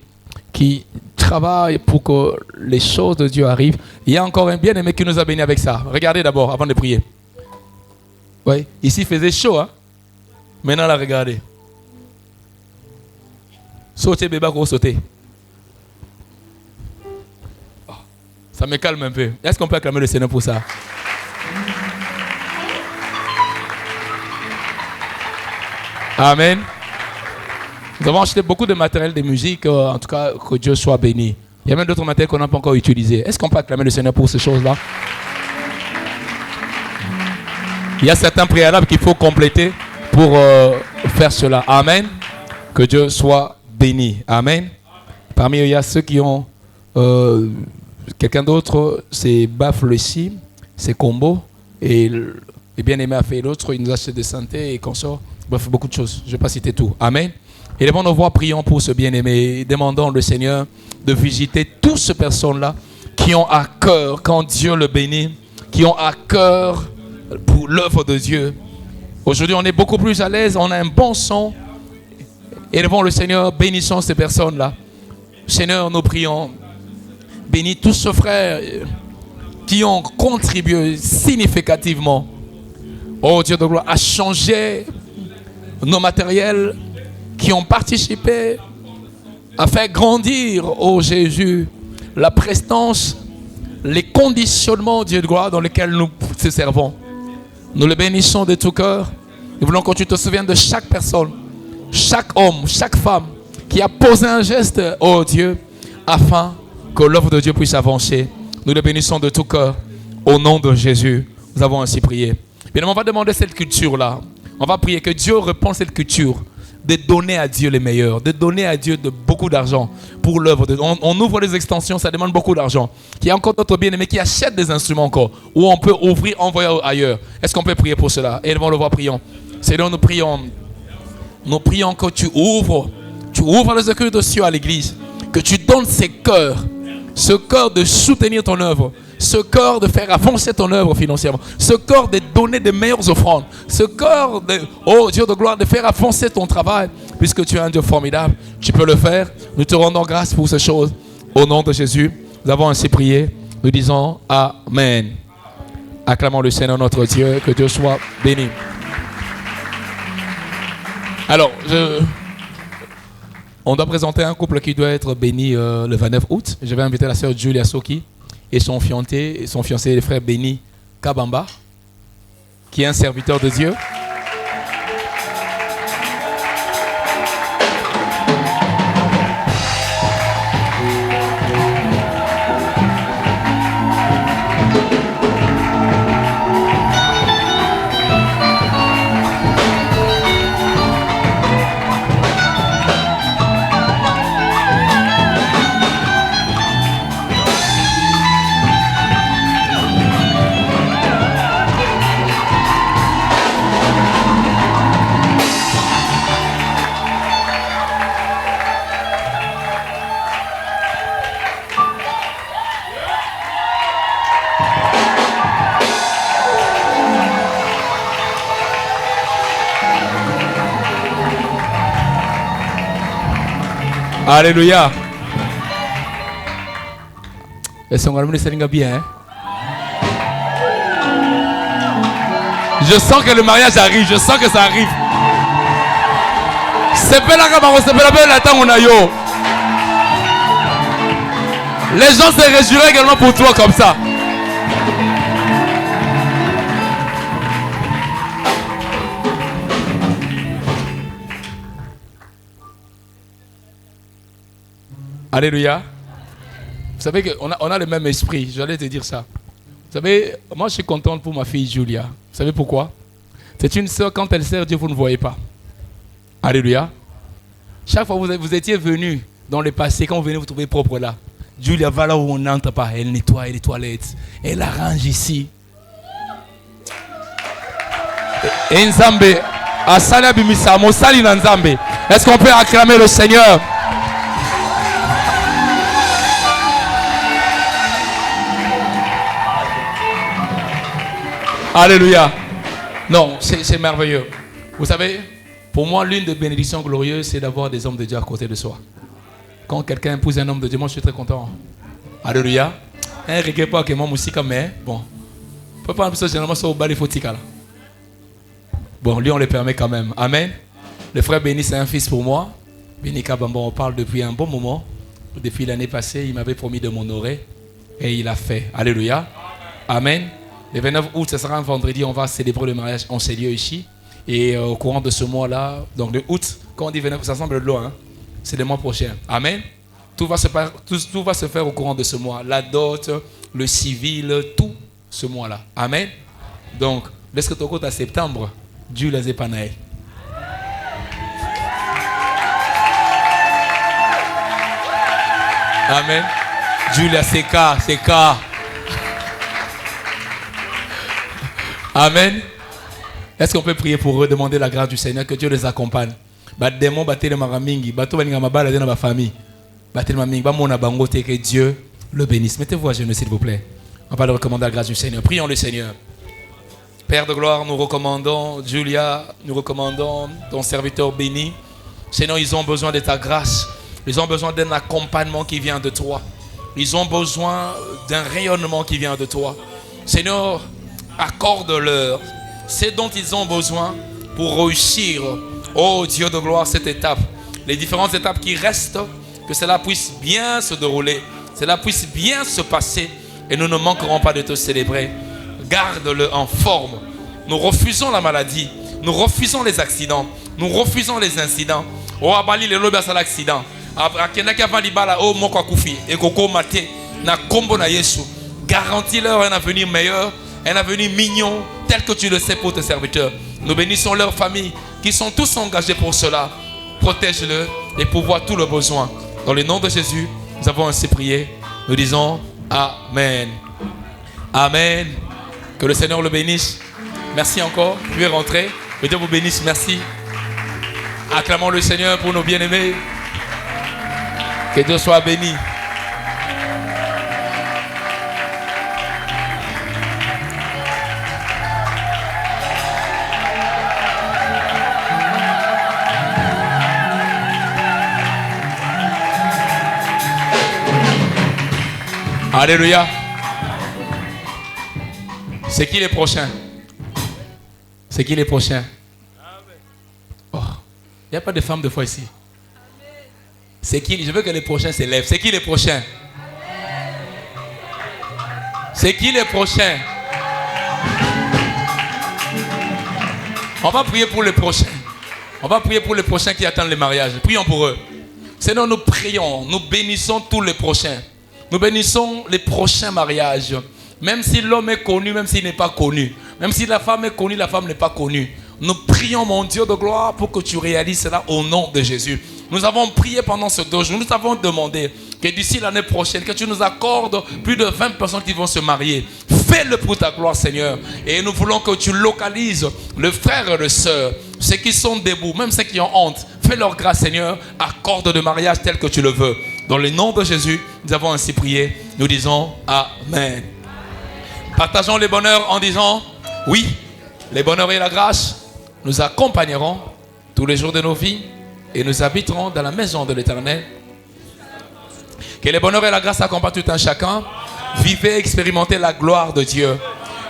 qui travaillent pour que les choses de Dieu arrivent. Il y a encore un bien-aimé qui nous a bénis avec ça. Regardez d'abord avant de prier. Oui, ici il faisait chaud. Hein? Maintenant là, regardez. Sautez, bébé, gros sauter. Oh, ça me calme un peu. Est-ce qu'on peut acclamer le Seigneur pour ça? Amen. Nous avons acheté beaucoup de matériel de musique, en tout cas, que Dieu soit béni. Il y a même d'autres matériels qu'on n'a pas encore utilisés. Est-ce qu'on peut acclamer le Seigneur pour ces choses-là? Il y a certains préalables qu'il faut compléter pour faire cela. Amen. Que Dieu soit béni. Amen. Parmi eux, il y a ceux qui ont quelqu'un d'autre, c'est Bafle-ci, c'est Combo, et le bien-aimé a fait l'autre, il nous a acheté de santé et consort. Bref, beaucoup de choses. Je ne vais pas citer tout. Amen. Et devant nos voix, prions pour ce bien-aimé. Demandons le Seigneur de visiter toutes ces personnes-là qui ont à cœur, quand Dieu le bénit, qui ont à cœur pour l'œuvre de Dieu. Aujourd'hui, on est beaucoup plus à l'aise, on a un bon son. Et devant le Seigneur, bénissons ces personnes-là. Seigneur, nous prions. Bénis tous ces frères qui ont contribué significativement, oh Dieu de gloire, à changer nos matériels, qui ont participé à faire grandir, oh Jésus, la prestance, les conditionnements, Dieu de gloire, dans lesquels nous te servons. Nous le bénissons de tout cœur. Nous voulons que tu te souviennes de chaque personne, chaque homme, chaque femme qui a posé un geste, oh Dieu, afin que l'œuvre de Dieu puisse avancer. Nous le bénissons de tout cœur. Au nom de Jésus, nous avons ainsi prié. Bien, on va demander cette culture-là. On va prier que Dieu réponde cette culture de donner à Dieu les meilleurs, de donner à Dieu beaucoup d'argent pour l'œuvre. On ouvre les extensions, ça demande beaucoup d'argent. Il y a encore d'autres bien-aimés qui achètent des instruments encore, où on peut ouvrir, envoyer ailleurs. Est-ce qu'on peut prier pour cela? Et devant le voir, prions. Seigneur, nous prions que tu ouvres les écrits de cieux à l'église, que tu donnes ce cœur de soutenir ton œuvre, ce cœur de faire avancer ton œuvre financièrement, ce cœur de donner des meilleures offrandes, ce cœur de, oh Dieu de gloire, de faire avancer ton travail, puisque tu es un Dieu formidable, tu peux le faire. Nous te rendons grâce pour ces choses. Au nom de Jésus, nous avons ainsi prié. Nous disons Amen. Acclamons le Seigneur notre Dieu, que Dieu soit béni. Alors, on doit présenter un couple qui doit être béni le 29 août. Je vais inviter la sœur Julia Soki et son fiancé, le frère Béni Kabamba, qui est un serviteur de Dieu. Alléluia. Est-ce qu'on va le bien, hein? Je sens que le mariage arrive, je sens que ça arrive. C'est pas la camarade, c'est pas la belle attente on a yo. Les gens se réjouiraient également pour toi comme ça. Alléluia. Vous savez qu'on a le même esprit, j'allais te dire ça. Vous savez, moi je suis content pour ma fille Julia. Vous savez pourquoi? C'est une sœur, quand elle sert Dieu, vous ne voyez pas. Alléluia. Chaque fois que vous étiez venu dans le passé, quand vous venez vous trouver propre là, Julia va là où on n'entre pas, elle nettoie les toilettes, elle arrange ici. Et Nzambe, Asala Bimisa, Mosali Nzambe. Est-ce qu'on peut acclamer le Seigneur? Alléluia. Non, c'est merveilleux. Vous savez, pour moi, l'une des bénédictions glorieuses, c'est d'avoir des hommes de Dieu à côté de soi. Quand quelqu'un épouse un homme de Dieu, moi je suis très content. Alléluia. Un regret pas que moi aussi comme mais bon. On peut pas plus généralement sur le bas des là. Bon, lui on le permet quand même. Amen. Le frère Béni, c'est un fils pour moi. Béni Kabamba, on parle depuis un bon moment. Depuis l'année passée, il m'avait promis de m'honorer et il a fait. Alléluia. Amen. Le 29 août, ce sera un vendredi, on va célébrer le mariage en ces lieux ici. Et au courant de ce mois-là, donc le août, quand on dit 29, ça semble loin, hein? C'est le mois prochain. Amen. Tout va se faire au courant de ce mois. La dot, le civil, tout ce mois-là. Amen. Donc, lorsque tu comptes à septembre, Dieu les a pas naïfs. Amen. Julia, c'est cas. Amen. Est-ce qu'on peut prier pour eux, demander la grâce du Seigneur, que Dieu les accompagne? Démon batele maramingi, bato baninga mabala dans ma famille. Batele mamingi, ba mona bango te, que Dieu le bénisse. Mettez-vous à genoux s'il vous plaît. On va le recommander la grâce du Seigneur. Prions le Seigneur. Père de gloire, nous recommandons Julia, nous recommandons ton serviteur béni. Seigneur, ils ont besoin de ta grâce. Ils ont besoin d'un accompagnement qui vient de toi. Ils ont besoin d'un rayonnement qui vient de toi. Seigneur, accorde-leur ce dont ils ont besoin pour réussir, oh Dieu de gloire, cette étape. Les différentes étapes qui restent, que cela puisse bien se dérouler, cela puisse bien se passer et nous ne manquerons pas de te célébrer. Garde-le en forme. Nous refusons la maladie, nous refusons les accidents, nous refusons les incidents. Oh abali le lobe à l'accident. Garantis-leur un avenir meilleur, un avenir mignon, tel que tu le sais pour tes serviteurs. Nous bénissons leurs familles qui sont tous engagés pour cela. Protège-le et pourvois tous leurs besoins. Dans le nom de Jésus, nous avons ainsi prié. Nous disons Amen. Amen. Que le Seigneur le bénisse. Merci encore. Vous pouvez rentrer. Que Dieu vous bénisse. Merci. Acclamons le Seigneur pour nos bien-aimés. Que Dieu soit béni. Alléluia. C'est qui les prochains? C'est qui les prochains? Oh, il n'y a pas de femmes de foi ici. C'est qui? Je veux que les prochains s'élèvent. C'est qui les prochains? C'est qui les prochains? On va prier pour les prochains. On va prier pour les prochains qui attendent le mariage. Prions pour eux. Seigneur, nous prions, nous bénissons tous les prochains. Nous bénissons les prochains mariages. Même si l'homme est connu, même s'il n'est pas connu. Même si la femme est connue, la femme n'est pas connue. Nous prions, mon Dieu de gloire, pour que tu réalises cela au nom de Jésus. Nous avons prié pendant ce 2 jours. Nous avons demandé que d'ici l'année prochaine, que tu nous accordes plus de 20 personnes qui vont se marier. Fais-le pour ta gloire, Seigneur. Et nous voulons que tu localises le frère et le sœur, ceux qui sont debout, même ceux qui ont honte. Fais leur grâce, Seigneur. Accorde de mariage tel que tu le veux. Dans le nom de Jésus, nous avons ainsi prié. Nous disons Amen. Partageons les bonheurs en disant oui, les bonheurs et la grâce nous accompagneront tous les jours de nos vies et nous habiterons dans la maison de l'Éternel. Que les bonheurs et la grâce accompagnent tout un chacun. Vivez et expérimentez la gloire de Dieu.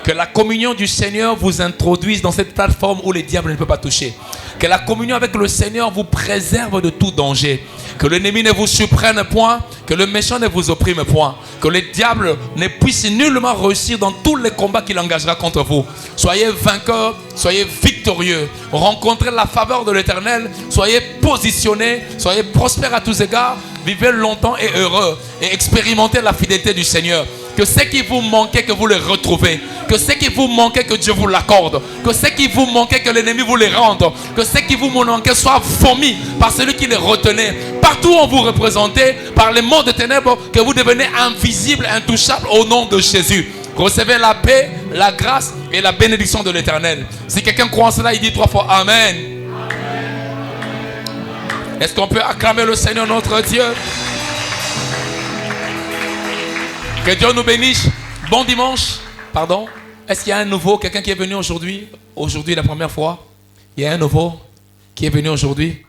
Que la communion du Seigneur vous introduise dans cette plateforme où les diables ne peuvent pas toucher. Que la communion avec le Seigneur vous préserve de tout danger. Que l'ennemi ne vous surprenne point. Que le méchant ne vous opprime point. Que le diable ne puisse nullement réussir dans tous les combats qu'il engagera contre vous. Soyez vainqueurs, soyez victorieux. Rencontrez la faveur de l'Éternel. Soyez positionnés, soyez prospères à tous égards. Vivez longtemps et heureux. Et expérimentez la fidélité du Seigneur. Que ce qui vous manquait, que vous le retrouvez. Que ce qui vous manquait, que Dieu vous l'accorde. Que ce qui vous manquait, que l'ennemi vous les rende. Que ce qui vous manquait soit vomi par celui qui les retenait. Partout où vous représentez, par les mondes de ténèbres, que vous devenez invisible, intouchable au nom de Jésus. Recevez la paix, la grâce et la bénédiction de l'Éternel. Si quelqu'un croit en cela, il dit 3 fois Amen. Est-ce qu'on peut acclamer le Seigneur notre Dieu? Que Dieu nous bénisse. Bon dimanche. Pardon. Est-ce qu'il y a un nouveau, quelqu'un qui est venu aujourd'hui? Aujourd'hui la première fois. Il y a un nouveau qui est venu aujourd'hui.